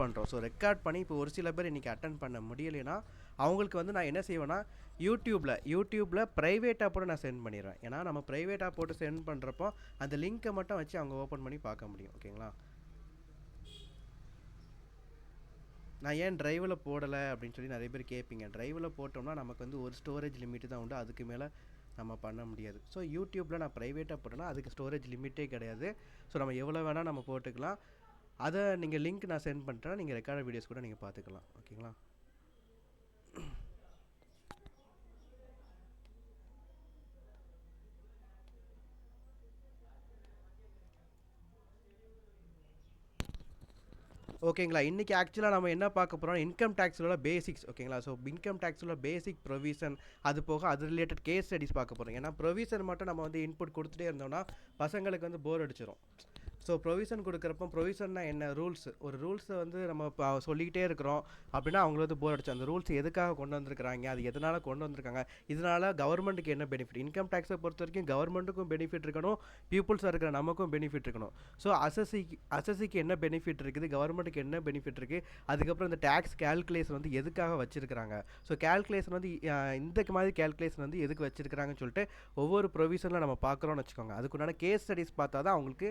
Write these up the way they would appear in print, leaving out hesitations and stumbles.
பண்ணுறோம். So record பண்ணி இப்போ ஒரு சில பேர் இன்றைக்கி அட்டன் பண்ண முடியலைன்னா அவங்களுக்கு வந்து நான் என்ன செய்வேன்னா யூடியூப்பில் ப்ரைவேட்டாக போட்டு நான் சென்ட் பண்ணிடுவேன். ஏன்னா நம்ம ப்ரைவேட்டாக போட்டு சென்ட் பண்ணுறப்போ அந்த லிங்க்கை மட்டும் வச்சு அவங்க ஓப்பன் பண்ணி பார்க்க முடியும். ஓகேங்களா? நான் ஏன் ட்ரைவில் போடலை அப்படின்னு சொல்லி நிறைய பேர் கேட்பீங்க. ட்ரைவில் போட்டோம்னா நமக்கு வந்து ஒரு ஸ்டோரேஜ் லிமிட்டு தான் உண்டு, அதுக்கு மேலே நம்ம பண்ண முடியாது. ஸோ யூடியூப்பில் நான் ப்ரைவேட்டாக போட்டேன்னா அதுக்கு ஸ்டோரேஜ் லிமிட்டே கிடையாது. ஸோ நம்ம எவ்வளோ வேணால் நம்ம போட்டுக்கலாம். அதை நீங்கள் லிங்க் நான் சென்ட் பண்ணிட்டேன்னா நீங்கள் ரெக்கார்ட் வீடியோஸ் கூட நீங்கள் பார்த்துக்கலாம். ஓகேங்களா? ஓகேங்களா? இன்றைக்கி ஆக்சுவலாக நம்ம என்ன பார்க்க போகிறோம், இன்கம் டேக்ஸோட பேசிக்ஸ். ஓகேங்களா? ஸோ இன்கம் டேக்ஸோட பேசிக் ப்ரொவிஷன், அது போக அது ரிலேட்டட் கேஸ் ஸ்டடிஸ் பார்க்க போகிறோம். ஏன்னா ப்ரொவிஷன் மட்டும் நம்ம வந்து இன்புட் கொடுத்துட்டே இருந்தோம்னா பசங்களுக்கு வந்து போர் அடிச்சிடும். ஸோ ப்ரொவிஷன் கொடுக்குறப்போ ப்ரொவிஷன்னா என்ன, ஒரு ரூல்ஸை வந்து நம்ம இப்போ சொல்லிக்கிட்டே இருக்கிறோம் அப்படின்னா அவங்களுக்கு வந்து போர் அடிச்சு அந்த ரூல்ஸ் எதுக்காக கொண்டு வந்திருக்கிறாங்க, அது எதனால் கொண்டு வந்திருக்காங்க, இதனால் கவர்மெண்ட்டுக்கு என்ன பெனிஃபிட். இன்கம் டேக்ஸை பொறுத்த வரைக்கும் கவர்மெண்ட்டுக்கும் பெனிஃபிட் இருக்கணும், பீப்புள்ஸாக இருக்கிற நமக்கும் பெனிஃபிட் இருக்கணும். ஸோ அசசிக்கு என்ன பெனிஃபிட் இருக்குது, கவர்மெண்ட்டுக்கு என்ன பெனிஃபிட் இருக்குது, அதுக்கப்புறம் இந்த டேக்ஸ் கேல்குலேஷன் வந்து எதுக்காக வச்சுருக்கிறாங்க. ஸோ கேல்குலேஷன் வந்து இந்த மாதிரி கேல்குலேஷன் வந்து எதுக்கு வச்சுருக்கிறாங்கன்னு சொல்லிட்டு ஒவ்வொரு ப்ரொவிஷனில் நம்ம பார்க்குறோன்னு வச்சுக்கோங்க. அதுக்குண்டான கேஸ் ஸ்டடிஸ் பார்த்தா தான் அவங்களுக்கு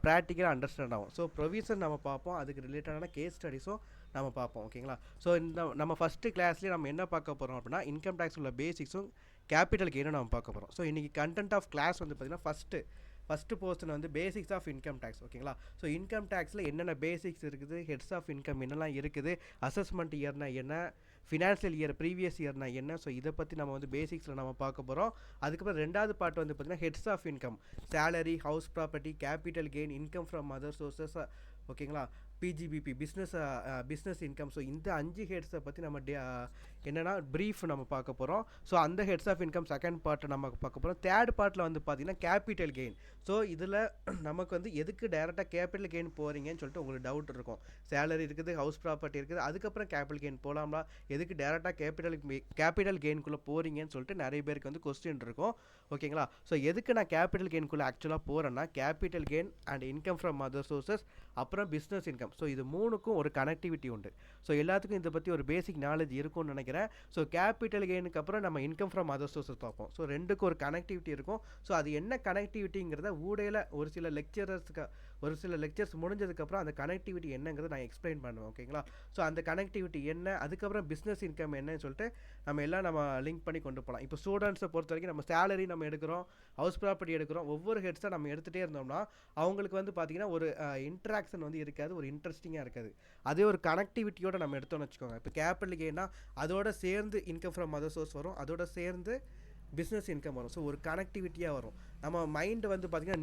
ப்ராக்டிக்கலாக அண்டர்ஸ்டாண்ட் ஆகும். ஸோ ப்ரொவிஷன் நம்ம பார்ப்போம், அதுக்கு ரிலேட்டடான கேஸ் ஸ்டடிஸும் நம்ம பார்ப்போம். ஓகேங்களா? ஸோ இந்த நம்ம ஃபஸ்ட்டு கிளாஸ்லேயே நம்ம என்ன பார்க்க போகிறோம் அப்படின்னா இன்கம் டேக்ஸ் உள்ள பேசிக்ஸும் கேபிட்டல் கெயினும் நம்ம பார்க்க போகிறோம். ஸோ இன்றைக்கி கண்டென்ட் ஆஃப் கிளாஸ் வந்து பார்த்திங்கன்னா ஃபஸ்ட்டு போர்ஷன் வந்து பேசிக்ஸ் ஆஃப் இன்கம் டேக்ஸ். ஓகேங்களா? ஸோ இன்கம் டேக்ஸில் என்னென்ன பேசிக்ஸ் இருக்குது, ஹெட்ஸ் ஆஃப் இன்கம் என்னெல்லாம் இருக்குது, அசஸ்மெண்ட் இயர்னா என்ன, ஃபினான்ஷியல் இயர் ப்ரீவியஸ் இயர்னா என்ன. ஸோ இதை பற்றி நம்ம வந்து பேசிக்ஸில் நம்ம பார்க்க போகிறோம். அதுக்கப்புறம் ரெண்டாவது பார்ட் வந்து பார்த்திங்கன்னா heads of income, salary, house property, capital gain, income from other sources. ஓகேங்களா? PGBP, business income. ஸோ இந்த 5 ஹெட்ஸை பற்றி நம்ம என்னென்னா ப்ரீஃப் நம்ம பார்க்க போகிறோம். ஸோ அந்த ஹெட்ஸ் ஆஃப் இன்கம் செகண்ட் பார்ட்டை நம்ம பார்க்க போகிறோம். தேர்ட் பார்ட்டில் வந்து பார்த்திங்கன்னா கேபிட்டல் கெயின். ஸோ இதில் நமக்கு வந்து எதுக்கு டைரெக்டாக கேபிட்டல் கெயின் போகிறீங்கன்னு சொல்லிட்டு உங்களுக்கு டவுட் இருக்கும். சேலரி இருக்குது, ஹவுஸ் ப்ராப்பர்ட்டி இருக்குது, அதுக்கப்புறம் கேபிட்டல் கெயின் போகலாம்னா, எதுக்கு டைரெக்டாக கேபிட்டல் கெயின்குள்ளே போகிறீங்கன்னு சொல்லிட்டு நிறைய பேருக்கு வந்து கொஸ்டின் இருக்கும். ஓகேங்களா? ஸோ எதுக்கு நான் கேபிட்டல் கெயின்குள்ளே ஆக்சுவலாக போகிறேன்னா capital gain and income from other sources, அப்புறம் பிஸ்னஸ் இன்கம். ஸோ இது மூணுக்கும் ஒரு கனெக்டிவிட்டி உண்டு. ஸோ எல்லாத்துக்கும் இதை பற்றி ஒரு பேசிக் நாலேஜ் இருக்கும்னு நினைக்கிறேன். ஸோ கேபிட்டல் கெயினுக்கு அப்புறம் நம்ம இன்கம் ஃப்ரம் அதர் சோர்சஸ் பார்ப்போம். ஸோ ரெண்டுக்கும் ஒரு கனெக்டிவிட்டி இருக்கும். ஸோ அது என்ன கனெக்டிவிட்டிங்கிறத ஊடையில் ஒரு சில லெக்சர்ஸ் முடிஞ்சதுக்கப்புறம் அந்த கனெக்டிவிட்டி என்னங்கிறத நான் எக்ஸ்பிளைன் பண்ணுவேன். ஓகேங்களா? ஸோ அந்த கனெக்டிவிட்டி என்ன, அதுக்கப்புறம் பிஸ்னஸ் இன்கம் என்னன்னு சொல்லிட்டு நம்ம லிங்க் பண்ணி கொண்டு போகலாம். இப்போ ஸ்டூடெண்ட்ஸை பொறுத்த வரைக்கும் நம்ம சேலரி நம்ம எடுக்கிறோம், ஹவுஸ் ப்ராப்பர்ட்டி எடுக்கிறோம், ஒவ்வொரு ஹெட்ஸாக நம்ம எடுத்துகிட்டே இருந்தோம்னா அவங்களுக்கு வந்து பார்த்திங்கன்னா ஒரு இன்ட்ராக்ஷன் வந்து இருக்காது, ஒரு இன்ட்ரெஸ்டிங்காக இருக்காது. அதே ஒரு கனெக்டிவிட்டியோட நம்ம எடுத்தோம்னு வச்சுக்கோங்க. இப்போ கேபிட்டல் கெயின்னா அதோட சேர்ந்து இன்கம் ஃப்ரம் அதர் சோர்ஸ் வரும், அதோட சேர்ந்து பிஸ்னஸ் இன்கம் வரும். ஸோ ஒரு கனெக்டிவிட்டியாக வரும். நம்ம மைண்டு வந்து பார்த்திங்கன்னா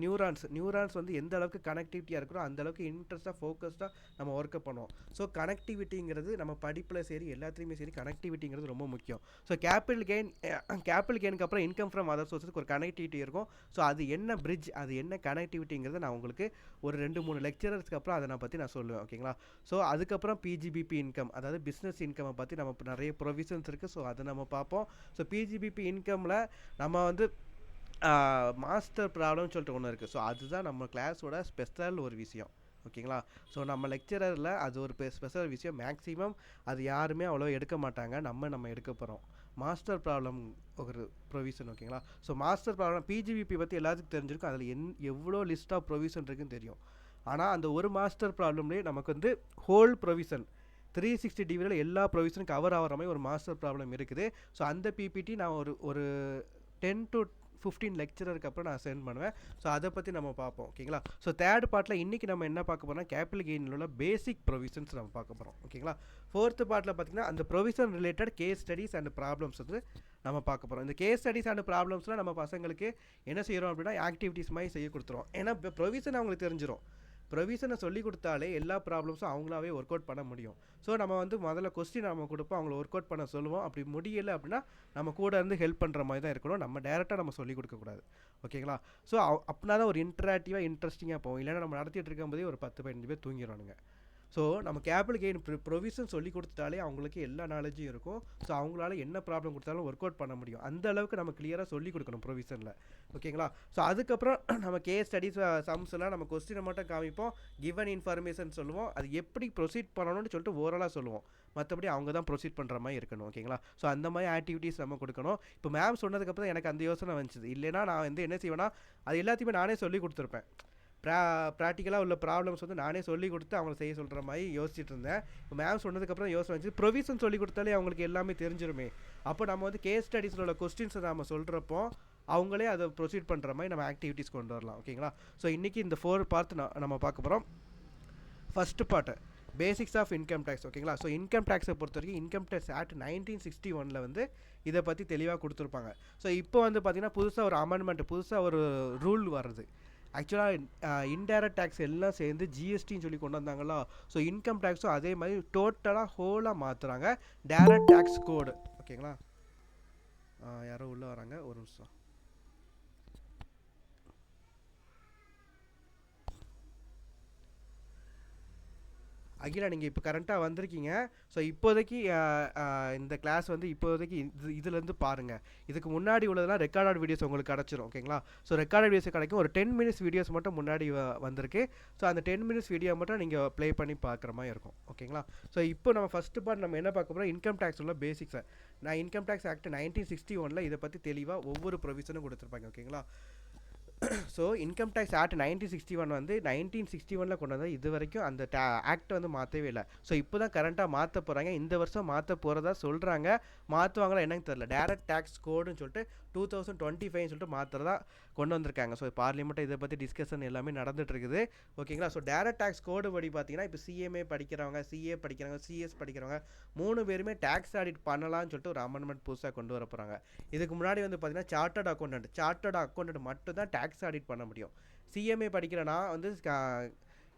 நியூரான்ஸ் வந்து எந்த அளவுக்கு கனெக்டிவிட்டியாக இருக்கிறோம் அந்த அளவுக்கு இன்ட்ரெஸ்ட்டாக ஃபோக்கஸ்டாக நம்ம ஒர்க்கை பண்ணுவோம். ஸோ கனெக்டிவிட்டிங்கிறது நம்ம படிப்பில் சரி எல்லாத்துலேயுமே சரி கனெக்டிவிட்டிங்கிறது ரொம்ப முக்கியம். ஸோ கேபிட்டல் கெயினுக்கு அப்புறம் இன்கம் ஃப்ரம் அதர் சோர்ஸுக்கு ஒரு கனெக்டிவிட்டி இருக்கும். ஸோ அது என்ன பிரிட்ஜ், அது என்ன கனெக்டிவிட்டிங்கிறத நான் உங்களுக்கு ஒரு 2-3 லெக்சரர்ஸ்க்கு அப்புறம் அதை பற்றி நான் சொல்லுவேன். ஓகேங்களா? ஸோ அதுக்கப்புறம் பிஜிபிபி இன்கம், அதாவது பிஸ்னஸ் இன்கம்மை பற்றி நம்ம நிறைய ப்ரொவிஷன்ஸ் இருக்குது. ஸோ அதை நம்ம பார்ப்போம். ஸோ பிஜிபிபி இன்கமில் நம்ம வந்து மாஸ்டர் ப்ராப்ளம்னு சொல்லிட்டு ஒன்று இருக்குது. ஸோ அதுதான் நம்ம கிளாஸோட ஸ்பெஷல் ஒரு விஷயம். ஓகேங்களா? ஸோ நம்ம லெக்சரரில் அது ஒரு ஸ்பெஷல் விஷயம். மேக்ஸிமம் அது யாருமே அவ்வளோ எடுக்க மாட்டாங்க, நம்ம எடுக்க போகிறோம். மாஸ்டர் ப்ராப்ளம் ஒரு ப்ரொவிஷன். ஓகேங்களா? ஸோ மாஸ்டர் ப்ராப்ளம் பிஜிபிபி பற்றி எல்லாத்துக்கும் தெரிஞ்சிருக்கும். அதில் எவ்வளோ லிஸ்ட் ஆஃப் ப்ரொவிஷன் இருக்குன்னு தெரியும். ஆனால் அந்த ஒரு மாஸ்டர் ப்ராப்ளம்லேயே நமக்கு வந்து ஹோல் ப்ரொவிஷன் 360 டிகிரியில் எல்லா ப்ரொவிஷனும் கவர் ஆகிற மாதிரி ஒரு மாஸ்டர் ப்ராப்ளம் இருக்குது. ஸோ அந்த பிபிடி நான் ஒரு 10 to 15 லெக்சருக்கு அப்புறம் நான் சென்ட் பண்ணுவேன். ஸோ அதை பற்றி நம்ம பார்ப்போம். ஓகேங்களா? ஸோ தேர்ட் பார்ட்டில் இன்றைக்கி நம்ம என்ன பார்க்க போகிறோம்னா கேபிட்டல் கெயினில் உள்ள பேசிக் ப்ரொவிஷன்ஸ் நம்ம பார்க்க போகிறோம். ஓகேங்களா? ஃபோர்த்து பார்ட்டில் பார்த்திங்கன்னா அந்த provision related case studies and problems வந்து நம்ம பார்க்க போகிறோம். இந்த கேஸ் ஸ்டடிஸ் அண்ட் ப்ராப்ளம்ஸில் நம்ம பசங்களுக்கு என்ன செய்கிறோம் அப்படின்னா ஆக்டிவிட்டீஸ் மாதிரி செய்ய கொடுத்துருவோம். ஏன்னா இப்போ ப்ரொவிஷன் அவங்களுக்கு தெரிஞ்சிடும். ப்ரொவிஷனை சொல்லி கொடுத்தாலே எல்லா ப்ராப்ளம்ஸும் அவங்களாவே ஒர்க் அவுட் பண்ண முடியும். ஸோ நம்ம வந்து முதல்ல கொஸ்டின் நம்ம கொடுப்போம், அவங்கள ஒர்க் அவுட் பண்ண சொல்லுவோம். அப்படி முடியலை அப்படின்னா நம்ம கூட இருந்து ஹெல்ப் பண்ணுற மாதிரி தான் இருக்கணும். நம்ம டேரெக்டாக நம்ம சொல்லிக் கொடுக்கக்கூடாது. ஓகேங்களா? ஸோ அப்படின்னா தான் ஒரு இன்ட்ராக்டிவாக இன்ட்ரெஸ்டிங்காக போகும். இல்லைன்னா நம்ம நடத்திட்டு இருக்கும்போதே ஒரு 10-15 பேர் தூங்கிடுவானுங்க. ஸோ நம்ம கேபிட்டல் கெயின் ப்ரொவிஷன் சொல்லி கொடுத்துட்டாலே அவங்களுக்கு எல்லா நாலேஜும் இருக்கும். ஸோ அவங்களால என்ன ப்ராப்ளம் கொடுத்தாலும் ஒர்க் அவுட் பண்ண முடியும். அந்த அளவுக்கு நம்ம கிளியராக சொல்லி கொடுக்கணும் ப்ரொவிஷனில். ஓகேங்களா? ஸோ அதுக்கப்புறம் நம்ம கேஸ் ஸ்டடிஸ் சம்ஸ் எல்லாம் நம்ம கொஸ்டினை மட்டும் காமிப்போம், கிவன் இன்ஃபர்மேஷன் சொல்லுவோம், அது எப்படி ப்ரொசீட் பண்ணணும்னு சொல்லிட்டு ஓரலாக சொல்லுவோம். மற்றபடி அவங்க தான் ப்ரொசீட் பண்ணுற மாதிரி இருக்கணும். ஓகேங்களா? ஸோ அந்த மாதிரி ஆக்டிவிட்டீஸ் நம்ம கொடுக்கணும். இப்போ மேம் சொன்னதுக்கப்புறம் எனக்கு அந்த யோசனை வந்துச்சு. இல்லைனா நான் வந்து என்ன செய்வேன்னா அது எல்லாத்தையுமே நானே சொல்லி கொடுத்துருப்பேன். ப்ராக்டிக்கலாக உள்ள ப்ராப்ளம்ஸ் வந்து நானே சொல்லி கொடுத்து அவங்கள செய்ய சொல்கிற மாதிரி யோசிச்சுட்டு இருந்தேன். இப்போ மேம் சொன்னதுக்கப்புறம் யோசனை வந்துச்சு, ப்ரொவிஷன் சொல்லி கொடுத்தாலே அவங்களுக்கு எல்லாமே தெரிஞ்சிருமே. அப்போ நம்ம வந்து கேஸ் ஸ்டடீஸில் உள்ள கொஸ்டின்ஸை நம்ம சொல்கிறப்போ அவங்களே அதை ப்ரொசீட் பண்ணுற மாதிரி நம்ம ஆக்டிவிட்டீஸ் கொண்டு வரலாம். ஓகேங்களா? ஸோ இன்றைக்கி இந்த 4 பார்ட் நம்ம பார்க்க போகிறோம். First part basics of income tax. ஓகேங்களா? ஸோ இன்கம் டேக்ஸை பொறுத்த வரைக்கும் இன்கம் டேக்ஸ் ஆக்ட் 1961 வந்து இதை பற்றி தெளிவாக கொடுத்துருப்பாங்க. ஸோ இப்போ வந்து பார்த்திங்கன்னா புதுசாக ஒரு அமெண்ட்மெண்ட், புதுசாக ஒரு ரூல் வருது. ஆக்சுவலாக இன்டைரக்ட் டேக்ஸ் எல்லாம் சேர்ந்து ஜிஎஸ்டின்னு சொல்லி கொண்டு வந்தாங்களா. ஸோ இன்கம் டேக்ஸும் அதே மாதிரி டோட்டலாக ஹோலாக மாற்றுறாங்க. டைரக்ட் டேக்ஸ் கோடு. ஓகேங்களா? யாரோ உள்ளே வராங்க, ஒரு நிமிஷம். அகிலா, நீங்கள் இப்போ கரண்ட்டாக வந்திருக்கீங்க. ஸோ இப்போதைக்கு இந்த கிளாஸ் வந்து இப்போதைக்கு இதுலேருந்து பாருங்கள். இதுக்கு முன்னாடி உள்ளதெல்லாம் ரெக்கார்டட் வீடியோஸ் உங்களுக்கு கிடச்சிரும். ஓகேங்களா? ஸோ ரெக்கார்டட் வீடியோஸ் கிடைக்கும். ஒரு 10 மினிட்ஸ் வீடியோஸ் மட்டும் முன்னாடி வந்திருக்கு. ஸோ அந்த 10 மினிட்ஸ் வீடியோ மட்டும் நீங்கள் ப்ளே பண்ணி பார்க்குற மாதிரி இருக்கும். ஓகேங்களா? ஸோ இப்போ நம்ம ஃபஸ்ட்டு பார்ட் நம்ம என்ன பார்க்க போகிறோம், இன்கம் டேக்ஸ் உள்ள பேசிக்ஸை. நான் இன்கம் டேக்ஸ் ஆக்ட் 1961 இதை பற்றி தெளிவாக ஒவ்வொரு ப்ரொவிஷனும் கொடுத்துருப்பாங்க. ஓகேங்களா? ஸோ இன்கம் டேக்ஸ் ஆக்ட் 1961 வந்து 1961 கொண்டு வந்தால் இது வரைக்கும் அந்த ஆக்ட் வந்து மாற்றவே இல்லை. ஸோ இப்போ தான் கரண்ட்டாக மாற்ற போகிறாங்க. இந்த வருஷம் மாற்ற போகிறதா சொல்கிறாங்க. மாற்றுவாங்களா என்னன்னு தெரில. டைரக்ட் டேக்ஸ் கோடுன்னு சொல்லிட்டு 2025 சொல்லிட்டு மாற்றுறதா கொண்டு வந்திருக்காங்க. ஸோ பார்லிமெண்ட்டை இதை பற்றி டிஸ்கஷன் எல்லாமே நடந்துட்டு இருக்குது. ஓகேங்களா? ஸோ டைரக்ட் டேக்ஸ் கோடு படி பார்த்தீங்கன்னா இப்போ சிஎம்ஏ படிக்கிறவங்க, சிஏ படிக்கிறவங்க, சிஎஸ் படிக்கிறவங்க 3 பேருமே டேக்ஸ் ஆடிட் பண்ணலாம்னு சொல்லிட்டு ஒரு அமெண்ட்மெண்ட் புதுசாக கொண்டு வர போகிறாங்க. இதுக்கு முன்னாடி வந்து பார்த்தீங்கன்னா சார்ட்டர்ட் அக்கௌண்டன்ட் மட்டும் தான் டேக்ஸ் ஆடிட் பண்ண முடியும். சிஎம்ஏ படிக்கிறனா வந்து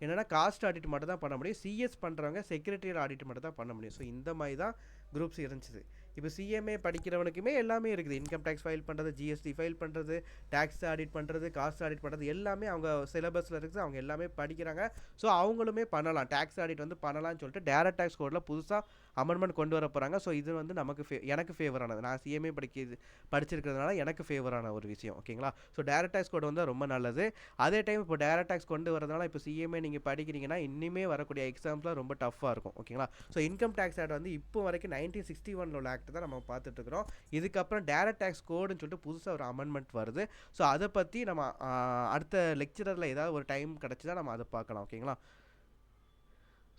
என்னென்னா காஸ்ட் ஆடிட் மட்டும் தான் பண்ண முடியும். சிஎஸ் பண்ணுறவங்க செக்ரட்டரியல் ஆடிட் மட்டும் தான் பண்ண முடியும். ஸோ இந்த மாதிரி தான் குரூப்ஸ் இருந்துச்சு. இப்போ சிஎம்ஏ படிக்கிறவனுக்குமே எல்லாமே இருக்குது. இன்கம் டேக்ஸ் ஃபைல் பண்ணுறது, ஜிஎஸ்டி ஃபைல் பண்ணுறது, டேக்ஸ் ஆடிட் பண்ணுறது, காஸ்ட் ஆடிட் பண்ணுறது எல்லாமே அவங்க சிலபஸில் இருக்குது. அவங்க எல்லாமே படிக்கிறாங்க. ஸோ அவங்களுமே பண்ணலாம், டேக்ஸ் ஆடிட் வந்து பண்ணலாம்னு சொல்லிட்டு டைரக்ட் டேக்ஸ் கோடில் புதுசாக அமெண்ட்மெண்ட் கொண்டு வர போகிறாங்க. ஸோ இது வந்து எனக்கு ஃபேவரானது. நான் சிஎம்ஏ படிச்சிருக்கிறதுனால எனக்கு ஃபேவரான ஒரு விஷயம். ஓகேங்களா? ஸோ டைரக்ட் டேக்ஸ் கோடு வந்து ரொம்ப நல்லது. அதே டைம் இப்போ டைரக்ட் டேக்ஸ் கொண்டு வரதுனால இப்போ சிஎம்ஏ நீங்கள் படிக்கிறீங்கன்னா இனிமே வரக்கூடிய எக்ஸாம்ஸ்லாம் ரொம்ப டஃப்பாக இருக்கும். ஓகேங்களா? ஸோ இன்கம் டேக்ஸ் ஆக்ட் வந்து இப்போ வரைக்கும் 1961 உள்ள ஆக்ட் தான் நம்ம பார்த்துட்டு இருக்கிறோம். இதுக்கப்புறம் டைரக்ட் டேக்ஸ் கோடுன்னு சொல்லிட்டு புதுசாக ஒரு அமெண்ட்மெண்ட் வருது. ஸோ அதை பற்றி நம்ம அடுத்த லெக்சரில் ஏதாவது ஒரு டைம் கிடச்சிதான் நம்ம அதை பார்க்கலாம். ஓகேங்களா?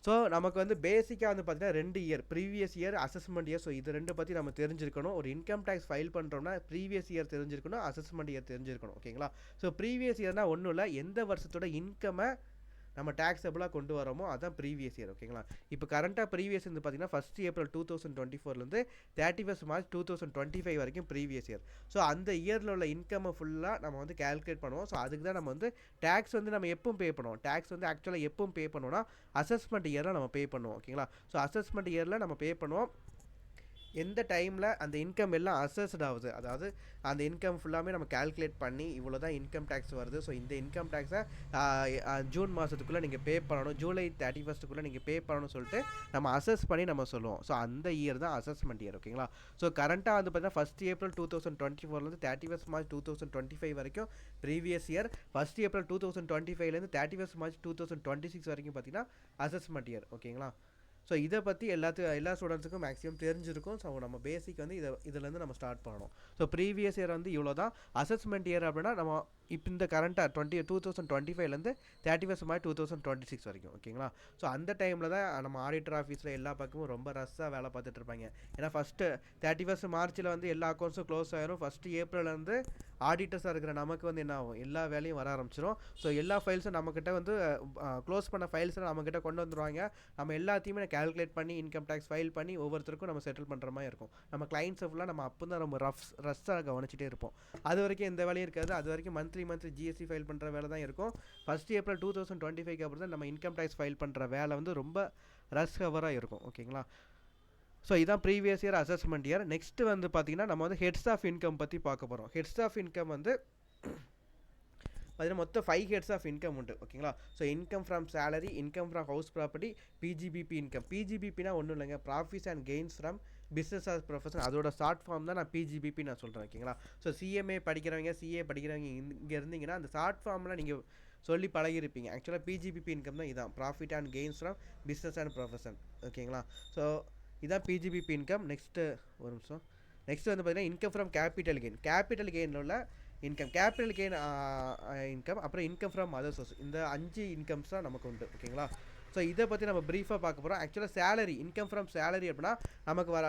ஸோ நமக்கு வந்து பேசிக்காக வந்து பார்த்தீங்கன்னா 2 year, previous year, assessment year. So இது 2 பற்றி நம்ம தெரிஞ்சிருக்கணும். ஒரு இன்கம் டேக்ஸ் ஃபைல் பண்ணுறோம்னா ப்ரீவியஸ் இயர் தெரிஞ்சிருக்கணும், அசஸ்மெண்ட் இயர் தெரிஞ்சிருக்கணும். ஓகேங்களா? ஸோ ப்ரீவியஸ் இயர்னால் ஒன்றும் இல்லை, எந்த வருஷத்தோட இன்கமை நம்ம டேக்ஸபிளாக கொண்டு வரோமோ அதான் ப்ரீவியஸ் இயர். ஓகேங்களா? இப்போ கரண்ட்டாக ப்ரீவியஸ் வந்து பார்த்தீங்கன்னா 1 ஏப்ரல் 2024 31 மார்ச் 2025 வரைக்கும் ப்ரீவியஸ் இயர். ஸோ அந்த இயரில் உள்ள இன்கம்மை ஃபுல்லாக நம்ம வந்து கேல்குலேட் பண்ணுவோம். ஸோ அதுக்கு தான் நம்ம வந்து டேக்ஸ் வந்து நம்ம எப்பவும் பே பண்ணுவோம். டேக்ஸ் வந்து ஆக்சுவலாக எப்பவும் பே பண்ணுவோம்னா அசஸ்மெண்ட் இயரில் நம்ம பே பண்ணுவோம். ஓகேங்களா? ஸோ அசஸ்மெண்ட் இயரில் நம்ம பே பண்ணுவோம். எந்த டைமில் அந்த இன்கம் எல்லாம் அசஸ்ட் ஆகுது, அதாவது அந்த இன்கம் ஃபுல்லாமே நம்ம கேல்குலேட் பண்ணி இவ்வளோ தான் இன்கம் டேக்ஸ் வருது. ஸோ இந்த இன்கம் டேக்ஸை ஜூன் மாதத்துக்குள்ளே நீங்கள் பே பண்ணணும், ஜூலை 31 நீங்கள் பே பண்ணணும்னு சொல்லிட்டு நம்ம அசஸ் பண்ணி நம்ம சொல்லுவோம். ஸோ அந்த இயர் தான் அசஸ்மெண்ட் இயர். ஓகேங்களா? ஸோ கரண்ட்டாக வந்து பார்த்தீங்கன்னா 1 ஏப்ரல் 2024 31 மார்ச் 2025 வரைக்கும் ப்ரீவியஸ் இயர், 1 ஏப்ரல் 2025 31 மார்ச் 2026 வரைக்கும் பார்த்தீங்கன்னா அசஸ்மெண்ட் இயர். ஓகேங்களா? ஸோ இதை பற்றி எல்லா ஸ்டூடெண்ட்ஸுக்கும் மேக்ஸிமம் தெரிஞ்சிருக்கும். ஸோ நம்ம பேசிக் வந்து இதுலேருந்து நம்ம ஸ்டார்ட் பண்ணணும். ஸோ ப்ரீவியஸ் இயர் வந்து இவ்வளோ தான். அசஸ்மெண்ட் இயர் அப்படின்னா நம்ம இப்போ இந்த கரண்ட்டாக 2025 31 மார்ச் 2026 வரைக்கும். ஓகேங்களா? ஸோ அந்த டைமில் தான் நம்ம ஆடிட்டர் ஆஃபீஸில் எல்லா பக்கமும் ரொம்ப ரஷ்ஷாக வேலை பார்த்துட்டு இருப்பாங்க. ஏன்னா 31 மார்ச்சில் வந்து எல்லா அக்கௌண்ட்ஸும் க்ளோஸ் ஆயிரும். 1 ஏப்ரல்லேருந்து ஆடிட்டர்ஸாக இருக்கிற நமக்கு வந்து என்ன ஆகும், எல்லா வேலையும் வர ஆரம்பிச்சிடும். ஸோ எல்லா ஃபைல்ஸும் நம்மக்கிட்ட வந்து க்ளோஸ் பண்ண ஃபைல்ஸை நம்மக்கிட்ட கொண்டு வந்துடுவாங்க. நம்ம எல்லாத்தையுமே கேல்குலேட் பண்ணி இன்கம் டேக்ஸ் ஃபைல் பண்ணி ஒவ்வொருத்தருக்கும் நம்ம செட்டில் பண்ணுற மாதிரி இருக்கும். நம்ம கிளைண்ட்ஸை ஃபுல்லாக நம்ம அப்போ தான் நம்ம ரஷ்ஷாக கவனிச்சிட்டே இருப்போம். அது வரைக்கும் எந்த வேலையும் இருக்காது. அது வரைக்கும் மந்த்லி ஜிஎஸ்டி ஃபைல் பண்ணுற வேலை தான் இருக்கும். 1 ஏப்ரல் 2025 அப்புறம் தான் நம்ம இன்கம் டேக்ஸ் ஃபைல் பண்ணுற வேலை வந்து ரொம்ப ரஷ் ஹவராக இருக்கும். ஓகேங்களா? ஸோ இதான் previous year, assessment year. Next வந்து பார்த்திங்கன்னா நம்ம வந்து ஹெட்ஸ் ஆஃப் இன்கம் பற்றி பார்க்க போகிறோம். ஹெட்ஸ் ஆஃப் இன்கம் வந்து பார்த்தீங்கன்னா மொத்தம் 5 ஹெட்ஸ் ஆஃப் இன்கம் உண்டு. ஓகேங்களா? So income from salary, income from house property, PGBP income. பிஜிபிபினா ஒன்றும் இல்லைங்க, profits and gains from business as profession. அதோட ஷார்ட் ஃபார்ம் தான் நான் பிஜிபிபி நான் சொல்கிறேன். ஓகேங்களா? ஸோ சிஎம்ஏ படிக்கிறவங்க, சிஏ படிக்கிறவங்க இங்கே இருந்தீங்கன்னா அந்த ஷார்ட் ஃபார்மில் நீங்கள் சொல்லி பழகிருப்பீங்க. ஆக்சுவலாக பிஜிபிபி இன்கம் தான் இதான், profit and gains from business and profession. ஓகேங்களா? ஸோ இதான் பிஜிபிபி இன்கம். நெக்ஸ்ட்டு ஒரு நிமிஷம். நெக்ஸ்ட் வந்து பார்த்தீங்கன்னா income from capital gain. Capital கெயினில் உள்ள இன்கம், கேபிட்டல் கெயின் இன்கம், அப்புறம் இன்கம் ஃப்ரம் அதர் சோர்ஸ். இந்த 5 இன்கம்ஸ் தான் நமக்கு உண்டு. ஓகேங்களா? ஸோ இதை பற்றி நம்ம ப்ரீஃபாக பார்க்க போகிறோம். ஆக்சுவலாக சேலரி, இன்கம் ஃப்ரம் சேலரி அப்படின்னா நமக்கு வர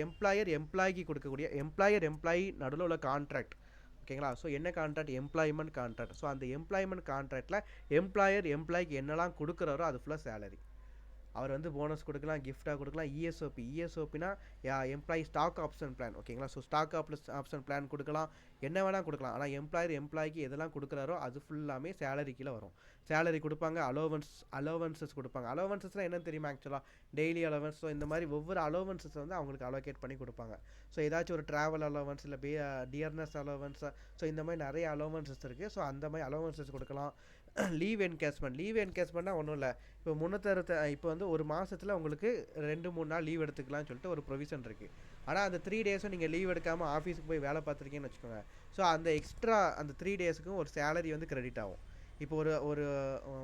எம்ப்ளாய்க்கு கொடுக்கக்கூடிய எம்ப்ளாயி நடுவில் உள்ள கான்ட்ராக்ட். ஓகேங்களா? ஸோ என்ன கான்ட்ராக்ட்? Employment contract. ஸோ அந்த எம்ப்ளாய்மெண்ட் கான்ட்ராக்டில் எம்ப்ளாய்க்கு என்னெல்லாம் கொடுக்குறாரோ அது ஃபுல்லாக சேலரி. அவர் வந்து போனஸ் கொடுக்கலாம், கிஃப்டாக கொடுக்கலாம். இஎஸ்ஓபினா எம்ப்ளாயி ஸ்டாக் ஆப்ஷன் பிளான். ஓகேங்களா? ஸோ ஸ்டாக் ஆப்ஷன் பிளான் கொடுக்கலாம், என்ன வேணால் கொடுக்கலாம். ஆனால் எம்ப்ளாய்க்கு எதெல்லாம் கொடுக்குறாரோ அது ஃபுல்லாமே சேலரி கீழே வரும். சேலரி கொடுப்பாங்க, அலோவன்சஸ் கொடுப்பாங்க. அலோவன்சஸ்லாம் என்னன்னு தெரியுமா? ஆக்சுவலாக டெய்லி அலோவன்ஸ். ஸோ இந்த மாதிரி ஒவ்வொரு அலோவன்சஸ் வந்து அவங்களுக்கு அலோகேட் பண்ணி கொடுப்பாங்க. ஸோ ஏதாச்சும் ஒரு ட்ராவல் அலோவன்ஸ், இல்லை டியர்னஸ் அலோவன்ஸ், ஸோ இந்த மாதிரி நிறைய அலோவன்சஸ் இருக்குது. ஸோ அந்த மாதிரி அலோவன்சஸ் கொடுக்கலாம். லீவ் என்கேஸ்மெண்ட்னா ஒன்றும் இல்லை. இப்போ வந்து ஒரு மாதத்தில் உங்களுக்கு 2-3 நாள் லீவ் எடுத்துக்கலாம்னு சொல்லிட்டு ஒரு ப்ரொவிஷன் இருக்குது. ஆனால் அந்த 3 டேஸும் நீங்கள் லீவ் எடுக்காமல் ஆஃபீஸுக்கு போய் வேலை பார்த்துருக்கீங்கன்னு வச்சுக்கோங்க. ஸோ அந்த எக்ஸ்ட்ரா அந்த 3 டேஸுக்கும் ஒரு சேலரி வந்து கிரெடிட் ஆகும். இப்போ ஒரு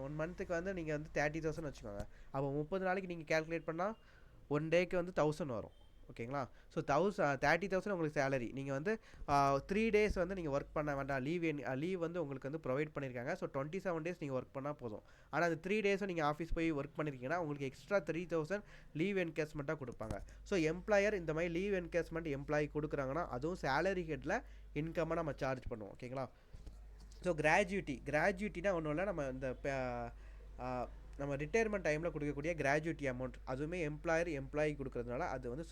1 மந்த்துக்கு வந்து நீங்கள் வந்து 30,000 வச்சுக்கோங்க. அப்போ 30 நாளைக்கு நீங்கள் கேல்குலேட் பண்ணால் 1 டேக்கு வந்து 1000 வரும். ஓகேங்களா? ஸோ 30,000 உங்களுக்கு சேலரி. நீங்கள் வந்து 3 டேஸ் வந்து நீங்கள் ஒர்க் பண்ண வேண்டாம், லீவ் வந்து உங்களுக்கு வந்து ப்ரொவைட் பண்ணியிருக்காங்க. ஸோ 27 டேஸ் நீங்கள் ஒர்க் பண்ணால் போதும். ஆனால் அந்த 3 டேஸும் நீங்கள் ஆஃபீஸ் போய் ஒர்க் பண்ணியிருக்கீங்கன்னா உங்களுக்கு எக்ஸ்ட்ரா 3,000 லீவ் என்கேஸ்மெண்ட்டாக கொடுப்பாங்க. ஸோ எம்ப்ளாயர் இந்த மாதிரி லீவ் என்கேஸ்மெண்ட் எம்ப்ளாயி கொடுக்குறாங்கன்னா அதுவும் சேலரி ஹெட்டில் இன்கம்மாக நம்ம சார்ஜ் பண்ணுவோம். ஓகேங்களா? ஸோ கிராஜுவிட்டினா ஒன்றும் இல்லை, நம்ம ரிட்டையர்மெண்ட் டைமில் கொடுக்கக்கூடிய கிராஜுவிட்டி அமௌண்ட், அதுவுமே எம்ப்ளாயி கொடுக்குறதுனால அது வந்து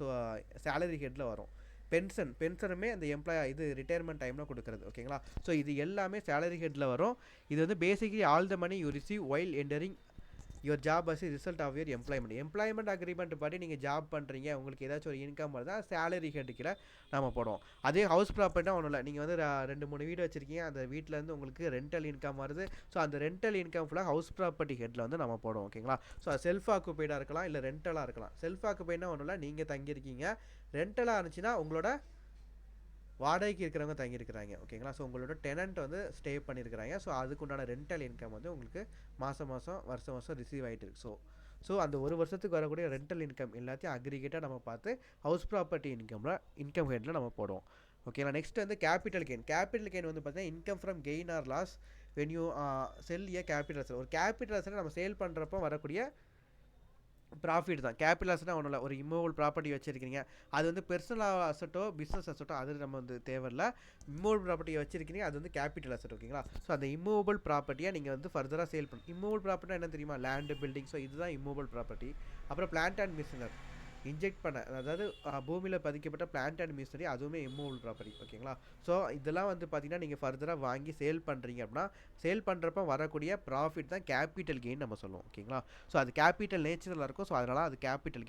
சேலரி ஹெட்டில் வரும். பென்ஷனுமே அந்த ரிட்டையர்மெண்ட் டைமில் கொடுக்குறது. ஓகேங்களா? ஸோ இது எல்லாமே சேலரி ஹெட்டில் வரும். இது வந்து basically all the money you receive while entering your job as result of your employment agreement படி நீங்கள் ஜாப் பண்ணுறீங்க, உங்களுக்கு ஏதாச்சும் ஒரு இன்கம் வருதா சேலரி ஹெட்டுக்கில் நம்ம போடுவோம். அதே ஹவுஸ் ப்ராப்பர்ட்டினா ஒன்றும் இல்லை, நீங்கள் வந்து 2-3 வீடு வச்சுருக்கீங்க, அந்த வீட்டிலேருந்து உங்களுக்கு ரெண்டல் இன்கம் வருது. ஸோ அந்த ரெண்டல் இன்கம் ஃபுல்லாக ஹவுஸ் ப்ராப்பர்ட்டி ஹெட்டில் வந்து நம்ம போடுவோம். ஓகேங்களா? ஸோ செல்ஃப் ஆக்குபைடாக இருக்கலாம், இல்லை ரெண்டலாக இருக்கலாம். செல்ஃப் ஆக்குபைட்னா ஒன்றும் இல்லை, நீங்கள் தங்கியிருக்கீங்க. ரெண்டலாக இருந்துச்சுன்னா உங்களோட வாடகைக்கு இருக்கிறவங்க தங்கியிருக்கிறாங்க. ஓகேங்களா? ஸோ உங்களோட டெனண்ட் வந்து ஸ்டே பண்ணியிருக்கிறாங்க. ஸோ அதுக்குண்டான ரெண்டல் இன்கம் வந்து உங்களுக்கு வருஷம் ரிசீவ் ஆகிட்டு இருக்கு. ஸோ அந்த ஒரு வருஷத்துக்கு வரக்கூடிய ரெண்டல் இன்கம் எல்லாத்தையும் அக்ரிகேட்டாக நம்ம பார்த்து ஹவுஸ் ப்ராப்பர்ட்டி இன்கம் ஹெட்டில் நம்ம போடுவோம். ஓகேங்களா? நெக்ஸ்ட் வந்து கேபிட்டல் கெயின் வந்து பார்த்தீங்கன்னா income from gain or loss when you sell a capital asset. ஒரு கேபிட்டல் அசெட் நம்ம சேல் பண்ணுறப்போ வரக்கூடிய ப்ராஃபிட் தான். கேபிட்டல் அசெட்னா ஒன்றும் இல்லை, ஒரு இம்மூவபிள் ப்ராப்பர்ட்டி வச்சுருக்கீங்க, அது வந்து பர்சனல் அசெட்டோ பிஸ்னஸ் அசெட்டோ அது நம்ம வந்து தேவையில்லை. இம்மூவபிள் ப்ராப்பர்ட்டியை வச்சுருக்கீங்க, அது வந்து கேபிட்டல் அசெட். ஓகேங்களா? ஸோ அந்த இம்மூவபிள் ப்ராப்பர்ட்டியை நீங்கள் வந்து ஃபர்தராக சேல் பண்ணணும். இம்மூவபிள் ப்ராப்பர்ட்டினா என்ன தெரியுமா? Land, building. ஸோ இதுதான் இம்மூவபிள் ப்ராப்பர்ட்டி. அப்புறம் பிளான்ட் அண்ட் மிஷினரி இன்ஜெக்ட் பண்ண, அதாவது பூமியில் பதிக்கப்பட்ட பிளான்ட் அண்ட் மிஷினரி, அதுவுமே இம்மூவபிள் ப்ராப்பர்ட்டி. ஓகேங்களா? ஸோ இதெல்லாம் வந்து பார்த்தீங்கன்னா நீங்கள் ஃபர்தராக வாங்கி சேல் பண்ணுறீங்க அப்படின்னா சேல் பண்ணுறப்ப வரக்கூடிய ப்ராஃபிட் தான் கேபிட்டல் கெயின் நம்ம சொல்லுவோம். ஓகேங்களா? ஸோ அது கேபிட்டல் நேச்சரில் இருக்கும். ஸோ அதனால் அது கேபிட்டல்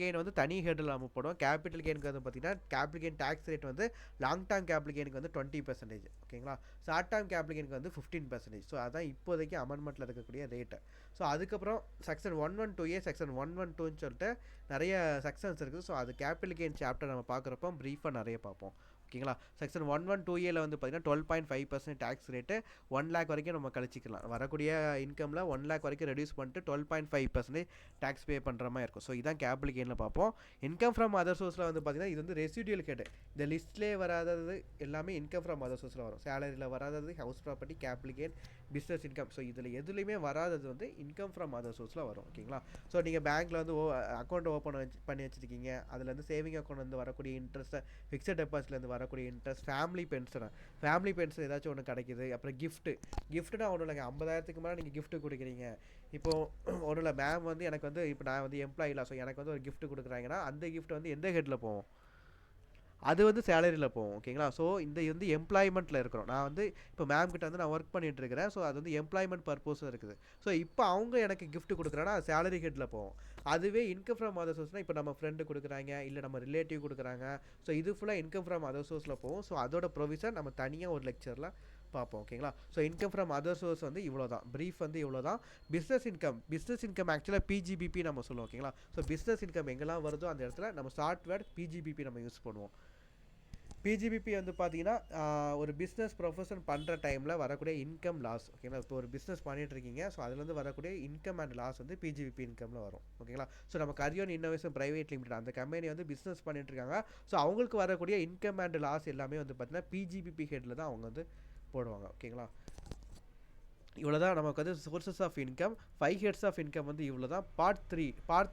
கெயின் வந்து தனி ஹெட்டில் நம்ம போடுவோம். கேபிட்டல் கெயினுக்கு வந்து பார்த்தீங்கன்னா கேபிட்டல் கெயின் டேக்ஸ் ரேட் வந்து லாங் டேர்ம் கேபிட்டல் கெயினுக்கு வந்து 20%. ஓகேங்களா? ஷார்ட் டேர்ம் கேபிட்டல் கெயினுக்கு வந்து 15%. ஸோ அதான் இப்போதைக்கு அமெண்ட்மெண்ட்டில் இருக்கக்கூடிய ரேட்டு. ஸோ அதுக்கப்புறம் செக்ஷன் 112A, செக்ஷன் 112ன்னு சொல்லிட்டு நிறைய செக்ஷன்ஸ் இருக்குது. ஸோ அது கேபிட்டல் கெயின் சாப்டர் நம்ம பார்க்குறப்போ ப்ரீஃபாக நிறைய பார்ப்போம். ஓகேங்களா? செக்ஷன் 112Aல வந்து பார்த்தீங்கன்னா 12.5% டேக்ஸ் ரேட்டு 1 lakh வரைக்கும் நம்ம கழிச்சிக்கலாம். வரக்கூடிய இன்கமில் 1 lakh வரைக்கும் ரெடியூஸ் பண்ணிட்டு 12.5% டேக்ஸ் பே பண்ணுற மாதிரி இருக்கும். ஸோ இதான் கேபிட்டல் கெயினில் பார்ப்போம். இன்கம் ஃப்ரம் அதர் சோர்ஸில் வந்து பார்த்தீங்கன்னா இது வந்து ரெசிடியூல் ஹெட். இந்த லிஸ்ட்லேயே வராதது எல்லாமே இன்கம் ஃப்ரம் அதர் சோர்ஸில் வரும். சேலரியில் வராதது house property, capital gain, business income. So இதில் எதுலேயுமே வராதது வந்து இன்கம் ஃப்ரம் அதர் சோர்ஸில் வரும். ஓகேங்களா? ஸோ நீங்கள் பேங்க்கில் வந்து அக்கௌண்ட் ஓப்பன் பண்ணி வச்சுருக்கீங்க, அதில் வந்து சேவிங் அக்கௌண்ட் வந்து வரக்கூடிய இன்ட்ரெஸ்ட், ஃபிக்ஸட் டெபாசிட்லேருந்து வரக்கூடிய இன்ட்ரெஸ்ட், ஃபேமிலி பென்ஷன் ஏதாச்சும் ஒன்று கிடைக்கிது. அப்புறம் கிஃப்ட்னா ஒன்றும் இல்லைங்க, 50,000க்கு மேலே நீங்கள் கிஃப்ட் கொடுக்குறீங்க. இப்போது ஒன்றும் இல்லை, மேம் வந்து எனக்கு வந்து இப்போ நான் வந்து எம்ப்ளாயில, ஸோ எனக்கு வந்து ஒரு கிஃப்ட் கொடுக்குறாங்கன்னா அந்த கிஃப்ட் வந்து எந்த ஹெட்டில் போகும்? அது வந்து சேலரியில் போகும். ஓகேங்களா? ஸோ இந்த வந்து எம்ப்ளாய்மெண்ட்டில் இருக்கிறோம். நான் வந்து இப்போ மேம் கிட்ட வந்து நான் ஒர்க் பண்ணிட்டு இருக்கிறேன். ஸோ அது வந்து எம்ப்ளாய்மெண்ட் பர்பஸும் இருக்குது. ஸோ இப்போ அவங்க எனக்கு கிஃப்ட் கொடுக்குறாங்கன்னா அது சேலரி ஹெட்டில் போகும். அதுவே இன்கம் ஃப்ரம் அதர் சோர்ஸ்னால் இப்போ நம்ம ஃப்ரெண்டு கொடுக்குறாங்க, இல்லை நம்ம ரிலேட்டிவ் கொடுக்குறாங்க. ஸோ இது ஃபுல்லாக இன்கம் ஃப்ரம் அதர் சோர்ஸில் போகும். ஸோ அதோட ப்ரொவிஷன் நம்ம தனியாக ஒரு லெக்சரில் பார்ப்போம். ஓகேங்களா? So income from other source வந்து இவ்வளோ தான். ப்ரீஃப் வந்து இவ்வளோ தான். பிஸ்னஸ் இன்கம் ஆக்சுவலாக பிஜிபிபி நம்ம சொல்லுவோம். ஓகேங்களா? ஸோ பிஸ்னஸ் இன்கம் எங்கெல்லாம் வருதோ அந்த இடத்துல நம்ம சாஃப்ட்வேர் பிஜிபிபி நம்ம யூஸ் பண்ணுவோம். பிஜிபிபி வந்து பார்த்தீங்கன்னா ஒரு பிஸ்னஸ் ப்ரொஃபஷன் பண்ணுற டைமில் வரக்கூடிய இன்கம் லாஸ். ஓகேங்களா? இப்போ ஒரு பிஸ்னஸ் பண்ணிட்டு இருக்கீங்க. ஸோ அதுலேருந்து வரக்கூடிய இன்கம் அண்ட் லாஸ் வந்து பிஜிபிபி இன்கமில் வரும். ஓகேங்களா? ஸோ நம்ம கரியோன் இன்னோவேஷன் பிரைவேட் லிமிடெட் அந்த கம்பெனி வந்து பிஸ்னஸ் பண்ணிட்டு இருக்காங்க. ஸோ அவங்களுக்கு வரக்கூடிய இன்கம் அண்ட் லாஸ் எல்லாமே வந்து பார்த்தீங்கன்னா பிஜிபிபி ஹெட்டில் தான் அவங்க வந்து போடுவாங்க. ஓகேங்களா? இவ்வளோ தான் நமக்கு வந்து sources of income. 5 heads of income வந்து இவ்வளோ தான். பார்ட்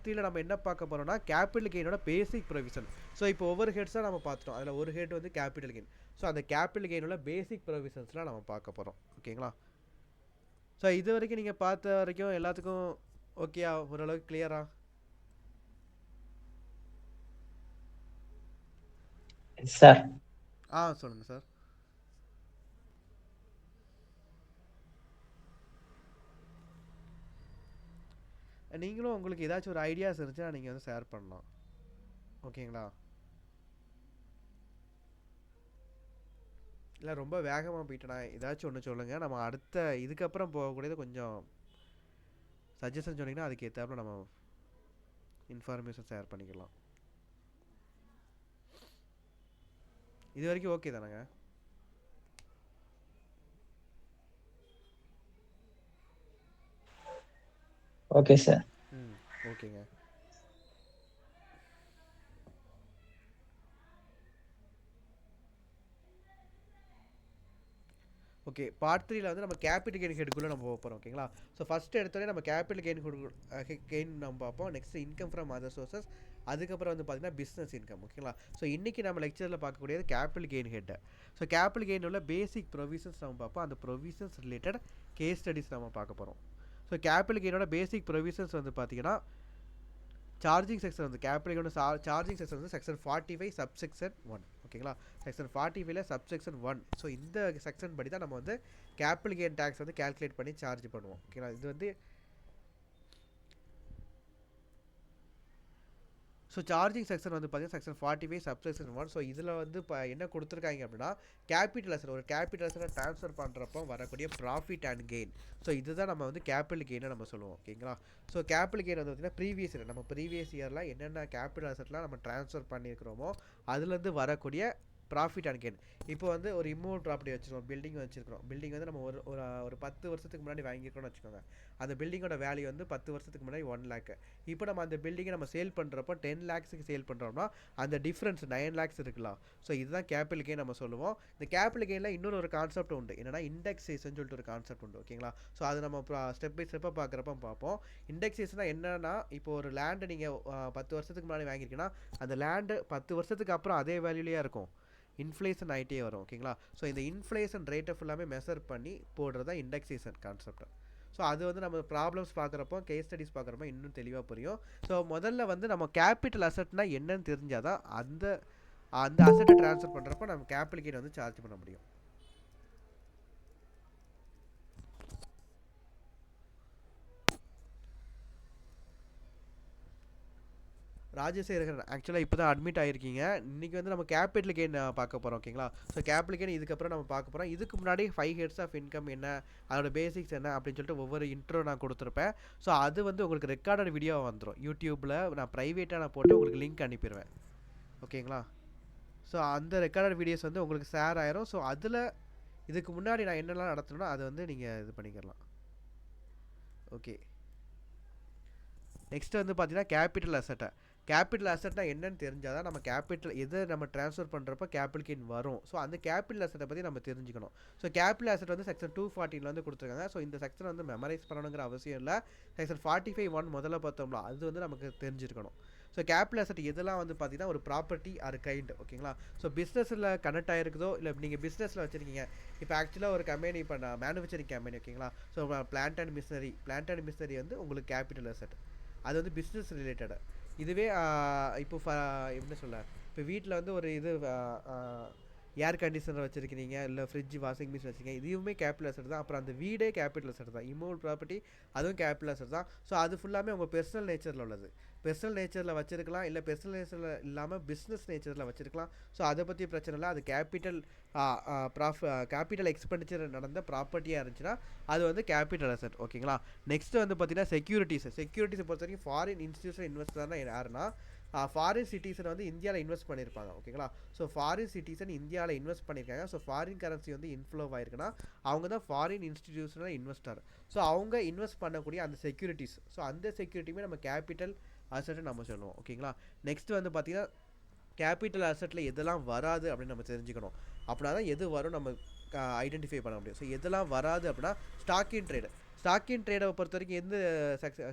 3ல நம்ம என்ன பார்க்க போகிறோம்னா கேபிட்டல் கெயினோட பேசிக் ப்ரொவிஷன். ஸோ இப்போ ஒவ்வொரு ஹெட்ஸாக நம்ம பார்த்துட்டோம். அதில் ஒரு ஹெட் வந்து கேபிட்டல் கெயின். ஸோ அந்த கேபிட்டல் கெயினோட பேசிக் ப்ரொவிஷன்ஸ்லாம் நம்ம பார்க்க போகிறோம். ஓகேங்களா? ஸோ இது வரைக்கும் நீங்கள் பார்த்த வரைக்கும் எல்லாத்துக்கும் ஓகேயா? ஓரளவுக்கு கிளியரா? சார் சொல்லுங்கள் சார். நீங்களும் உங்களுக்கு ஏதாச்சும் ஒரு ஐடியாஸ் இருந்துச்சுன்னா நீங்கள் வந்து ஷேர் பண்ணலாம். ஓகேங்களா? இல்லை ரொம்ப வேகமாக போயிட்டேனா? ஏதாச்சும் ஒன்று சொல்லுங்கள். நம்ம அடுத்த இதுக்கப்புறம் போகக்கூடியது கொஞ்சம் சஜஷன் சொன்னீங்கன்னா அதுக்கு ஏற்றாப்புல நம்ம இன்ஃபர்மேஷன் ஷேர் பண்ணிக்கலாம். இது வரைக்கும் ஓகே தானேங்க? Okay sir. ஓகேங்க. ஓகே, பார்ட் 3ல வந்து நம்ம கேபிட்டல் கெயின் ஹெட்டுக்குள்ளே நம்ம போகிறோம். ஓகேங்களா? ஸோ ஃபஸ்ட்டு எடுத்தோடனே நம்ம கேபிட்டல் கெயின் நம்ம பார்ப்போம். Next income from other sources, அதுக்கப்புறம் வந்து பார்த்தீங்கன்னா பிஸ்னஸ் இன்கம். ஓகேங்களா? ஸோ இன்றைக்கி நம்ம லெக்சரில் பார்க்கக்கூடியது capital gain head. So capital gain உள்ள பேசிக் ப்ரொவிஷன்ஸ் நம்ம பார்ப்போம். அந்த ப்ரொவிஷன்ஸ் ரிலேட்டட் கேஸ் ஸ்டடிஸ் நம்ம பார்க்க போகிறோம். ஸோ கேபிட்டல் கெயினோட பேசிக் ப்ரொவிஷன்ஸ் வந்து பார்த்தீங்கன்னா சார்ஜிங் செக்ஷன் வந்து கேபிட்டல் கெயினோட சார்ஜிங் செக்ஷன் வந்து செக்ஷன் 45 சப்செக்ஷன் 1. ஓகேங்களா? செக்ஷன் 45ல சப்செக்ஷன் 1. ஸோ இந்த செக்ஷன் படி தான் நம்ம வந்து கேபிட்டல் கெயின் டேக்ஸ் வந்து கால்குலேட் பண்ணி சார்ஜ் பண்ணுவோம். ஓகேங்களா? இது வந்து ஸோ சார்ஜிங் செக்ஷன் வந்து பார்த்தீங்கன்னா செக்ஷன் 45 சப்செக்ஷன் 1. ஸோ இதில் வந்து இப்போ என்ன கொடுத்துருக்காங்க அப்படின்னா கேபிட்டல் அசட், ஒரு கேபிட்டல் அசட்டை ட்ரான்ஸ்ஃபர் பண்ணுறப்போ வரக்கூடிய ப்ராஃபிட் அண்ட் கெயின். ஸோ இதுதான் நம்ம வந்து கேபிட்டல் கெயினை நம்ம சொல்லுவோம். ஓகேங்களா? ஸோ கேபிட்டல் கெயின் வந்து பார்த்தீங்கன்னா ப்ரீவியஸ் இயரில் என்னென்ன கேபிட்டல் அசட்லாம் நம்ம ட்ரான்ஸ்ஃபர் பண்ணியிருக்கிறோமோ அதுலேருந்து வரக்கூடிய ப்ராஃபிட் அண்ட் கெயின். இப்போ வந்து ஒரு இம்மூவல் ப்ராப்பர்ட்டி வச்சுருக்கோம், பில்டிங் வச்சுருக்கோம். பில்டிங் வந்து நம்ம ஒரு 10 வருஷத்துக்கு முன்னாடி வாங்கியிருக்கோம்னு வச்சுக்கோங்க. அந்த பில்டிங்கோட வேல்யூ வந்து 10 வருஷத்துக்கு முன்னாடி 1 லேக். இப்போ நம்ம அந்த பில்டிங்கை நம்ம சேல் பண்ணுறப்போ 10 லேக்ஸுக்கு சேல் பண்ணுறோம்னா அந்த டிஃப்ரென்ஸ் 9 லேக்ஸ் இருக்கலாம். ஸோ இதுதான் கேபிட்டல் கெயின் நம்ம சொல்லுவோம். இந்த கேபிட்டல் கெயினில் இன்னொரு ஒரு கான்செப்ட் உண்டு, என்னன்னா இண்டெக்ஸேஷன் சொல்லிட்டு ஒரு கான்செப்ட் உண்டு. ஓகேங்களா? ஸோ அது நம்ம ஸ்டெப் பை ஸ்டெப்பாக பார்க்குறப்ப பார்ப்போம். இண்டெக்ஸேஷனா என்னன்னா, இப்போ ஒரு லேண்டை நீங்கள் 10 வருஷத்துக்கு முன்னாடி வாங்கியிருக்கீங்கன்னா அந்த லேண்டு 10 வருஷத்துக்கு அப்புறம் அதே வேல்யூலேயே இருக்கும், இன்ஃப்ளேஷன் ஆகிட்டே வரும். ஓகேங்களா? ஸோ இந்த இன்ஃப்ளேஷன் ரேட்டை ஃபுல்லாமே மெஷர் பண்ணி போடுறது தான் இண்டெக்ஸேஷன் கான்செப்ட். ஸோ அது வந்து நம்ம ப்ராப்ளம்ஸ் பார்க்குறப்போ, கேஸ் ஸ்டடிஸ் பார்க்குறப்போ இன்னும் தெளிவாக புரியும். ஸோ முதல்ல வந்து நம்ம கேபிட்டல் அசட்னா என்னன்னு தெரிஞ்சால் தான் அந்த அசட்டை ட்ரான்ஸ்ஃபர் பண்ணுறப்போ நம்ம கேபிட்டல் கெயின் வந்து சார்ஜ் பண்ண முடியும். ராஜசேகரன் ஆக்சுவலாக இப்போ தான் அட்மிட் ஆகிருக்கீங்க. இன்றைக்கி வந்து நம்ம கேபிட்டல் கெயின் பார்க்க போகிறோம். ஓகேங்களா? ஸோ கேபிட்டல் கெயின் இதுக்கப்புறம் நம்ம பார்க்க போகிறோம். இதுக்கு முன்னாடி 5 ஹெட்ஸ் ஆஃப் இன்கம் என்ன, அதோட பேசிக்ஸ் என்ன அப்படின்னு சொல்லிட்டு ஒவ்வொரு இன்ட்ரோ நான் கொடுத்துருப்பேன். ஸோ அது வந்து உங்களுக்கு ரெக்கார்டட் வீடியோவாக வந்துடும். யூடியூப்பில் நான் ப்ரைவேட்டாக நான் போட்டு உங்களுக்கு லிங்க் அனுப்பிடுவேன். ஓகேங்களா? ஸோ அந்த ரெக்கார்டட் வீடியோஸ் வந்து உங்களுக்கு ஷேர் ஆயிரும். ஸோ அதில் இதுக்கு முன்னாடி நான் என்னெல்லாம் நடத்தணும்னா அதை வந்து நீங்கள் இது பண்ணிக்கலாம். ஓகே, நெக்ஸ்ட் வந்து பார்த்தீங்கன்னா கேபிட்டல் அசட்டை. கேபிட்டல் அசட்னா என்னன்னு தெரிஞ்சால் தான் நம்ம கேபிட்டல் எதை நம்ம ட்ரான்ஸ்ஃபர் பண்ணுறப்ப கேபிட்டல் கெயின் வரும். ஸோ அந்த கேபிட்டல் அசட்டை பற்றி நம்ம தெரிஞ்சுக்கணும். ஸோ கேபிட்டல் அசட் வந்து செக்ஷன் 240 வந்து கொடுத்துருக்காங்க. ஸோ இந்த செக்ஷன் வந்து மெமரைஸ் பண்ணணுங்கிற அவசியம் இல்லை. செக்ஷன் 45(1) முதல்ல பார்த்தோம்ல அது வந்து நமக்கு தெரிஞ்சிருக்கணும். ஸோ கேபிட்டல் அசட் எதெல்லாம் வந்து பார்த்தீங்கன்னா ஒரு ப்ராப்பர்ட்டி ஆர் கைண்ட். ஓகேங்களா? ஸோ பிஸ்னஸில் கனெக்ட் ஆகிருக்குதோ இல்லை நீங்கள் பிஸ்னஸில் வச்சுருக்கீங்க. இப்போ ஆக்சுவலாக ஒரு கம்பெனி, இப்போ நான் மேனுஃபேக்சரிங் கம்பெனி. ஓகேங்களா? ஸோ பிளான்ட் அண்ட் மிஷினரி வந்து உங்களுக்கு கேபிட்டல் அசட், அது வந்து பிஸ்னஸ் ரிலேட்டடு. இதுவே இப்போ என்ன சொல்ல, இப்போ வீட்டில் வந்து ஒரு இது ஏர் கண்டிஷனர் வச்சுருக்கிறீங்க, இல்லை ஃப்ரிட்ஜ் வாஷிங் மிஷின் வச்சுருக்கீங்க, இதுவுமே கேபிட்டல் அசெட் தான். அப்புறம் அந்த வீடே கேபிட்டல் அசெட் தான். இம்மூவல் ப்ராப்பர்ட்டி அதுவும் கேபிட்டல் அசெட் தான். ஸோ அது ஃபுல்லாமே உங்கள் பெர்சனல் நேச்சரில் உள்ளது. பெர்சனல் நேச்சரில் வச்சுருக்கலாம், இல்லை பெர்சனல் நேச்சரில் இல்லாமல் பிஸ்னஸ் நேச்சரில் வச்சுருக்கலாம். ஸோ அதை பற்றி பிரச்சனை இல்லை. அது கேபிட்டல் எக்ஸ்பெண்டிச்சர் நடந்த ப்ராப்பர்ட்டியாக இருந்துச்சுன்னா அது வந்து கேபிட்டல் அசெட். ஓகேங்களா. நெக்ஸ்ட் வந்து பார்த்தீங்கன்னா செக்யூரிட்டிஸை பொறுத்த வரைக்கும் ஃபாரின் இன்ஸ்டியூஷன் இன்வெஸ்டர்னா யாருன்னா ஃபாரின் சிட்டிசன் வந்து இந்தியாவில் இன்வெஸ்ட் பண்ணியிருப்பாங்க. ஓகேங்களா. ஸோ ஃபாரின் சிட்டிசன் இந்தியாவில் இன்வெஸ்ட் பண்ணியிருக்காங்க. ஸோ ஃபாரின் கரன்சி வந்து இன்ஃப்ளோ ஆயிருக்குன்னா அவங்க தான் ஃபாரின் இன்ஸ்டிடியூஷனல் இன்வெஸ்டர். ஸோ அவங்க இன்வெஸ்ட் பண்ணக்கூடிய அந்த செக்யூரிட்டிஸ், ஸோ அந்த செக்யூரிட்டியுமே நம்ம கேபிட்டல் அசெட்டை நம்ம சொல்லுவோம். ஓகேங்களா. நெக்ஸ்ட் வந்து பார்த்தீங்கன்னா கேபிட்டல் அசெட்டில் எதெல்லாம் வராது அப்படின்னு நம்ம தெரிஞ்சுக்கணும். அப்படின்னா தான் எது வரும் நம்ம ஐடென்டிஃபை பண்ண முடியும். ஸோ எதெல்லாம் வராது அப்படின்னா ஸ்டாக் இன் ட்ரேடை பொறுத்த வரைக்கும் எந்த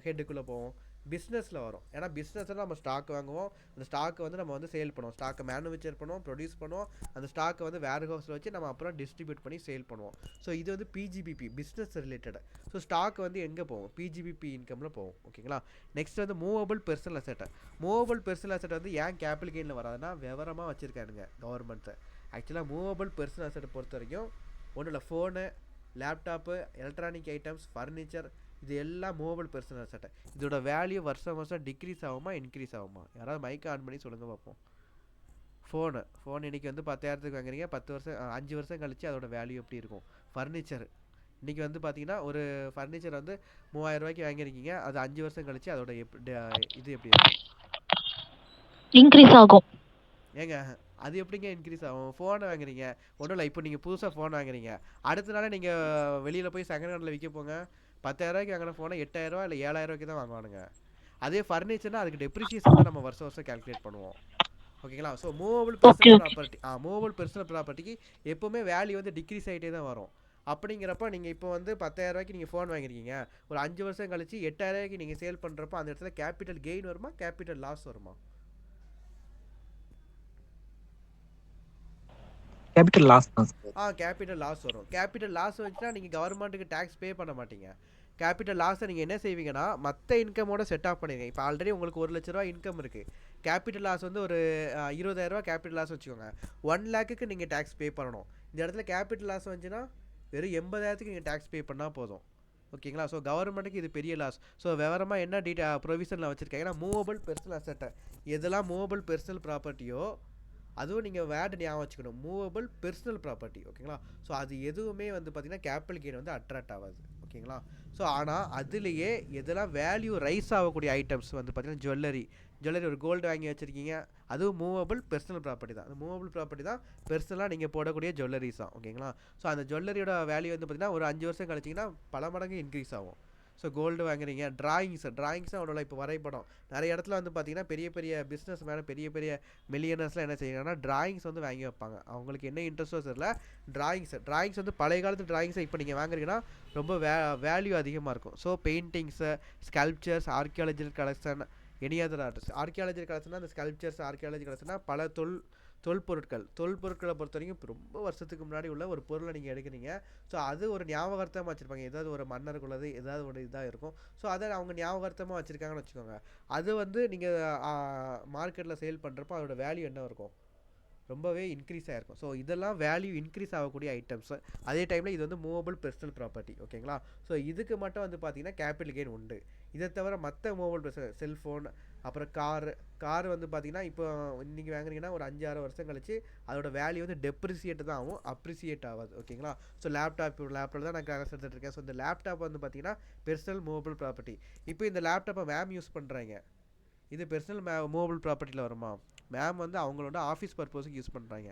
ஹெட்டுக்குள்ளே போவோம், பிஸ்னஸில் வரும். ஏன்னா பிஸ்னஸில் நம்ம ஸ்டாக் வாங்குவோம், அந்த ஸ்டாக்கை வந்து நம்ம வந்து சேல் பண்ணுவோம், ஸ்டாக்கை மேனுஃபேக்சர் பண்ணுவோம், ப்ரொடியூஸ் பண்ணுவோம், அந்த ஸ்டாக்கை வந்து வேர் ஹவுஸில் வச்சு நம்ம அப்புறம் டிஸ்ட்ரிபியூட் பண்ணி சேல் பண்ணுவோம். ஸோ இது வந்து PGBP business related. So stock வந்து எங்கே போகும், பிஜிபிபி இன்கமில் போகும். ஓகேங்களா. நெக்ஸ்ட் வந்து மூவபிள் பெர்சனல் அசெட் வந்து ஏன் கேபிட்டல் கெயினில் வராதுன்னா விவரமாக வச்சுருக்கானுங்க கவர்மெண்ட்ஸை. ஆக்சுவலாக மூவபிள் பெர்சனல் அசெட்டை பொறுத்த வரைக்கும் ஒன்றும் இல்லை, phone, laptop, electronic items, furniture, இது எல்லாம் மூவபிள் பெர்சனல் அசெட். இதோட வேல்யூ வருஷம் டிக்ரீஸ் ஆகுமா இன்க்ரீஸ் ஆகுமா? யாராவது மைக் ஆன் பண்ணி சொல்லுங்கள் பார்ப்போம். ஃபோன் இன்றைக்கி வந்து 10,000 வாங்குறீங்க, 5 வருஷம் கழிச்சு அதோட வேல்யூ எப்படி இருக்கும்? ஃபர்னிச்சர் இன்றைக்கி வந்து பார்த்தீங்கன்னா ஒரு ஃபர்னிச்சர் வந்து 3000 ரூபாய்க்கு வாங்கியிருக்கீங்க, அது 5 வருஷம் கழிச்சு அதோட இது எப்படி இருக்கும்? இன்க்ரீஸ் ஆகும். ஏங்க அது எப்படிங்க இன்க்ரீஸ் ஆகும்? ஃபோனை வாங்குறீங்க, ஒன்றும் இல்லை, இப்போ நீங்கள் புதுசாக ஃபோன் வாங்குறீங்க, அடுத்த நாள் நீங்கள் வெளியில் போய் செகண்ட் ஹேண்டில் விற்க போங்க, 10,000 ரூபாய்க்கு வாங்கின ஃபோனை 8,000 இல்லை 7,000 ரூபாய்க்கு தான் வாங்குவானுங்க. அதே ஃபர்னிச்சர்னால் அதுக்கு டெப்ரிசியேஷன் தான் நம்ம வருஷம் கேல்குலேட் பண்ணுவோம். ஓகேங்களா. ஸோ மூவபிள் பெர்சனல் ப்ராப்பர்ட்டிக்கு எப்போவுமே வேல்யூ வந்து டிக்ரீஸ் ஆகிட்டே தான் வரும். அப்படிங்கிறப்ப நீங்கள் இப்போ வந்து 10,000 ரூபாய்க்கு நீங்கள் ஃபோன் வாங்கிருக்கீங்க, ஒரு 5 வருஷம் கழிச்சு 8,000 ரூபாய்க்கு நீங்கள் சேல் பண்ணுறப்போ அந்த இடத்துல கேபிட்டல் கெயின் வருமா, கேபிட்டல் லாஸ் வருமா? கேபிட்டல் லாஸ் தான். கேபிட்டல் லாஸ் வரும். கேபிட்டல் லாஸ் வந்துச்சுன்னா நீங்கள் கவர்மெண்ட்டுக்கு டேக்ஸ் பே பண்ண மாட்டீங்க. கேபிட்டல் லாஸை நீங்கள் என்ன செய்வீங்கன்னா மற்ற இன்கமோட செட் ஆஃப் பண்ணிடுங்க. இப்போ ஆல்ரெடி உங்களுக்கு 1 லட்ச ரூபா இன்கம் இருக்குது, கேபிட்டல் லாஸ் வந்து ஒரு 20,000 ரூபா கேபிட்டல் லாஸ் வச்சுக்கோங்க, 1 லேக்குக்கு நீங்கள் டேக்ஸ் பே பண்ணணும். இந்த இடத்துல கேபிட்டல் லாஸ் வந்துச்சுன்னா வெறும் 80,000க்கு நீங்கள் டேக்ஸ் பே பண்ணால் போதும். ஓகேங்களா. ஸோ கவர்மெண்ட்டுக்கு இது பெரிய லாஸ். ஸோ விவரமாக என்ன ப்ரொவிஷனில் வச்சுருக்காங்கன்னா மூவபிள் பெர்சனல் அசெட்டை, எதெல்லாம் மூவபிள் பெர்சனல் ப்ராப்பர்ட்டியோ அதுவும் நீங்கள் வேர்டு ஞாபகம் வச்சுக்கணும், மூவபிள் பெர்சனல் ப்ராப்பர்ட்டி. ஓகேங்களா. ஸோ அது எதுவுமே வந்து பார்த்திங்கன்னா கேபிட்டல் கெயின் வந்து அட்ராக்ட் ஆகாது. ஓகேங்களா. ஸோ ஆனால் அதுலேயே எதெல்லாம் வேல்யூ ரைஸ் ஆகக்கூடிய ஐட்டம்ஸ் வந்து பார்த்திங்கன்னா ஜுவல்லரி ஒரு கோல்டு வாங்கி வச்சுருக்கீங்க, அதுவும் மூவபிள் பெர்சனல் ப்ராப்பர்ட்டி தான். அந்த மூவபிள் ப்ராப்பர்ட்டி தான் பெர்சனலாக நீங்கள் போடக்கூடிய ஜுவல்லரிஸ் தான். ஓகேங்களா. ஸோ அந்த ஜுவல்லரியோட வேல்யூ வந்து பார்த்திங்கன்னா ஒரு 5 வருஷம் கழிச்சிங்கன்னா பல மடங்கு இன்க்ரீஸ் ஆகும். ஸோ கோல்டு வாங்குறீங்க, ட்ராயிங்ஸ் அவனோட இப்போ வரைபடம் நிறைய இடத்துல வந்து பார்த்தீங்கன்னா பெரிய பெரிய பிஸ்னஸ் மேலே பெரிய மில்லியனர்ஸ்லாம் என்ன செய்யறாங்கன்னா டிராயிங்ஸ் வந்து வாங்கி வைப்பாங்க. அவங்களுக்கு என்ன இன்ட்ரெஸ்ட்டோ தெரியல, டிராயிங்ஸ் வந்து பழைய காலத்து டிராயிங்ஸை இப்போ நீங்கள் வாங்குறீங்கன்னா ரொம்ப வேல்யூ அதிகமாக இருக்கும். So paintings, sculptures, archaeological collection, any other arts. Archaeological கலெக்ஷன்னா அந்த ஸ்கல்ப்சர்ஸ், ஆர்கியாலஜி கலெக்ஷன்னா பல தொல்பொருட்களை பொறுத்த வரைக்கும் ரொம்ப வருஷத்துக்கு முன்னாடி உள்ள ஒரு பொருளை நீங்கள் எடுக்கிறீங்க. ஸோ அது ஒரு ஞாபகார்த்தமாக வச்சுருப்பாங்க, ஏதாவது ஒரு மன்னருக்குள்ளது ஏதாவது ஒரு இதாக இருக்கும். ஸோ அதை அவங்க ஞாபகார்த்தமாக வச்சுருக்காங்கன்னு வச்சுக்கோங்க. அது வந்து நீங்கள் மார்க்கெட்டில் சேல் பண்ணுறப்போ அதோட வேல்யூ என்ன இருக்கும், ரொம்பவே இன்க்ரீஸ் ஆகிருக்கும். ஸோ இதெல்லாம் வேல்யூ இன்க்ரீஸ் ஆகக்கூடிய ஐட்டம்ஸ். அதே டைமில் இது வந்து மூவபிள் பெர்சனல் ப்ராப்பர்ட்டி. ஓகேங்களா. ஸோ இதுக்கு மட்டும் வந்து பார்த்தீங்கன்னா கேபிட்டல் கெயின் உண்டு. இதை தவிர மற்ற மூவபிள் பெர்சனல், செல்ஃபோன், அப்புறம் கார் வந்து பார்த்தீங்கன்னா இப்போ இன்றைக்கி வாங்குறீங்கன்னா ஒரு 5-6 வருஷம் கழிச்சு அதோட வேல்யூ வந்து டெப்ரிசியேட் தான் ஆகும், அப்ரிசியேட் ஆகாது. ஓகேங்களா. ஸோ லேப்டாப் தான் நான் கிளாஸ் எடுத்துகிட்டு இருக்கேன். ஸோ இந்த லேப்டாப் வந்து பார்த்தீங்கன்னா பெர்சனல் மூவபிள் ப்ராப்பர்ட்டி. இப்போ இந்த லேப்டாப்பை மேம் யூஸ் பண்ணுறாங்க, இது பெர்சனல் மூவபிள் ப்ராப்பர்ட்டியில் வருமா? மேம் வந்து அவங்களோட ஆஃபீஸ் பர்பஸுக்கு யூஸ் பண்ணுறாங்க,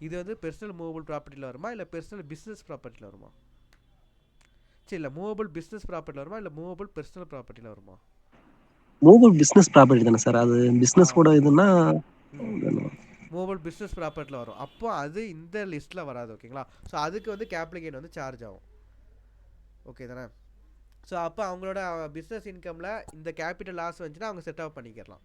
இது வந்து பெர்சனல் மூவபிள் ப்ராப்பர்ட்டியில் வருமா இல்லை பெர்சனல் பிஸ்னஸ் ப்ராப்பர்ட்டியில் வருமா? சரி, இல்லை மூவபிள் பிஸ்னஸ் ப்ராப்பர்ட்டியில் வருமா இல்லை மூவபிள் பெர்சனல் ப்ராப்பர்ட்டியில் வருமா? மூவபிள் பிஸ்னஸ் ப்ராப்பர்ட்டி தானே சார், அது பிஸ்னஸ் கூட இதுன்னா மூவபிள் பிஸ்னஸ் ப்ராப்பர்ட்டியில் வரும். அப்போ அது இந்த லிஸ்ட்டில் வராது. ஓகேங்களா. ஸோ அதுக்கு வந்து கேபிட்டல் கெயின் வந்து சார்ஜ் ஆகும். ஓகே தானே. ஸோ அப்போ அவங்களோட பிஸ்னஸ் இன்கமில் இந்த கேபிட்டல் லாஸ் வந்துச்சுன்னா அவங்க செட் ஆஃப் பண்ணிக்கலாம்.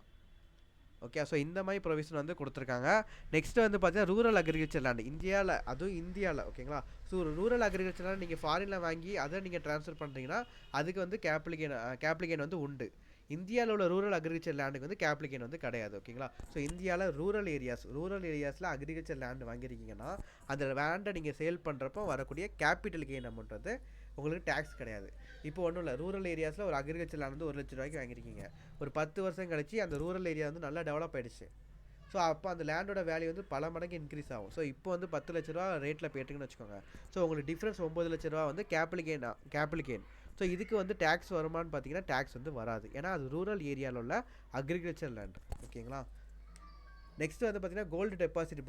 ஓகே. ஸோ இந்த மாதிரி ப்ரொவிஷன் வந்து கொடுத்துருக்காங்க. நெக்ஸ்ட் வந்து பார்த்தீங்கன்னா ரூரல் அக்ரிகல்ச்சர் லேண்ட் இந்தியாவில். ஓகேங்களா. ஸோ ரூரல் அக்ரிகல்ச்சர் லேண்ட் நீங்கள் ஃபாரினில் வாங்கி அதை நீங்கள் ட்ரான்ஸ்ஃபர் பண்ணுறீங்கன்னா அதுக்கு வந்து கேபிட்டல் கெயின் வந்து உண்டு. இந்தியாவில் உள்ள ரூரல் அக்ரிகல்ச்சர் லேண்டுக்கு வந்து கேபிட்டல் கெயின் வந்து கிடையாது. ஓகேங்களா? ஸோ இந்தியாவில் ரூரல் ஏரியாஸில் அக்ரிகல்ச்சர் லேண்டு வாங்கியிருக்கீங்கன்னா அந்த லேண்டை நீங்கள் சேல் பண்ணுறப்போ வரக்கூடிய கேபிட்டல் கெயின் அமௌண்ட் வந்து உங்களுக்கு டேக்ஸ் கிடையாது. இப்போ ஒன்றும் இல்லை, ரூரல் ஏரியாஸில் ஒரு அக்ரிகல்ச்சர் லேண்ட் வந்து 1 லட்ச ரூபாய்க்கு வாங்கியிருக்கீங்க. ஒரு 10 வருஷம் கழிச்சு அந்த ரூரல் ஏரியா வந்து நல்லா டெவலப் ஆகிடுச்சு. ஸோ அப்போ அந்த லேண்டோட வேல்யூ வந்து பல மடங்கு இன்க்ரீஸ் ஆகும். ஸோ இப்போ வந்து 10 லட்ச ரூபா ரேட்டில் போயிட்டுங்கன்னு வச்சுக்கோங்க. ஸோ உங்களுக்கு டிஃப்ரென்ஸ் 9 லட்ச ரூபா வந்து கேபிட்டல் கெயின். ஸோ இதுக்கு வந்து டேக்ஸ் வருமானு பார்த்தீங்கன்னா டேக்ஸ் வந்து வராது. ஏன்னா அது ரூரல் ஏரியாவில் உள்ள அக்ரிகல்ச்சர் லேண்ட். ஓகேங்களா? நெக்ஸ்ட் வந்து பார்த்தீங்கன்னா கோல்டு டெபாசிட்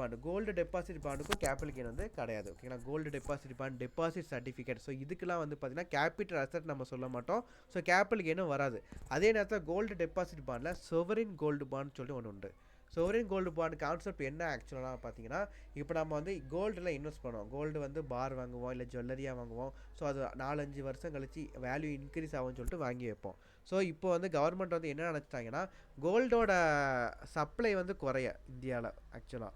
பாண்டுக்கும் கேபிட்டல் கெயின் வந்து கிடையாது. ஓகேங்களா? Gold deposit bond, deposit certificate, so இதுக்கெல்லாம் வந்து பார்த்தீங்கன்னா கேபிட்டல் அசெட் நம்ம சொல்ல மாட்டோம். ஸோ கேபிட்டல் கெயினும் வராது. அதே நேரத்தில் கோல்டு டெபாசிட் பாண்டில் சொவரின் கோல்டு பாண்ட் சொல்லி ஒன்று உண்டு. சொவரின் கோல்டு பாண்ட் கான்செப்ட் என்ன ஆக்சுவலாக பார்த்தீங்கன்னா, இப்போ நம்ம வந்து கோல்டில் இன்வெஸ்ட் பண்ணுவோம். கோல்டு வந்து பார் வாங்குவோம், இல்லை ஜுவல்லரியாக வாங்குவோம். ஸோ அது 4-5 வருஷம் கழிச்சு வேல்யூ இன்க்ரீஸ் ஆகும்னு சொல்லிட்டு வாங்கி வைப்போம். ஸோ இப்போ வந்து கவர்மெண்ட் வந்து என்ன நினச்சிட்டாங்கன்னா, கோல்டோட சப்ளை வந்து குறைய இந்தியாவில் ஆக்சுவலாக.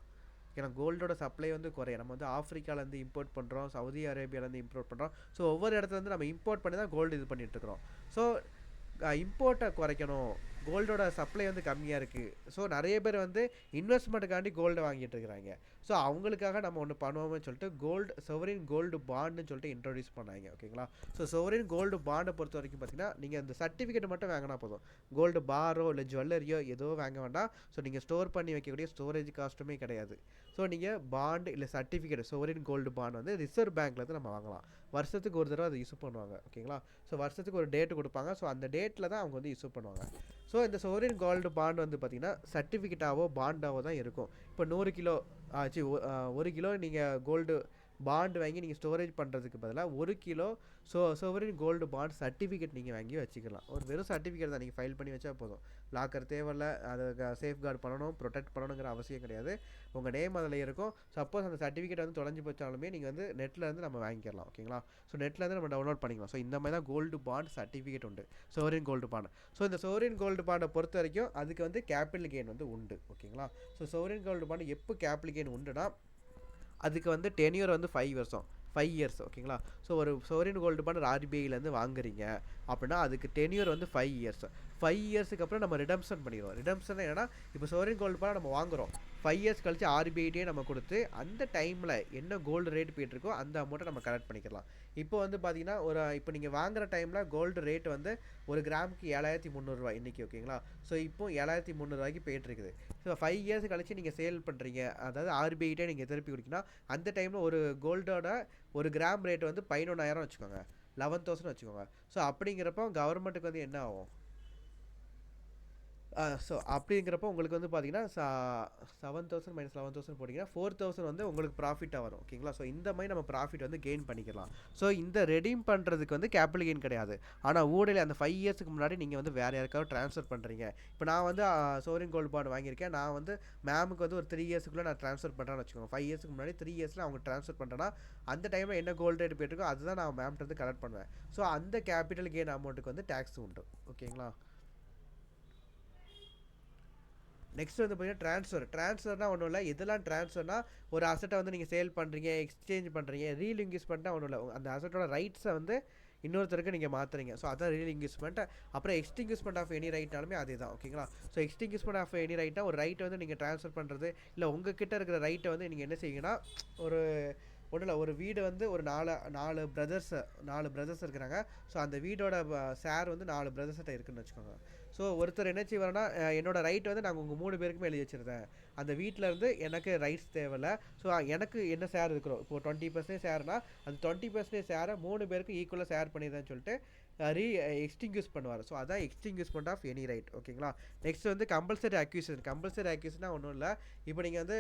ஏன்னா கோல்டோட சப்ளை வந்து குறைய, நம்ம வந்து ஆஃப்ரிக்காலேருந்து இம்போர்ட் பண்ணுறோம், சவுதி அரேபியாலேருந்து இம்போர்ட் பண்ணுறோம். ஸோ ஒவ்வொரு இடத்துலேருந்து நம்ம இம்போர்ட் பண்ணி தான் கோல்டு இது பண்ணிகிட்ருக்குறோம். ஸோ இம்போர்ட்டை குறைக்கணும், கோல்டோட சப்ளை வந்து கம்மியாக இருக்குது. ஸோ நிறைய பேர் வந்து இன்வெஸ்ட்மெண்ட்டுக்காண்டி கோல்டை வாங்கிட்டு இருக்கிறாங்க. ஸோ அவங்களுக்காக நம்ம ஒன்று பண்ணுவோம்னு சொல்லிட்டு சொவரின் கோல்டு பாண்டுன்னு சொல்லிட்டு இன்ட்ரோடியூஸ் பண்ணாங்க. ஓகேங்களா? ஸோ சொவரின் கோல்டு பாண்டை பொறுத்த வரைக்கும் பார்த்தீங்கன்னா, நீங்கள் அந்த சர்டிஃபிகேட் மட்டும் வாங்கினா போதும். கோல்டு பாரோ இல்லை ஜுவல்லரியோ ஏதோ வாங்க வேண்டாம். ஸோ நீங்கள் ஸ்டோர் பண்ணி வைக்கக்கூடிய ஸ்டோரேஜ் காஸ்ட்டுமே கிடையாது. ஸோ நீங்கள் பாண்டு இல்லை சர்டிஃபிகேட் சொவரின் கோல்டு பாண்ட் வந்து ரிசர்வ் பேங்க்லேருந்து நம்ம வாங்கலாம். வருஷத்துக்கு ஒரு தடவை அதை இஷ்யூ பண்ணுவாங்க. ஓகேங்களா? ஸோ வருஷத்துக்கு ஒரு டேட்டு கொடுப்பாங்க. ஸோ அந்த டேட்டில் தான் அவங்க வந்து இஷ்யூ பண்ணுவாங்க. ஸோ இந்த சொவரின் கோல்டு பாண்ட் வந்து பார்த்திங்கன்னா சர்டிஃபிகேட்டாவோ பாண்டாவோ தான் இருக்கும். இப்போ 100 கிலோ 1 கிலோ நீங்கள் கோல்டு பாண்ட் வாங்கி நீங்கள் ஸ்டோரேஜ் பண்ணுறதுக்கு பதிலாக 1 கிலோ சொவரின் கோல்டு பாண்ட் சர்டிஃபிகேட் நீங்கள் வாங்கி வச்சுக்கலாம். ஒரு வெறும் சர்டிஃபிகேட் தான், நீங்கள் ஃபைல் பண்ணி வச்சா போதும். லாக்கர் தேவையில்ல, அதை சேஃப்கார்டு பண்ணணும், ப்ரொடெக்ட் பண்ணணுங்கிற அவசியம் கிடையாது. உங்கள் நேம் அதில் இருக்கும். சப்போஸ் அந்த சர்டிஃபிகேட் வந்து தொலைஞ்சு போச்சாலுமே நீங்கள் வந்து நெட்லேருந்து நம்ம வாங்கிக்கலாம். ஓகேங்களா? ஸோ நெட்லேருந்து நம்ம டவுன்லோட் பண்ணிக்கலாம். ஸோ இந்த மாதிரி தான் கோல்டு பாண்ட் சர்டிஃபிகேட் உண்டு, சொவரின் கோல்டு பாண்ட். ஸோ இந்த சொவரின் கோல்டு பாண்டை பொறுத்த வரைக்கும் அதுக்கு வந்து கேபிட்டல் கெயின் வந்து உண்டு. ஓகேங்களா? ஸோ சொவரின் கோல்டு பாண்ட் எப்போ கேபிட்டல் கெயின் உண்டுனா, அதுக்கு வந்து டென்யூர் வந்து 5 இயர்ஸ். ஓகேங்களா? ஸோ ஒரு சொவரின் கோல்டு பாண்ட் ஆர்பிஐலேருந்து வாங்குறீங்க அப்படின்னா அதுக்கு டென்யூர் வந்து 5 இயர்ஸ். 5 இயர்ஸுக்கு அப்புறம் நம்ம ரிடம்ஷன் பண்ணிடுவோம். ரிடம்ஷன் என்னன்னா, இப்போ சொவரின் கோல்டு பாண்ட் நம்ம வாங்குகிறோம், 5 இயர்ஸ் கழிச்சு ஆர்பிஐட்டே நம்ம கொடுத்து அந்த டைமில் என்ன கோல்டு ரேட் போயிட்டுருக்கோ அந்த அமௌண்ட்டை நம்ம கலெக்ட் பண்ணிக்கலாம். இப்போ வந்து பார்த்தீங்கன்னா இப்போ நீங்கள் வாங்குகிற டைமில் கோல்டு ரேட் வந்து ஒரு கிராமுக்கு 7300 ரூபாய் இன்றைக்கி. ஓகேங்களா? ஸோ இப்போ 7300 ரூபாய்க்கு போயிட்டுருக்குது. ஸோ 5 இயர்ஸ் கழிச்சு நீங்கள் சேல் பண்ணுறீங்க, அதாவது ஆர்பிஐட்டே நீங்கள் திருப்பி கொடுத்தீங்கன்னா அந்த டைமில் ஒரு கோல்டோட ஒரு கிராம் ரேட் வந்து 11,000 வச்சுக்கோங்க, 11,000 வச்சுக்கோங்க. ஸோ அப்படிங்கிறப்போ கவர்மெண்ட்டுக்கு வந்து என்ன ஆகும்? ஸோ அப்படிங்கிறப்போ உங்களுக்கு வந்து பார்த்தீங்கன்னா 7,000 - 11,000 போட்டிங்கன்னா 4,000 வந்து உங்களுக்கு ப்ராஃபிட்டாக வரும். ஓகேங்களா? ஸோ இந்த மாதிரி நம்ம ப்ராஃபிட் வந்து கெயின் பண்ணிக்கலாம். ஸோ இந்த ரெடீம் பண்ணுறதுக்கு வந்து கேபிட்டல் கெயின் கிடையாது. ஆனால் ஊடையில் அந்த 5 இயர்ஸுக்கு முன்னாடி நீங்கள் வந்து வேறு யாருக்காவது ட்ரான்ஸ்ஃபர் பண்ணுறீங்க. இப்போ நான் வந்து சொவரின் கோல்டு பாண்ட் வாங்கியிருக்கேன், நான் வந்து மேமுக்கு வந்து ஒரு 3 இயர்ஸுக்குள்ளே நான் ட்ரான்ஸ்ஃபர் பண்ணுறேன்னு வச்சுக்கோங்க. 5 இயர்ஸுக்கு முன்னாடி 3 இயர்ஸில் அவங்க ட்ரான்ஸ்ஃபர் பண்ணுறேன்னா அந்த டைமில் என்ன கோல்டு ரேட் போயிட்டுருக்கோ அதுதான் நான் மேம்கிட்ட வந்து கலெக்ட் பண்ணுவேன். ஸோ அந்த கேபிட்டல் கெயின் அமௌண்ட்டுக்கு வந்து டேக்ஸ் உண்டு. ஓகேங்களா? நெக்ஸ்ட் வந்து பார்த்தீங்கன்னா ட்ரான்ஸ்ஃபர்னால் ஒன்றும் இல்லை. எதெல்லாம் ட்ரான்ஸ்ஃபர்னால், ஒரு அசட்டை வந்து நீங்கள் சேல் பண்ணுறீங்க, எக்ஸ்சேஞ்ச் பண்ணுறீங்க, ரீலிங்கியூஸ்மெண்ட்டாக ஒன்றும் இல்லை. அந்த அசட்டோட ரைட்ஸை வந்து இன்னொருத்தருக்கு நீங்கள் மாற்றுறீங்க. ஸோ அதான் ரீலிங்கியூஸ்மெண்ட். அப்புறம் எக்ஸ்டிங்யூஸ்மெண்ட் ஆஃப் எனி ரைட்னாலுமே அதே தான். ஓகேங்களா? ஸோ எக்ஸ்டிங்யூஸ்மெண்ட் ஆஃப் எனி ரைட்னா ஒரு ரைட்டை வந்து நீங்கள் ட்ரான்ஸ்ஃபர் பண்ணுறது, இல்லை உங்கள் கிட்ட இருக்கிற ரைட்டை வந்து நீங்கள் என்ன செய்யுங்கன்னா, ஒன்றும் இல்லை, ஒரு வீடு வந்து ஒரு 4 பிரதர்ஸ் இருக்கிறாங்க. ஸோ அந்த வீடோட ஷேர் வந்து 4 பிரதர்ஸ்கிட்ட இருக்குதுன்னு வச்சுக்கோங்க. ஸோ ஒருத்தர் என்ன செய்வார்னா, என்னோடய ரைட் வந்து நாங்கள் உங்கள் 3 பேருக்குமே எழுதி வச்சுருந்தேன், அந்த வீட்டில் இருந்து எனக்கு ரைட்ஸ் தேவையில்லை. ஸோ எனக்கு என்ன ஷேர் இருக்கிறோம், இப்போ 20% ஷேர்னா அந்த 20% ஷேரை 3 பேருக்கு ஈக்குவலாக ஷேர் பண்ணிடுறேன்னு சொல்லிட்டு எக்ஸ்டிங்யூஸ் பண்ணுவார். ஸோ அதான் எக்ஸ்டிங்யூஸ்மெண்ட் ஆஃப் எனி ரைட். ஓகேங்களா? நெக்ஸ்ட் வந்து கம்பல்சரி அக்யூசேஷனா ஒன்றும் இல்லை. இப்போ நீங்கள் வந்து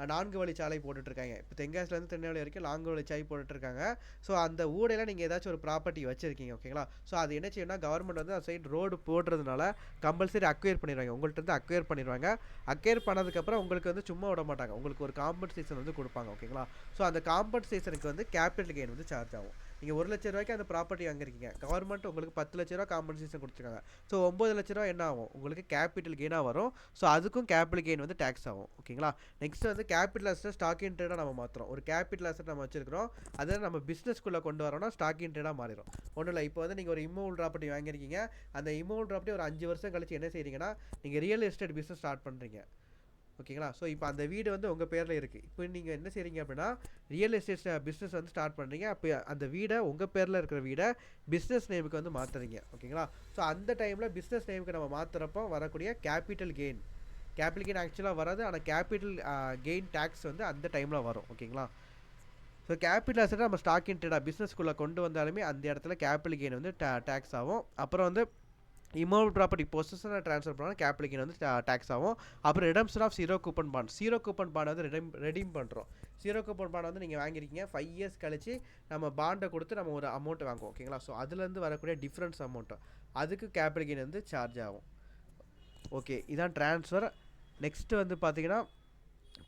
4 வழிச்சாலை போட்டுட்ருக்காங்க. இப்போ தென்காசிலேருந்து திருநெல்வேலி வரைக்கும் 4 வழிச்சாலை போட்டுட்ருக்காங்க. ஸோ அந்த ஊடையில் நீங்கள் ஏதாச்சும் ஒரு ப்ராப்பர்ட்டி வச்சுருக்கீங்க. ஓகேங்களா? ஸோ அது என்ன செய்யணும்னா, கவர்மெண்ட் வந்து அந்த சைடு ரோடு போடுறதுனால கம்பல்சரி அக்வயர் பண்ணிடுவாங்க, உங்கள்கிட்ட இருந்து அக்வயர் பண்ணிடுவாங்க. அக்வயர் பண்ணதுக்கப்புறம் உங்களுக்கு வந்து சும்மா விட மாட்டாங்க, உங்களுக்கு ஒரு காம்பன்சேஷன் வந்து கொடுப்பாங்க. ஓகேங்களா? ஸோ அந்த காம்பன்சேஷனுக்கு வந்து கேபிட்டல் கெயின் வந்து சார்ஜ் ஆகும். நீங்கள் 1 லட்ச ரூபாய்க்கு அந்த ப்ராப்பர்ட்டி வாங்கிருக்கீங்க, கவர்மெண்ட் உங்களுக்கு 10 லட்ச ரூபா காம்பன்சேஷன் கொடுத்துருக்காங்க. ஸோ 9 லட்ச ரூபா என்ன ஆகும், உங்களுக்கு கேபிட்டல் கெயினாக வரும். ஸோ அதுக்கும் கேபிட்டல் கெயின் வந்து டேக்ஸ் ஆகும். ஓகேங்களா. நெக்ஸ்ட் வந்து கேபிட்டல் அசெட் ஸ்டாக் இன் ட்ரேடாக நம்ம மாற்றுறோம். ஒரு கேபிட்டல் அசெட் நம்ம வச்சிருக்கிறோம், அதை நம்ம பிஸ்னஸ்க்குள்ளே கொண்டு வரோம்னா ஸ்டாக் இன் ட்ரேடாக மாறிடும். ஒன்றும் இல்லை, இப்போ வந்து நீங்கள் ஒரு இம்மூவல் ப்ராப்பர்ட்டி வாங்கியிருக்கீங்க, அந்த இம்மூவல் ப்ராப்பர்ட்டி ஒரு 5 வருஷம் கழிச்சு என்ன செய்றீங்கன்னா நீங்கள் ரியல் எஸ்டேட் பிஸ்னஸ் ஸ்டார்ட் பண்ணுறீங்க. ஓகேங்களா. ஸோ இப்போ அந்த வீடு வந்து உங்கள் பேரில் இருக்குது. இப்போ நீங்கள் என்ன செய்கிறீங்க அப்படின்னா ரியல் எஸ்டேட் பிஸ்னஸ் வந்து ஸ்டார்ட் பண்ணுறீங்க. அப்போ அந்த வீடை உங்கள் பேரில் இருக்கிற வீடை பிஸ்னஸ் நேமுக்கு வந்து மாற்றுறீங்க. ஓகேங்களா. ஸோ அந்த டைமில் பிஸ்னஸ் நேமுக்கு நம்ம மாற்றுறப்போ வரக்கூடிய கேபிட்டல் கெயின் ஆக்சுவலாக வராது, ஆனால் கேபிட்டல் கெயின் டேக்ஸ் வந்து அந்த டைமில் வரும். ஓகேங்களா. ஸோ கேபிட்டல் அசெட்டை நம்ம ஸ்டாக் இன் ட்ரேடாக பிஸ்னஸ்க்குள்ளே கொண்டு வந்தாலுமே அந்த இடத்துல கேபிட்டல் கெயின் வந்து டேக்ஸ் ஆகும். அப்புறம் வந்து இம்மூவல் ப்ராப்பர்ட்டி பொசிஷனை ட்ரான்ஸ்ஃபர் பண்ணால் கேபிட்டல் கெயின் வந்து டேக்ஸ் ஆகும். அப்புறம் redemption of zero coupon bond வந்து ரெடீம் பண்ணுறோம். ஜீரோ கூப்பன் பாண்ட் வந்து நீங்கள் வாங்கியிருக்கீங்க, 5 இயர்ஸ் கழிச்சு நம்ம பாண்டை கொடுத்து நம்ம ஒரு அமௌண்ட் வாங்குவோம். ஓகேங்களா. ஸோ அதுலேருந்து வரக்கூடிய டிஃப்ரென்ஸ் அமௌண்ட்டு அதுக்கு கேபிட்டல் கெயின் வந்து சார்ஜ் ஆகும். ஓகே, இதான் ட்ரான்ஸ்ஃபர். நெக்ஸ்ட்டு வந்து பார்த்தீங்கன்னா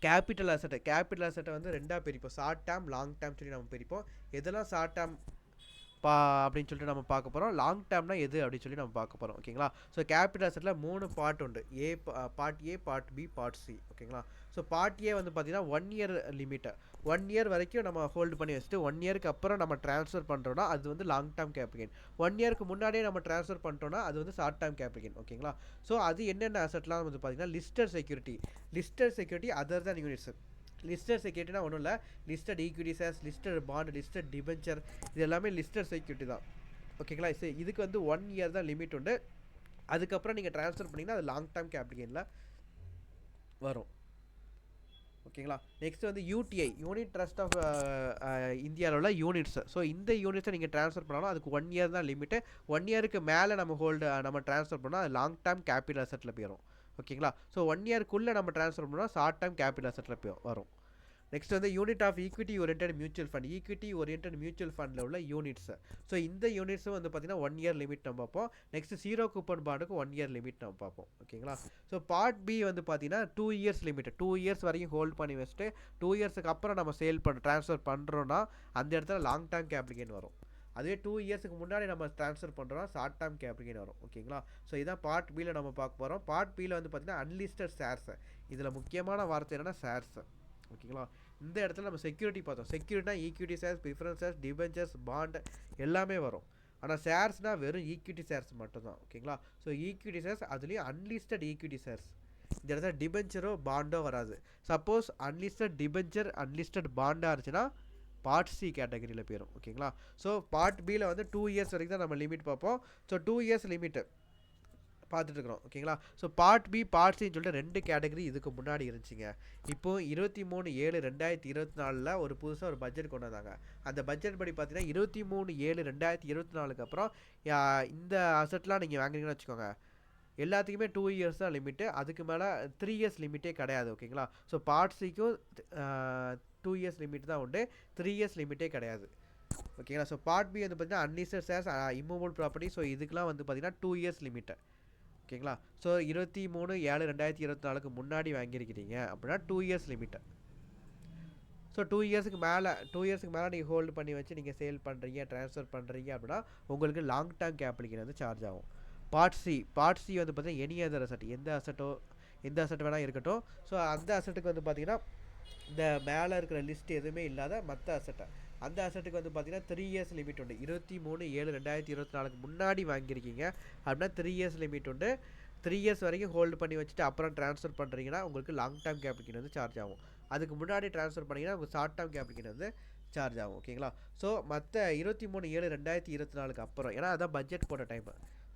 கேபிட்டல் அசெட்டை வந்து 2ஆக பிரிப்போம். ஷார்ட் டேர்ம், லாங் டேர்ம் சொல்லி நம்ம பிரிப்போம். எதெல்லாம் ஷார்ட் டேர்ம் அப்படின்னு சொல்லிட்டு நம்ம பார்க்க போகிறோம், லாங் டேர்ம்னா எது அப்படின்னு சொல்லி நம்ம பார்க்க போகிறோம். ஓகேங்களா. ஸோ கேபிட்டல் அசெட்டில் 3 பார்ட் உண்டு. Part A, part B, part C. ஓகேங்களா. ஸோ பார்ட் ஏ வந்து பார்த்தீங்கன்னா 1 இயர் லிமிட்டு, 1 இயர் வரைக்கும் நம்ம ஹோல்டு பண்ணி வச்சுட்டு 1 இயருக்கு அப்புறம் நம்ம ட்ரான்ஸ்ஃபர் பண்ணுறோன்னா அது வந்து லாங் டேர்ம் கேபிட்டல் கெயின். 1 இயருக்கு முன்னாடியே நம்ம ட்ரான்ஸ்ஃபர் பண்ணிட்டோம்னா அது வந்து ஷார்ட் டேர்ம் கேபிட்டல் கெயின். ஓகேங்களா. ஸோ அது என்னென்ன அசெட்லாம் வந்து பார்த்தீங்கன்னா லிஸ்டட் செக்யூரிட்டி அதர் தான் யூனிட்ஸ். லிஸ்டட் செக்யூரிட்டினா ஒன்றும் இல்லை, listed equity shares, listed bond, listed debenture, இது எல்லாமே லிஸ்டட் செக்யூரிட்டி தான். ஓகேங்களா. இதுக்கு வந்து 1 இயர் தான் லிமிட் உண்டு. அதுக்கப்புறம் நீங்கள் ட்ரான்ஸ்ஃபர் பண்ணிங்கன்னா அது லாங் டேர்ம் கேபிட்டல் கெயினில் வரும். ஓகேங்களா. நெக்ஸ்ட் வந்து யூடிஐ, யூனிட் ட்ரஸ்ட் ஆஃப் இந்தியாவில் உள்ள யூனிட்ஸ். ஸோ இந்த யூனிட்ஸை நீங்கள் ட்ரான்ஸ்ஃபர் பண்ணாலும் அதுக்கு 1 இயர் தான் லிமிட்டு. 1 இயருக்கு மேலே நம்ம ட்ரான்ஸ்ஃபர் பண்ணால் அது லாங் டேர்ம் கேபிட்டல் அசெட்டில் போயிடும். ஓகேங்களா. ஸோ 1 இயர்க்குள்ளே நம்ம ட்ரான்ஸ்ஃபர் பண்ணால் ஷார்ட் டேர்ம் கேபிட்டல் அசெட்டில் வரும். நெக்ஸ்ட் வந்து unit of equity oriented mutual ஃபண்டில் உள்ள யூனிட்ஸ். ஸோ இந்த யூனிட்ஸும் வந்து பார்த்தீங்கன்னா 1 இயர் லிமிட் நம்ம பார்ப்போம். நெக்ஸ்ட் ஜீரோ கூப்பன் பாண்டுக்கு 1 இயர் லிமிட் நம்ம பார்ப்போம். ஓகேங்களா. ஸோ பார்ட் பி வந்து பார்த்தீங்கன்னா 2 இயர்ஸ் லிமிட், 2 இயர்ஸ் வரைக்கும் ஹோல்ட் பண்ணி வச்சுட்டு 2 இயர்ஸுக்கு அப்புறம் நம்ம ட்ரான்ஸ்ஃபர் பண்ணுறோன்னா அந்த இடத்துல லாங் டேர்ம் கேபிட்டல் கெயின் வரும். அதுவே 2 இயர்ஸுக்கு முன்னாடி நம்ம ட்ரான்ஸ்ஃபர் பண்ணுறோம் ஷார்ட் டேர்ம் கேபிட்டல் கெயின் வரும். ஓகேங்களா. ஸோ இதான் பார்ட் பியில் நம்ம பார்க்க போகிறோம். பார்ட் பியில் வந்து பார்த்தீங்கன்னா அன்லிஸ்டட் ஷேர்ஸ். இதில் முக்கியமான வார்த்தை என்னென்னா ஷேர்ஸ். ஓகேங்களா. இந்த இடத்துல நம்ம செக்யூரிட்டி பார்த்தோம். செக்யூரிட்டினா equity shares, preference shares, debentures, bond எல்லாமே வரும். ஆனால் ஷேர்ஸ்னால் வெறும் ஈக்விட்டி ஷேர்ஸ் மட்டும்தான். ஓகேங்களா. ஸோ ஈக்விட்டி ஷேர்ஸ், அதுலேயும் அன்லிஸ்டட் ஈக்விட்டி ஷேர்ஸ். இந்த இடத்துல டிபென்ச்சரோ பாண்டோ வராது. சப்போஸ் அன்லிஸ்டட் டிபென்ச்சர், அன்லிஸ்டட் பாண்டாக இருந்துச்சுன்னா பார்ட் சி கேட்டகரியில் போயிடும். ஓகேங்களா. ஸோ பார்ட் பியில் வந்து 2 இயர்ஸ் வரைக்கும் தான் நம்ம லிமிட் பார்ப்போம். ஸோ 2 இயர்ஸ் லிமிட்டு பார்த்துட்டு இருக்கிறோம். ஓகேங்களா. ஸோ பார்ட் பி, பார்ட் சின்னு சொல்லிட்டு 2 கேட்டகரி இதுக்கு முன்னாடி இருந்துச்சுங்க. இப்போது 23/7/2024 ஒரு புதுசாக ஒரு பட்ஜெட் கொண்டு வந்தாங்க. அந்த பட்ஜெட் படி பார்த்தீங்கன்னா 23/7/2024 அப்புறம் இந்த அசெட்லாம் நீங்கள் வாங்குறீங்கன்னு வச்சுக்கோங்க, எல்லாத்துக்குமே 2 இயர்ஸ் தான் லிமிட்டு. அதுக்கு மேலே 3 இயர்ஸ் லிமிட்டே கிடையாது. ஓகேங்களா. ஸோ பார்ட் சிக்கும் 2 இயர்ஸ் லிமிட் தான் உண்டு, 3 இயர்ஸ் லிமிட்டே கிடையாது. ஓகேங்களா. ஸோ பார்ட் பி வந்து பார்த்தீங்கன்னா அன்லிஸ்டட் ஷேர்ஸ், இம்மூவல் ப்ராப்பர்ட்டி. ஸோ இதுக்கெலாம் வந்து பார்த்தீங்கன்னா 2 இயர்ஸ் லிமிட்டு. ஓகேங்களா. ஸோ 23/7/2024 முன்னாடி வாங்கியிருக்கிறீங்க அப்படின்னா 2 இயர்ஸ் லிமிட்டு. ஸோ 2 இயர்ஸுக்கு மேலே நீங்கள் ஹோல்டு பண்ணி வச்சு நீங்கள் சேல் பண்ணுறீங்க, ட்ரான்ஸ்ஃபர் பண்ணுறீங்க அப்படின்னா உங்களுக்கு லாங் டேர்ம் கேபிட்டல் கெயின் வந்து சார்ஜ் ஆகும். பார்ட் சி வந்து பார்த்தீங்கன்னா எனி அதர் அசெட், எந்த அசெட் வேணால் இருக்கட்டும். ஸோ அந்த அசெட்டுக்கு வந்து பார்த்தீங்கன்னா இந்த மேலே இருக்கிற லிஸ்ட் எதுவுமே இல்லாத மற்ற அசெட்டை, அந்த அசெட்டுக்கு வந்து பார்த்தீங்கன்னா 3 இயர்ஸ் லிமிட் உண்டு. 23/7/2024 முன்னாடி வாங்கியிருக்கீங்க அப்படின்னா 3 இயர்ஸ் லிமிட் உண்டு. 3 இயர்ஸ் வரைக்கும் ஹோல்டு பண்ணி வச்சுட்டு அப்புறம் ட்ரான்ஸ்ஃபர் பண்ணுறீங்கன்னா உங்களுக்கு லாங் டேர்ம் கேபிட்டல் கெயின் வந்து சார்ஜ் ஆகும். அதுக்கு முன்னாடி ட்ரான்ஸ்ஃபர் பண்ணிங்கன்னா உங்களுக்கு ஷார்ட் டேர்ம் கேபிட்டல் கெயின் வந்து சார்ஜ் ஆகும். ஓகேங்களா. ஸோ மற்ற 23/7/2024 அப்புறம், ஏன்னா அதான் பட்ஜெட் போட்ட டைம்.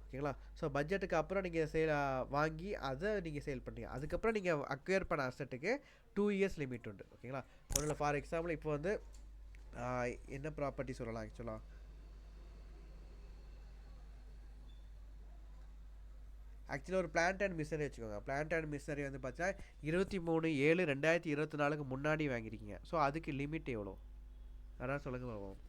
ஓகேங்களா. ஸோ பட்ஜெட்டுக்கு அப்புறம் நீங்கள் வாங்கி அதை நீங்கள் சேல் பண்ணுறீங்க. அதுக்கப்புறம் நீங்கள் அக்வயர் பண்ண அசெட்டுக்கு 2 இயர்ஸ் லிமிட் உண்டு. ஓகேங்களா. ஒன்றும் ஃபார் எக்ஸாம்பிள் இப்போ வந்து என்ன ப்ராப்பர்ட்டி சொல்லலாம், ஆக்சுவலாக ஒரு பிளான்ட் அண்ட் மிஷினரி வச்சுக்கோங்க. பிளான்ட் அண்ட் மிஷினரி வந்து பார்த்தீங்கன்னா 23/7/2024 முன்னாடி வாங்கியிருக்கீங்க. ஸோ அதுக்கு லிமிட் எவ்வளோ அதான் சொல்லுங்க பாப்போம்.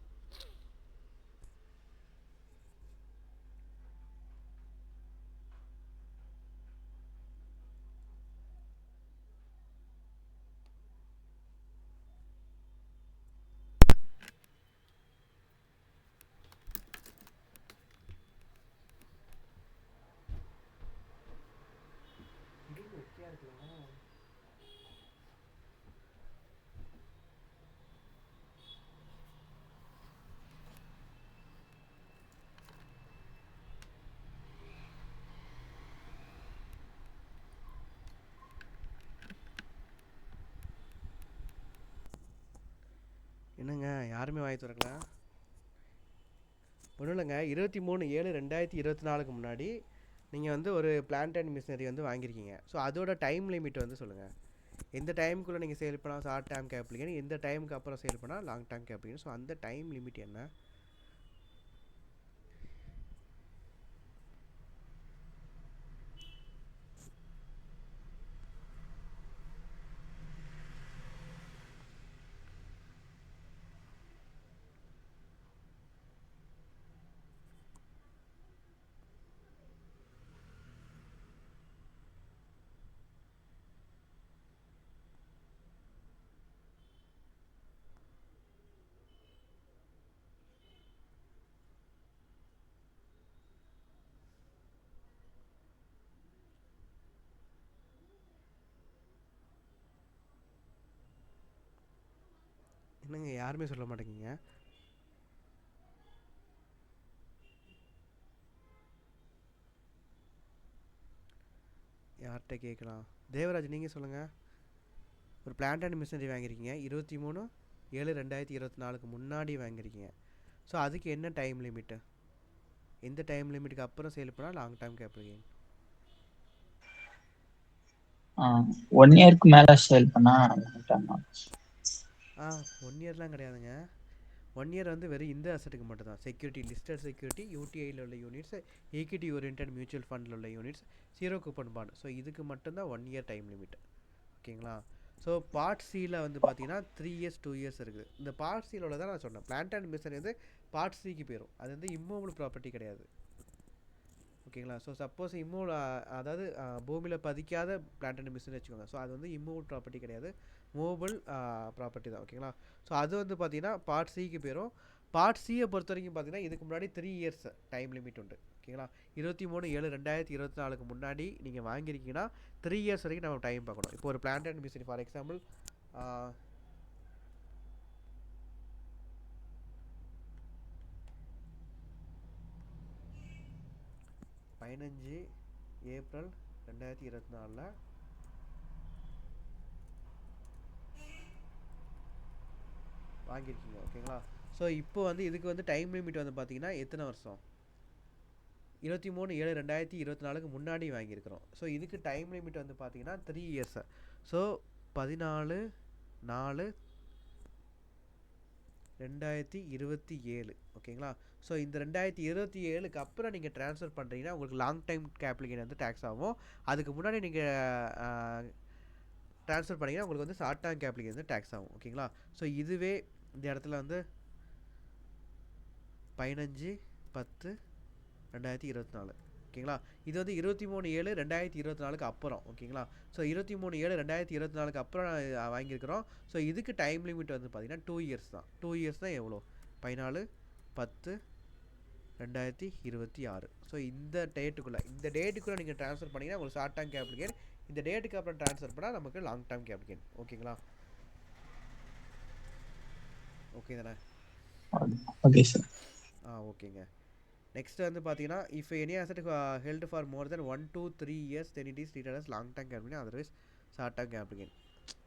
என்னங்க யாருமே வாங்கி திறக்கல? ஒன்றும் இல்லைங்க, 23/7/2024 முன்னாடி நீங்கள் வந்து ஒரு பிளான்ட் அண்ட் மிஷினரி வந்து வாங்கியிருக்கீங்க. ஸோ அதோட டைம் லிமிட் வந்து சொல்லுங்கள். எந்த டைமுக்குள்ளே நீங்கள் சேல் பண்ணால் ஷார்ட் டேர்ம் கேப்ளிகன், எந்த டைமுக்கு அப்புறம் சேல் பண்ணால் லாங் டேர்ம் கேப்ளிகன். ஸோ அந்த டைம் லிமிட் என்ன? என்னங்க யாருமே சொல்ல மாட்டேங்கிங்க? யார்கிட்ட கேட்கலாம்? தேவராஜ் நீங்கள் சொல்லுங்கள். ஒரு பிளான்ட் அண்ட் மிஷினரி வாங்கியிருக்கீங்க, 23/7/2024 முன்னாடி வாங்கியிருக்கீங்க. ஸோ அதுக்கு என்ன டைம் லிமிட்டு? எந்த டைம் லிமிட்டுக்கு அப்புறம் சேல் பண்ணால் லாங் டேர்ம் கேப்ளிகன்? 1 இயர்க்கு மேல சேல் பண்ணா 1 இயர்லாம் கிடையாதுங்க. 1 இயர் வந்து வெறும் இந்த அசட்டுக்கு மட்டும் தான். செக்யூரிட்டி, லிஸ்டட் செக்யூரிட்டி, யூடிஐயில் உள்ள யூனிட்ஸ், ஈக்விட்டி ஓரியன்ட் மியூச்சுவல் ஃபண்டில் உள்ள யூனிட்ஸ், 0 கூப்பன் பாண்ட். ஸோ இதுக்கு மட்டும்தான் 1 இயர் டைம் லிமிட். ஓகேங்களா? ஸோ பார்ட் சியில் வந்து பார்த்தீங்கன்னா 3 இயர்ஸ் 2 இயர்ஸ் இருக்குது. இந்த பார்ட் சியில் உள்ள தான் நான் சொன்னேன், பிளான்ட் அண்ட் மிஷினரி வந்து பார்ட் சிக்கு போயிடும். அது வந்து இம்மூவபிள் ப்ராப்பர்ட்டி கிடையாது. ஓகேங்களா? ஸோ சப்போஸ் இம்மூவ், அதாவது பூமியில் பதிக்காத பிளான்ட் அண்ட் மிஷினரி வச்சுக்கோங்க. ஸோ அது வந்து இம்மூவபிள் ப்ராப்பர்ட்டி கிடையாது, மூவபிள் ப்ராப்பர்ட்டி தான். ஓகேங்களா? ஸோ அது வந்து பார்த்தீங்கன்னா பார்ட் சிக்கு போயிடும். பார்ட் சியை பொறுத்த வரைக்கும் பார்த்தீங்கன்னா இதுக்கு முன்னாடி 3 இயர்ஸ் டைம் லிமிட் உண்டு. ஓகேங்களா? 23/7/2024 முன்னாடி நீங்கள் வாங்கியிருக்கீங்கன்னா 3 இயர்ஸ் வரைக்கும் நம்ம டைம் பார்க்கணும். இப்போ ஒரு plant and machinery for example 15 April 2024 வாங்கியிருக்கீங்க. ஓகேங்களா? ஸோ இப்போ வந்து இதுக்கு வந்து டைம் லிமிட் வந்து பார்த்தீங்கன்னா எத்தனை வருஷம்? 23/7/2024 முன்னாடி வாங்கியிருக்கிறோம். ஸோ இதுக்கு டைம் லிமிட் வந்து பார்த்தீங்கன்னா 3 இயர்ஸ். ஸோ 14/4/2027. ஓகேங்களா? ஸோ இந்த 2027க்கு அப்புறம் நீங்கள் ட்ரான்ஸ்ஃபர் பண்ணுறீங்கன்னா உங்களுக்கு லாங் டைம் கேப்ளிகன் வந்து டேக்ஸ் ஆகும். அதுக்கு முன்னாடி நீங்கள் ட்ரான்ஸ்ஃபர் பண்ணிங்கன்னா உங்களுக்கு வந்து ஷார்ட் டேர்ம் கேப்ளிகன் வந்து டேக்ஸ் ஆகும். ஓகேங்களா? ஸோ இதுவே இந்த இடத்துல வந்து 15/10/2024. ஓகேங்களா? இது வந்து 23/7/2024 அப்புறம். ஓகேங்களா? ஸோ 23/7/2024 அப்புறம் வாங்கியிருக்கிறோம். ஸோ இதுக்கு டைம் லிமிட் வந்து பார்த்தீங்கன்னா 2 இயர்ஸ் தான். 2 இயர்ஸ் தான் எவ்வளோ? 14/10/2026. ஸோ இந்த டேட்டுக்குள்ளே நீங்கள் ட்ரான்ஸ்ஃபர் பண்ணிங்கன்னா உங்களுக்கு ஷார்ட் டேர்ம் கேப்ளிகன். இந்த டேட்டுக்கு அப்புறம் ட்ரான்ஸ்ஃபர் பண்ணால் நமக்கு லாங் டேர்ம் கேப்ளிகன். ஓகேங்களா? ஓகே தானே? Okay sir. ஓகேங்க. நெக்ஸ்ட் வந்து பார்த்தீங்கன்னா if any asset held for more then 1 to 3 years then it is treated as long term capital gain, otherwise short term capital gain.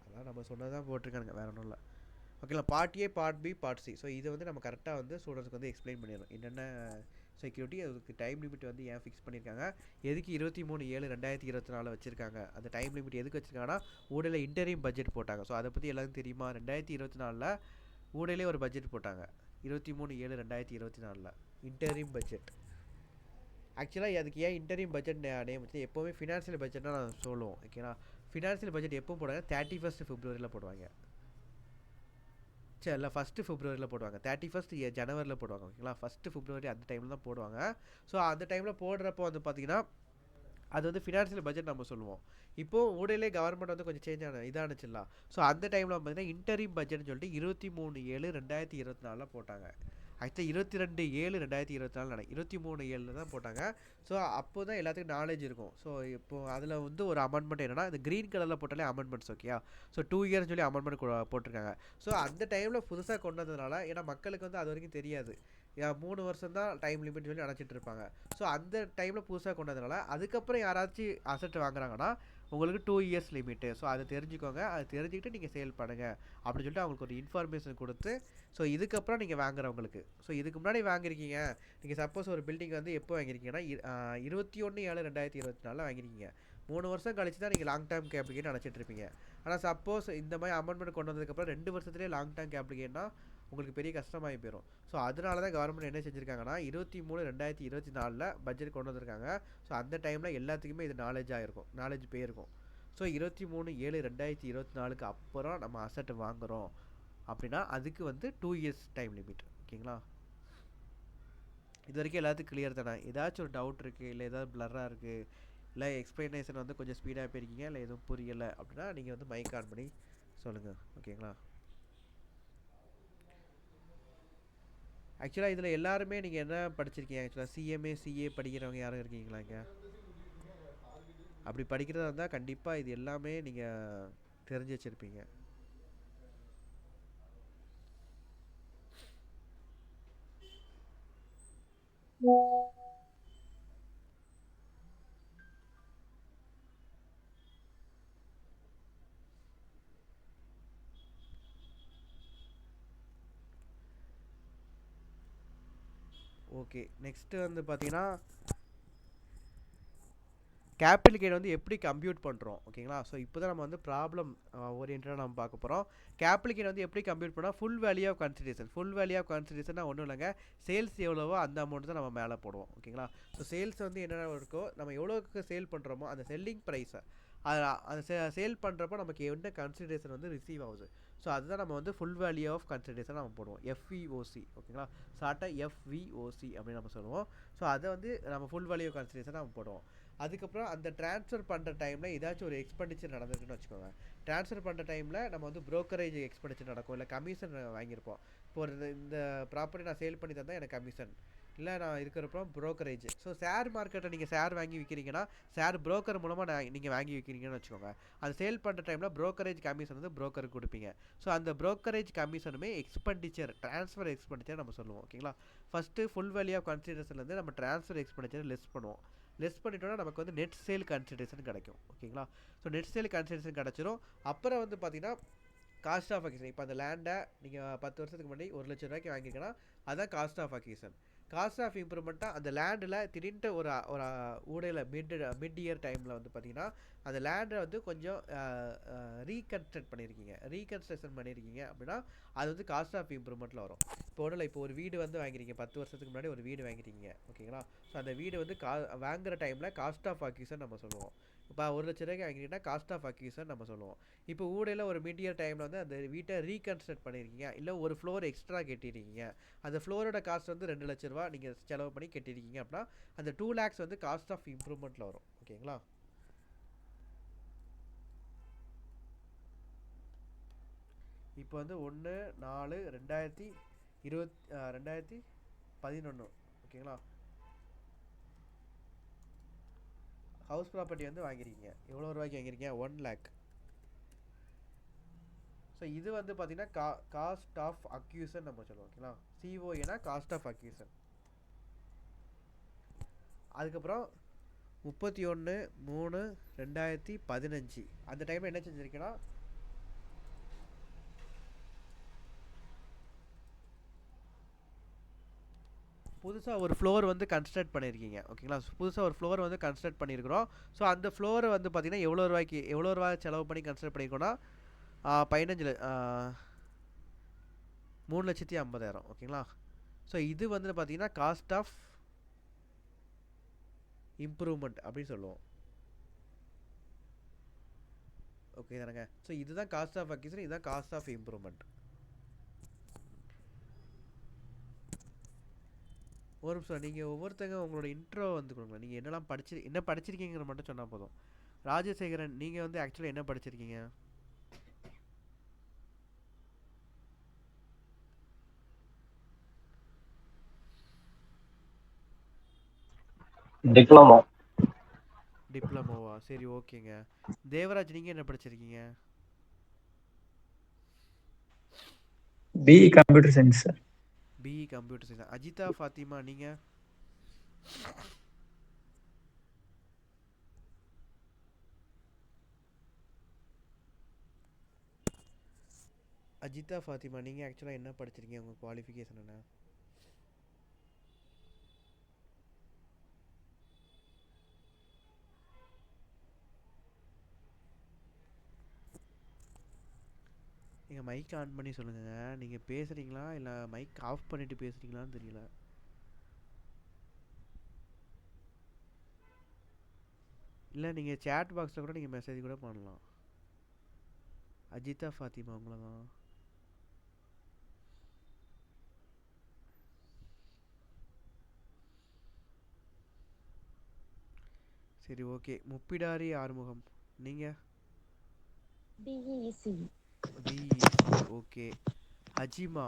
அதான் நம்ம சொன்னதான் போட்டிருக்கானுங்க, வேற ஒன்றும் இல்லை. ஓகேங்களா? Part A, part B, part C. So இதை வந்து நம்ம கரெக்டாக வந்து ஸ்டூடெண்ட்ஸ்க்கு வந்து எக்ஸ்பிளைன் பண்ணிடணும். என்னென்ன செக்யூரிட்டி, அதுக்கு டைம் லிமிட் வந்து ஏன் ஃபிக்ஸ் பண்ணியிருக்காங்க, எதுக்கு 23/7/2024 வச்சுருக்காங்க, அந்த டைம் லிமிட் எதுக்கு வச்சுருக்காங்கன்னா ஊடையில் இன்டரிம் பட்ஜெட் போட்டாங்க. ஸோ அதை பற்றி எல்லாரும் தெரியுமா? 2024 ஊடையிலே ஒரு பட்ஜெட் போட்டாங்க. 23/7/2024 இன்டரிம் பட்ஜெட். ஆக்சுவலாக அதுக்கு ஏன் இன்டரிம் பட்ஜெட் நேம் வச்சு, எப்போவுமே ஃபினான்ஷியல் பட்ஜெட்னா நான் சொல்லுவோம். ஓகேங்களா? ஃபினான்ஷியல் பட்ஜெட் எப்போ போடுவாங்க? 31 February போடுவாங்க. சரி, இல்லை 1 February போடுவாங்க. 31 January போடுவாங்க. ஓகேங்களா? 1 February அந்த டைமில் தான் போடுவாங்க. ஸோ அந்த டைமில் போடுறப்போ வந்து பார்த்தீங்கன்னா அது வந்து ஃபினான்ஷியல் பட்ஜெட் நம்ம சொல்லுவோம். இப்போது ஊடையிலே கவர்மெண்ட் வந்து கொஞ்சம் சேஞ்ச் இதானுச்சுலாம். ஸோ அந்த டைமில் பார்த்தீங்கன்னா இன்டரிம் பட்ஜெட்னு சொல்லிட்டு 23/7/2024 போட்டாங்க. ஆக்சுவலாக 22/7/2024 23/7 தான் போட்டாங்க. ஸோ அப்போ தான் எல்லாத்துக்கும் நாலேஜ் இருக்கும். ஸோ இப்போது அதில் வந்து ஒரு அமெண்ட்மெண்ட் என்னென்னா இந்த க்ரீன் கலரில் போட்டாலே அமெண்ட்மெண்ட்ஸ் ஓகேயா. ஸோ 2 இயர்ஸ் சொல்லி அமெண்ட்மெண்ட் போட்டிருக்காங்க. ஸோ அந்த டைமில் புதுசாக கொண்டு வந்ததுனால ஏன்னா மக்களுக்கு வந்து அது வரைக்கும் தெரியாது. 3 வருஷம் தான் டைம் லிமிட் சொல்லி நினச்சிட்டு இருப்பாங்க. ஸோ அந்த டைமில் புதுசாக கொண்டு வந்ததுனால அதுக்கப்புறம் யாராச்சும் அசெட் வாங்குறாங்கன்னா உங்களுக்கு 2 இயர்ஸ் லிமிட்டு. ஸோ அதை தெரிஞ்சுக்கோங்க. அதை தெரிஞ்சுக்கிட்டு நீங்கள் சேல் பண்ணுங்கள் அப்படின்னு சொல்லிட்டு அவங்களுக்கு ஒரு இன்ஃபர்மேஷன் கொடுத்து ஸோ இதுக்கப்புறம் நீங்கள் வாங்குறவங்களுக்கு ஸோ இதுக்கு முன்னாடி வாங்கியிருக்கீங்க. நீங்கள் சப்போஸ் ஒரு பில்டிங் வந்து எப்போ வாங்கியிருக்கீங்கன்னா 21/7/2024 வாங்கியிருக்கீங்க. 3 வருஷம் கழிச்சு தான் நீங்கள் லாங் டேர்ம் கேப்ளிகேட் நினச்சிட்டு இருப்பீங்க. ஆனால் சப்போஸ் இந்த மாதிரி அமெண்ட்மெண்ட் கொண்டு வந்ததுக்கப்புறம் 2 வருஷத்துலேயே லாங் டேர்ம் கேப்ளிகேட்னா உங்களுக்கு பெரிய கஷ்டமாகி போயிடும். ஸோ அதனால தான் கவர்மெண்ட் என்ன செஞ்சுருக்காங்கன்னா 23/2024 பட்ஜெட் கொண்டு வந்திருக்காங்க. ஸோ அந்த டைமில் எல்லாத்துக்குமே இது நாலேஜ் போயிருக்கும். ஸோ 23/7/2024 அப்புறம் நம்ம அசெட் வாங்குகிறோம் அப்படின்னா அதுக்கு வந்து 2 இயர்ஸ் டைம் லிமிட். ஓகேங்களா, இது வரைக்கும் எல்லாத்துக்கும் கிளியர் தானே? ஏதாச்சும் ஒரு டவுட் இருக்குது இல்லை ஏதாவது பிளராக இருக்குது இல்லை எக்ஸ்ப்ளனேஷன் வந்து கொஞ்சம் ஸ்பீடாக போயிருக்கீங்க இல்லை எதுவும் புரியலை அப்படின்னா நீங்கள் வந்து மைக் ஆன் பண்ணி சொல்லுங்கள். ஓகேங்களா, ஆக்சுவலாக இதில் எல்லாருமே நீங்கள் என்ன படிச்சிருக்கீங்க? ஆக்சுவலாக சிஏ படிக்கிறவங்க யாரும் இருக்கீங்களா இங்கே? அப்படி படிக்கிறதா இருந்தால் கண்டிப்பாக இது எல்லாமே நீங்கள் தெரிஞ்சு வச்சுருப்பீங்க. ஓகே, நெக்ஸ்ட்டு வந்து பார்த்தீங்கன்னா கேபிட்டல் கெயின் வந்து எப்படி கம்ப்யூட் பண்ணுறோம். ஓகேங்களா, ஸோ இப்போ தான் நம்ம வந்து ப்ராப்ளம் ஓரியன்டாக நம்ம பார்க்க போகிறோம். கேபிட்டல் கெயின் வந்து எப்படி கம்ப்யூட் பண்ணால் ஃபுல் வேல்யூ ஆஃப் கன்சிடரேஷன் ஒன்றும் இல்லைங்க. சேல்ஸ் எவ்வளவோ அந்த அமௌண்ட் தான் நம்ம மேலே போடுவோம். ஓகேங்களா, ஸோ சேல்ஸ் வந்து என்னென்ன இருக்கோ நம்ம எவ்வளோக்கு சேல் பண்ணுறோமோ அந்த செல்லிங் ப்ரைஸை அந்த சேல் பண்ணுறப்போ நமக்கு என்ன கன்சிடரேஷன் வந்து ரிசீவ் ஆகுது ஸோ அதுதான் நம்ம வந்து ஃபுல் வேல்யூ ஆஃப் கன்சிடரேஷன் நம்ம போடுவோம். எஃப்விஓசி. ஓகேங்களா, ஷார்ட்டாக எஃப்விஓசி அப்படின்னு நம்ம சொல்லுவோம். ஸோ அதை வந்து நம்ம ஃபுல் வேல்யூ ஆஃப் கன்சிடரேஷன் நம்ம போடுவோம். அதுக்கப்புறம் அந்த ட்ரான்ஸ்ஃபர் பண்ணுற டைமில் ஏதாச்சும் ஒரு எக்ஸ்பெண்டிச்சர் நடந்திருக்குன்னு வச்சுக்கோங்க. ட்ரான்ஸ்ஃபர் பண்ணுற டைமில் நம்ம வந்து ப்ரோக்கரேஜ் எக்ஸ்பெண்டிச்சர் நடக்கும், இல்லை கமிஷன் வாங்கியிருப்போம். இப்போ இந்த ப்ராப்பர்ட்டி நான் சேல் பண்ணி தந்தால் எனக்கு கமிஷன், இல்லை நான் இருக்கிறப்போ ப்ரோக்கரேஜ். ஸோ ஷேர் மார்க்கெட்டை நீங்கள் ஷேர் வாங்கி விற்கிறீங்கன்னா ஷேர் ப்ரோக்கர் மூலமாக நீங்கள் வாங்கி விற்கிறீங்கன்னு வச்சுக்கோங்க. அது சேல் பண்ணுற டைமில் ப்ரோக்கரேஜ் கமிஷன் வந்து ப்ரோக்கருக்கு கொடுப்பீங்க. ஸோ அந்த ப்ரோக்கரேஜ் கமிஷனுமே எக்ஸ்பெண்டிச்சர், ட்ரான்ஸ்ஃபர் எக்ஸ்பெண்டிச்சர் நம்ம சொல்லுவோம். ஓகேங்களா, ஃபஸ்ட்டு ஃபுல் வேல்யூ ஆஃப் கன்சிடரேஷன்லேருந்து நம்ம ட்ரான்ஸ்ஃபர் எக்ஸ்பெண்டிச்சர் லெஸ் பண்ணுவோம். லெஸ் பண்ணிட்டோன்னா நமக்கு வந்து நெட் சேல் கன்சிடரேஷன் கிடைக்கும். ஓகேங்களா, ஸோ நெட் சேல் கன்சிடரேஷன் கிடச்சிரும். அப்புறம் வந்து பார்த்தீங்கன்னா காஸ்ட் ஆஃப் அக்விசிஷன். இப்போ அந்த லேண்டை நீங்கள் 10 வருஷத்துக்கு முன்னாடி 1 லட்ச ரூபாய்க்கு வாங்கியிருக்கீங்கன்னா அதுதான் cost of acquisition. Cost of இம்ப்ரூவ்மெண்ட்டாக அந்த லேண்டில் திடீர்னு ஒரு ஊடையில் மிட் இயர் டைமில் வந்து பார்த்தீங்கன்னா அந்த லேண்டை வந்து கொஞ்சம் ரீகன்ஸ்ட்ரக்ஷன் பண்ணியிருக்கீங்க அப்படின்னா அது வந்து காஸ்ட் ஆஃப் இம்ப்ரூவ்மெண்ட்டில் வரும். இப்போ ஒன்றும் இல்லை, இப்போ ஒரு வீடு வந்து வாங்கிறீங்க, 10 வருஷத்துக்கு முன்னாடி ஒரு வீடு வாங்கிருக்கீங்க. ஓகேங்களா, ஸோ அந்த வீடு வந்து வாங்குகிற டைமில் காஸ்ட் ஆஃப் அக்விசிஷன் நம்ம சொல்லுவோம். இப்போ 1 லட்ச ரூபாய்க்கு வாங்கிட்டீங்கன்னா காஸ்ட் ஆஃப் அக்விசிஷன் நம்ம சொல்லுவோம். இப்போ ஊடையில் ஒரு மிட் இயர் டைமில் வந்து அந்த வீட்டை ரீகன்ஸ்ட்ரக்ட் பண்ணியிருக்கீங்க, இல்லை ஒரு ஃப்ளோர் எக்ஸ்ட்ரா கட்டியிருக்கீங்க. அந்த ஃப்ளோரோட காஸ்ட் வந்து 2 லட்ச ரூபா நீங்கள் செலவு பண்ணி கட்டியிருக்கீங்க அப்படின்னா அந்த 2 lakhs வந்து காஸ்ட் ஆஃப் இம்ப்ரூவ்மெண்ட்டில் வரும். ஓகேங்களா, இப்போ வந்து 1/4/2011. ஓகேங்களா, ஹவுஸ் ப்ராப்பர்ட்டி வந்து வாங்கியிருக்கீங்க. எவ்வளோ ரூபாய்க்கு வாங்கியிருக்கீங்க? 1 lakh. ஸோ இது வந்து பார்த்தீங்கன்னா காஸ்ட் ஆஃப் அக்யூசன் நம்ம சொல்லுவோம். ஓகேங்களா, சிஓஏனா காஸ்ட் ஆஃப் அக்யூசன். அதுக்கப்புறம் 31/3/2015 அந்த டைமில் என்ன செஞ்சுருக்கேன்னா புதுசாக ஒரு ஃப்ளோர் வந்து கன்ஸ்ட்ரக்ட் பண்ணியிருக்கீங்க. ஓகேங்களா, புதுசாக ஒரு ஃப்ளோர் வந்து கன்ஸ்ட்ரக்ட் பண்ணியிருக்கிறோம். ஸோ அந்த ஃப்ளோரை வந்து பார்த்திங்கன்னா எவ்வளோ ரூபா செலவு பண்ணி கன்ஸ்ட்ரக்ட் பண்ணியிருக்கோன்னா 3,50,000. ஓகேங்களா, ஸோ இது வந்து பார்த்திங்கன்னா காஸ்ட் ஆஃப் இம்ப்ரூவ்மெண்ட் அப்படின்னு சொல்லுவோம். ஓகே தானேங்க, ஸோ இதுதான் காஸ்ட் ஆஃப் அக்விசிஷன், இதுதான் காஸ்ட் ஆஃப் இம்ப்ரூவ்மெண்ட். ஒரு நிமிஷம், நீங்கள் ஒவ்வொருத்தங்க உங்களோட இன்ட்ரோ வந்து கொடுங்க. நீங்கள் என்னெல்லாம் என்ன படிச்சிருக்கீங்கிற மட்டும் சொன்னால் போதும். ராஜசேகரன், நீங்கள் வந்து ஆக்சுவலாக என்ன படிச்சிருக்கீங்க? டிப்ளமோ. டிப்ளமோவா? சரி ஓகேங்க. தேவராஜ் நீங்கள் என்ன படிச்சிருக்கீங்க? BE computer science sir. BE computer science. Ajitha Fathima நீங்கள்? அஜிதா ஃபாத்திமா நீங்கள் ஆக்சுவலாக என்ன படிச்சிருக்கீங்க? உங்கள் குவாலிஃபிகேஷன் என்ன? நீங்கள் மைக் ஆன் பண்ணி சொல்லுங்க. நீங்கள் பேசுகிறீங்களா இல்லை மைக் ஆஃப் பண்ணிட்டு பேசுகிறீங்களான்னு தெரியல. இல்லை நீங்கள் சேட் பாக்ஸில் கூட நீங்கள் மெசேஜ் கூட பண்ணலாம். அஜிதா ஃபாத்திமா உங்களை தான். சரி ஓகே. முப்பிடாரி ஆறுமுகம் நீங்கள்? பிஇசி. BEC okay. அஜிமா?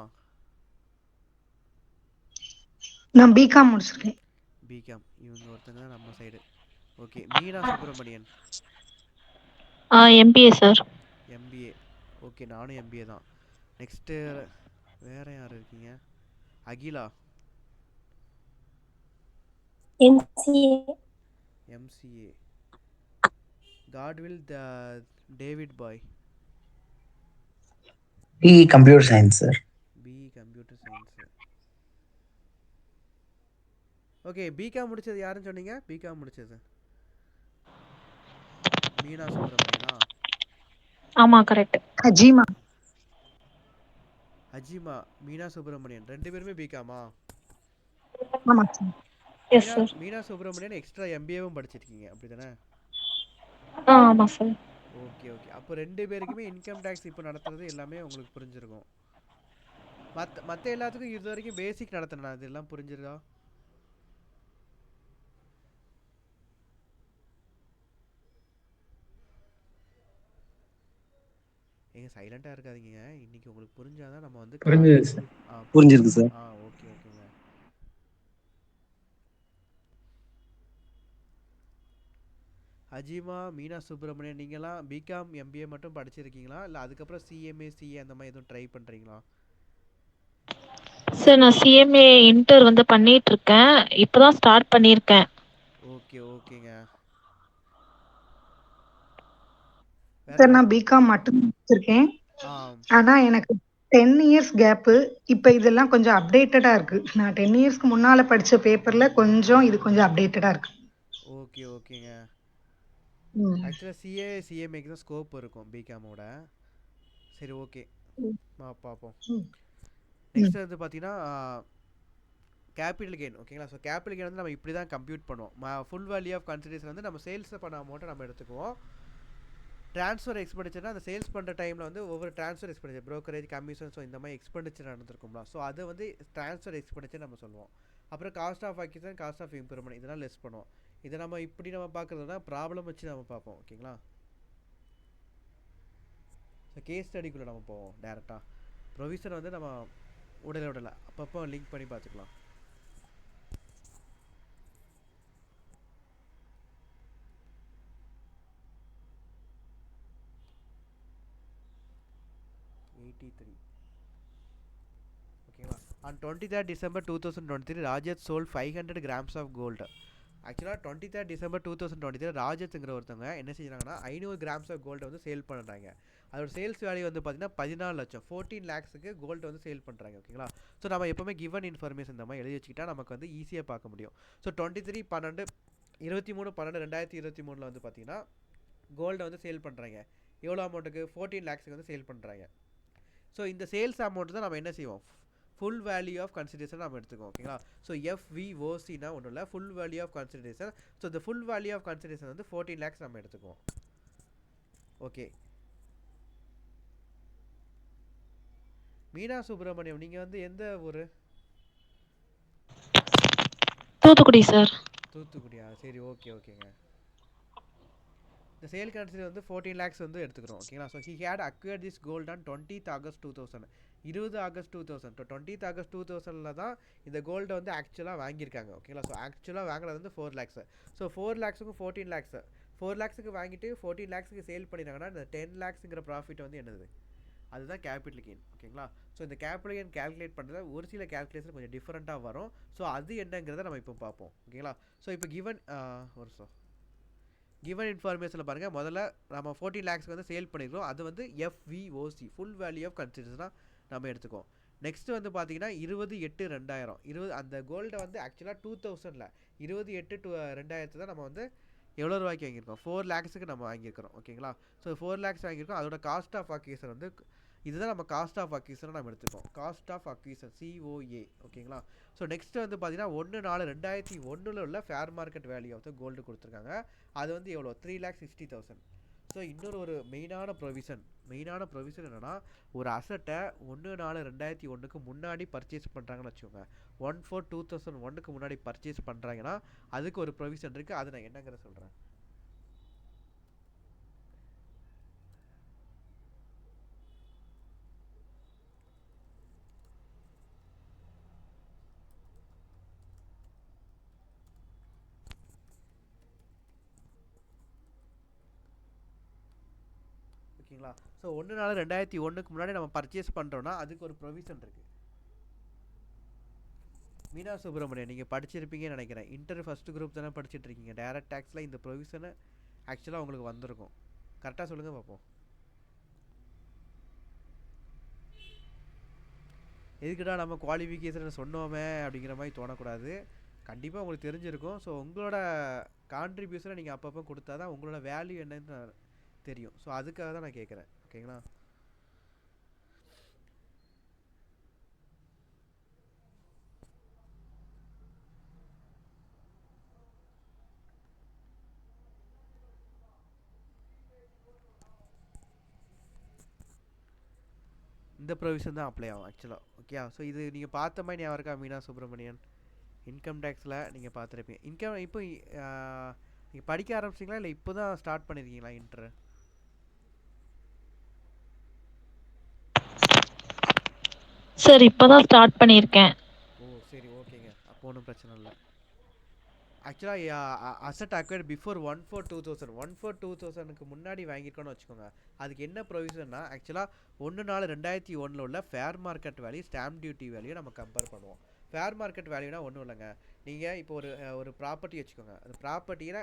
நான் பிகாம் முடிச்சிருக்கேன். பிகாம். இவங்க ஒருத்தங்க தான் நம்ம side. Okay. Meena Subramanian? MBA sir. MBA okay. நானும் எம்பிஏ தான். நெக்ஸ்ட்டு வேறு யார் இருக்கீங்க? Akila? MCA. MCA. Godwill David பாய்? BE computer science sir. BE computer science okay. BCom முடிச்சது யாருன்னு சொன்னீங்க? பிகாம் முடிச்சது மீனா சுப்பிரமணியனா? ஆமா கரெக்ட். அஜிமா. அஜிமா மீனா சுப்பிரமணியன் ரெண்டு பேருமே பிகாமா? ஆமா sir. Yes sir. Meena Subramanian extra எம்பிஏவும் படிச்சிருக்கீங்க அப்படி தானே? ஆமா சார். Okay okay. அப்போ ரெண்டு பேருக்குமே இன்கம் டேக்ஸ் இப்போ நடத்துறது எல்லாமே உங்களுக்கு புரிஞ்சிருக்கும். மற்ற எல்லாத்துக்கும் இது வரைக்கும் பேசிக் நடத்தினா இதெல்லாம் புரிஞ்சிருக்கா? ஏங்க சைலண்டாக இருக்காதீங்க. இன்னைக்கு உங்களுக்கு புரிஞ்சாதான் நம்ம வந்து புரிஞ்சுது சார். புரிஞ்சிருக்கு சார். ஓகே ஓகேங்க. அஜிமா மீனா சுப்பிரமணியன் நீங்களாம் பிகாம் எம்பிஏ மட்டும் படிச்சிருக்கீங்களா இல்லை அதுக்கப்புறம் சிஎம்ஏ சிஏ அந்த மாதிரி எதுவும் ட்ரை பண்ணுறீங்களா? சார் நான் சிஎம்ஏ இன்டர் வந்து பண்ணிட்டு இருக்கேன். இப்பதான் ஸ்டார்ட் பண்ணியிருக்கேன். ஓகே ஓகேங்க. சார் நான் பிகாம் மட்டும் முடிச்சிருக்கேன். ஆ ஆனா எனக்கு 10 இயர்ஸ் கேப்பு. இப்ப இதெல்லாம் கொஞ்சம் அப்டேட்டடா இருக்கு. நான் 10 இயர்ஸ்க்கு முன்னால படிச்ச பேப்பர்ல கொஞ்சம் இது கொஞ்சம் அப்டேட்டடா இருக்கு. ஓகே ஓகேங்க. ம். ஆக்சுவலாக சிஏ சிஎம்ஏக்கு தான் ஸ்கோப் இருக்கும் பிகாமோட. சரி ஓகே பார்ப்போம். ம். நெக்ஸ்ட் வந்து பார்த்தீங்கன்னா கேபிட்டல் கெயின் ஓகேங்களா. ஸோ கேபிட்டல் கெயின் வந்து நம்ம இப்படி தான் கம்ப்யூட் பண்ணுவோம். ஃபுல் வேல்யூ ஆஃப் கன்சிடரேஷன் வந்து நம்ம சேல்ஸ் பண்ண அமௌண்ட்டை நம்ம எடுத்துக்குவோம். ட்ரான்ஸ்ஃபர் எக்ஸ்பெண்டிச்சர்னா அந்த சேல்ஸ் பண்ணுற டைமில் வந்து ஒவ்வொரு transfer expenditure brokerage commission so இந்த மாதிரி எக்ஸ்பெண்டிச்சர் நடந்திருக்கும்ல. ஸோ அதை வந்து ட்ரான்ஸ்ஃபர் எக்ஸ்பெண்டிச்சர் நம்ம சொல்லுவோம். அப்புறம் cost of acquisition cost of improvement இதெல்லாம் லெஸ் பண்ணுவோம். இதை நம்ம இப்படி நம்ம பார்க்குறதுனா ப்ராப்ளம் வச்சு நம்ம பார்ப்போம் ஓகேங்களா. ஸோ கேஸ் ஸ்டடிக்குள்ளே நம்ம போவோம் டேரெக்டாக. ப்ரொவிஷன் வந்து நம்ம விடலை அப்பப்போ லிங்க் பண்ணி பார்த்துக்கலாம். ஓகேங்களா. On 23rd December 2023 Rajat sold 500 grams of gold. ஆக்சுவலாக 23rd December 2023 ராஜத்துங்கிற ஒருத்தவங்க என்ன செஞ்சாங்கன்னா 500 grams of gold வந்து சேல் பண்ணுறாங்க. அதோட சேல்ஸ் வேல்யூ வந்து பார்த்தீங்கன்னா 14 லட்சம் 14 lakhsக்கு கோல்டு வந்து சேல் பண்ணுறாங்க ஓகேங்களா. ஸோ நம்ம எப்போவுமே கிவன் இன்ஃபர்மேஷன் இந்த மாதிரி எழுதி வச்சுக்கிட்டா நமக்கு வந்து ஈஸியாக பார்க்க முடியும். ஸோ 23/12/2023 வந்து பார்த்தீங்கன்னா கோல்டை வந்து சேல் பண்ணுறாங்க. எவ்வளோ அமௌண்ட்டுக்கு? 14 lakhsக்கு வந்து சேல் பண்ணுறாங்க. ஸோ இந்த சேல்ஸ் அமௌண்ட் தான் நம்ம என்ன செய்வோம்? ஃபுல் வேல்யூ ஆஃப் கன்சிடரேஷன் நம்ம எடுத்துக்கோம் ஓகேங்களா. ஸோ FVOCனா ஒன்றும் இல்லை full value of consideration. So இந்த ஃபுல் வேல்யூ ஆஃப் கன்சிடரேஷன் வந்து 14 lakhs நம்ம எடுத்துக்குவோம். ஓகே. மீனா சுப்பிரமணியம் நீங்கள் வந்து எந்த ஊர்? தூத்துக்குடி சார். தூத்துக்குடியா? சரி ஓகேங்க. இந்த சேல் கன்சிடர் வந்து 14 lakhs வந்து எடுத்துக்கிறோம் ஓகேங்களா. So he had acquired this gold on 20th August 2000 20 August 2000 20th August 2000 தான் இந்த கோல்டை வந்து ஆக்சுவலாக வாங்கியிருக்காங்க ஓகேங்களா. ஸோ ஆக்சுவலாக வாங்கினது வந்து 4 lakhs. ஸோ 4 lakhsக்கும் 14 lakhs 4 lakhsக்கு வாங்கிட்டு 14 lakhsக்கு சேல் பண்ணிட்டாங்கன்னா இந்த 10 lakhsங்கிற ப்ராஃபிட் வந்து என்னது அதுதான் கேபிட்டல் கெயின் ஓகேங்களா. ஸோ இந்த கேபிட்டல் கெயின் கேல்குலேட் பண்ணுறதுல ஒரு சில கேல்குலேஷன் கொஞ்சம் டிஃப்ரெண்ட்டாக வரும். ஸோ அது என்னங்கிறத நம்ம இப்போ பார்ப்போம் ஓகேங்களா. ஸோ இப்போ கிவன் இன்ஃபர்மேஷனில் பாருங்கள், முதல்ல நம்ம 14 lakhsக்கு வந்து சேல் பண்ணியிருக்கோம். அது வந்து FVOC ஃபுல் வேல்யூ ஆஃப் கன்சிடரேஷனாக நம்ம எடுத்துக்கோம். நெக்ஸ்ட் வந்து பார்த்தீங்கன்னா 28/2000 அந்த கோல்டை வந்து ஆக்சுவலாக 2000 28 to 2000 தான் நம்ம வந்து எவ்வளோ ரூபாய்க்கு வாங்கியிருக்கோம் 4 lakhsக்கு நம்ம வாங்கியிருக்கிறோம் ஓகேங்களா. ஸோ 4 lakhs வாங்கியிருக்கோம். அதோட காஸ்ட் ஆஃப் அக்விசிஷன் வந்து இதுதான் நம்ம காஸ்ட் ஆஃப் அக்விசிஷனை நம்ம எடுத்துக்கோம். காஸ்ட் ஆஃப் அக்விசிஷன் COA ஓகேங்களா. ஸோ நெக்ஸ்ட் வந்து பார்த்தீங்கன்னா 1/4/2001 உள்ள fair market value of the gold கொடுத்துருக்காங்க. அது வந்து எவ்வளோ 3,60,000. ஸோ இன்னொரு மெயினான ப்ரொவிஷன் என்னென்னா, ஒரு அசட்டை 1/4/2001 முன்னாடி பர்ச்சேஸ் பண்ணுறாங்கன்னு வச்சுக்கோங்க. 1/4/2001 முன்னாடி பர்ச்சேஸ் பண்ணுறாங்கன்னா அதுக்கு ஒரு ப்ரொவிஷன் இருக்குது. அது நான் என்னங்கிற சொல்கிறேன். ஓகேங்களா. ஸோ 1/4/2001 முன்னாடி நம்ம பர்ச்சேஸ் பண்ணுறோன்னா அதுக்கு ஒரு ப்ரொவிஷன் இருக்குது. மீனா சுப்பிரமணியன் நீங்கள் படிச்சிருப்பீங்கன்னு நினைக்கிறேன். இன்டர் ஃபஸ்ட்டு குரூப் தானே படிச்சுட்டு இருக்கீங்க. டைரக்ட் டேக்ஸில் இந்த ப்ரொவிஷனை ஆக்சுவலாக உங்களுக்கு வந்திருக்கும். கரெக்டாக சொல்லுங்கள் பார்ப்போம். எதுக்குடா நம்ம குவாலிஃபிகேஷன் சொன்னோமே அப்படிங்கிற மாதிரி தோணக்கூடாது. கண்டிப்பாக உங்களுக்கு தெரிஞ்சிருக்கும். ஸோ உங்களோட கான்ட்ரிபியூஷனை நீங்கள் அப்பப்போ கொடுத்தா தான் உங்களோட வேல்யூ என்னன்னு தெரியும். ஸோ அதுக்காக தான் நான் கேட்குறேன் ஓகேங்களா. இந்த ப்ரொவிஷன் தான் அப்ளை ஆகும் ஆக்சுவலாக ஓகே. ஸோ இது நீங்கள் பார்த்த மாதிரி ஞாபகம் இருக்கா மீனா சுப்பிரமணியன்? இன்கம் டேக்ஸில் நீங்கள் பார்த்துருப்பீங்க. இப்போ நீங்கள் படிக்க ஆரம்பிச்சிங்களா இல்லை இப்போ தான் ஸ்டார்ட் பண்ணியிருக்கீங்களா இன்ட்ரு? சார் இப்பதான் ஸ்டார்ட் பண்ணியிருக்கேன். ஓ சரி ஓகேங்க. அப்போ ஒன்றும் பிரச்சனை இல்லை. ஆக்சுவலாக அசட் அக்வயர்ட் பிஃபோர் 1/4/2000 1/4/2000 முன்னாடி வாங்கியிருக்கோன்னு வச்சுக்கோங்க. அதுக்கு என்ன ப்ரொவிஷன்னா ஆக்சுவலாக 1/4/2001 உள்ள fair market value stamp duty value நம்ம கம்பேர் பண்ணுவோம். ஃபேர் மார்க்கெட் வேல்யூனா ஒன்றும் இல்லைங்க. நீங்கள் இப்போ ஒரு ப்ராப்பர்ட்டி வச்சுக்கோங்க. அந்த ப்ராப்பர்ட்டியில்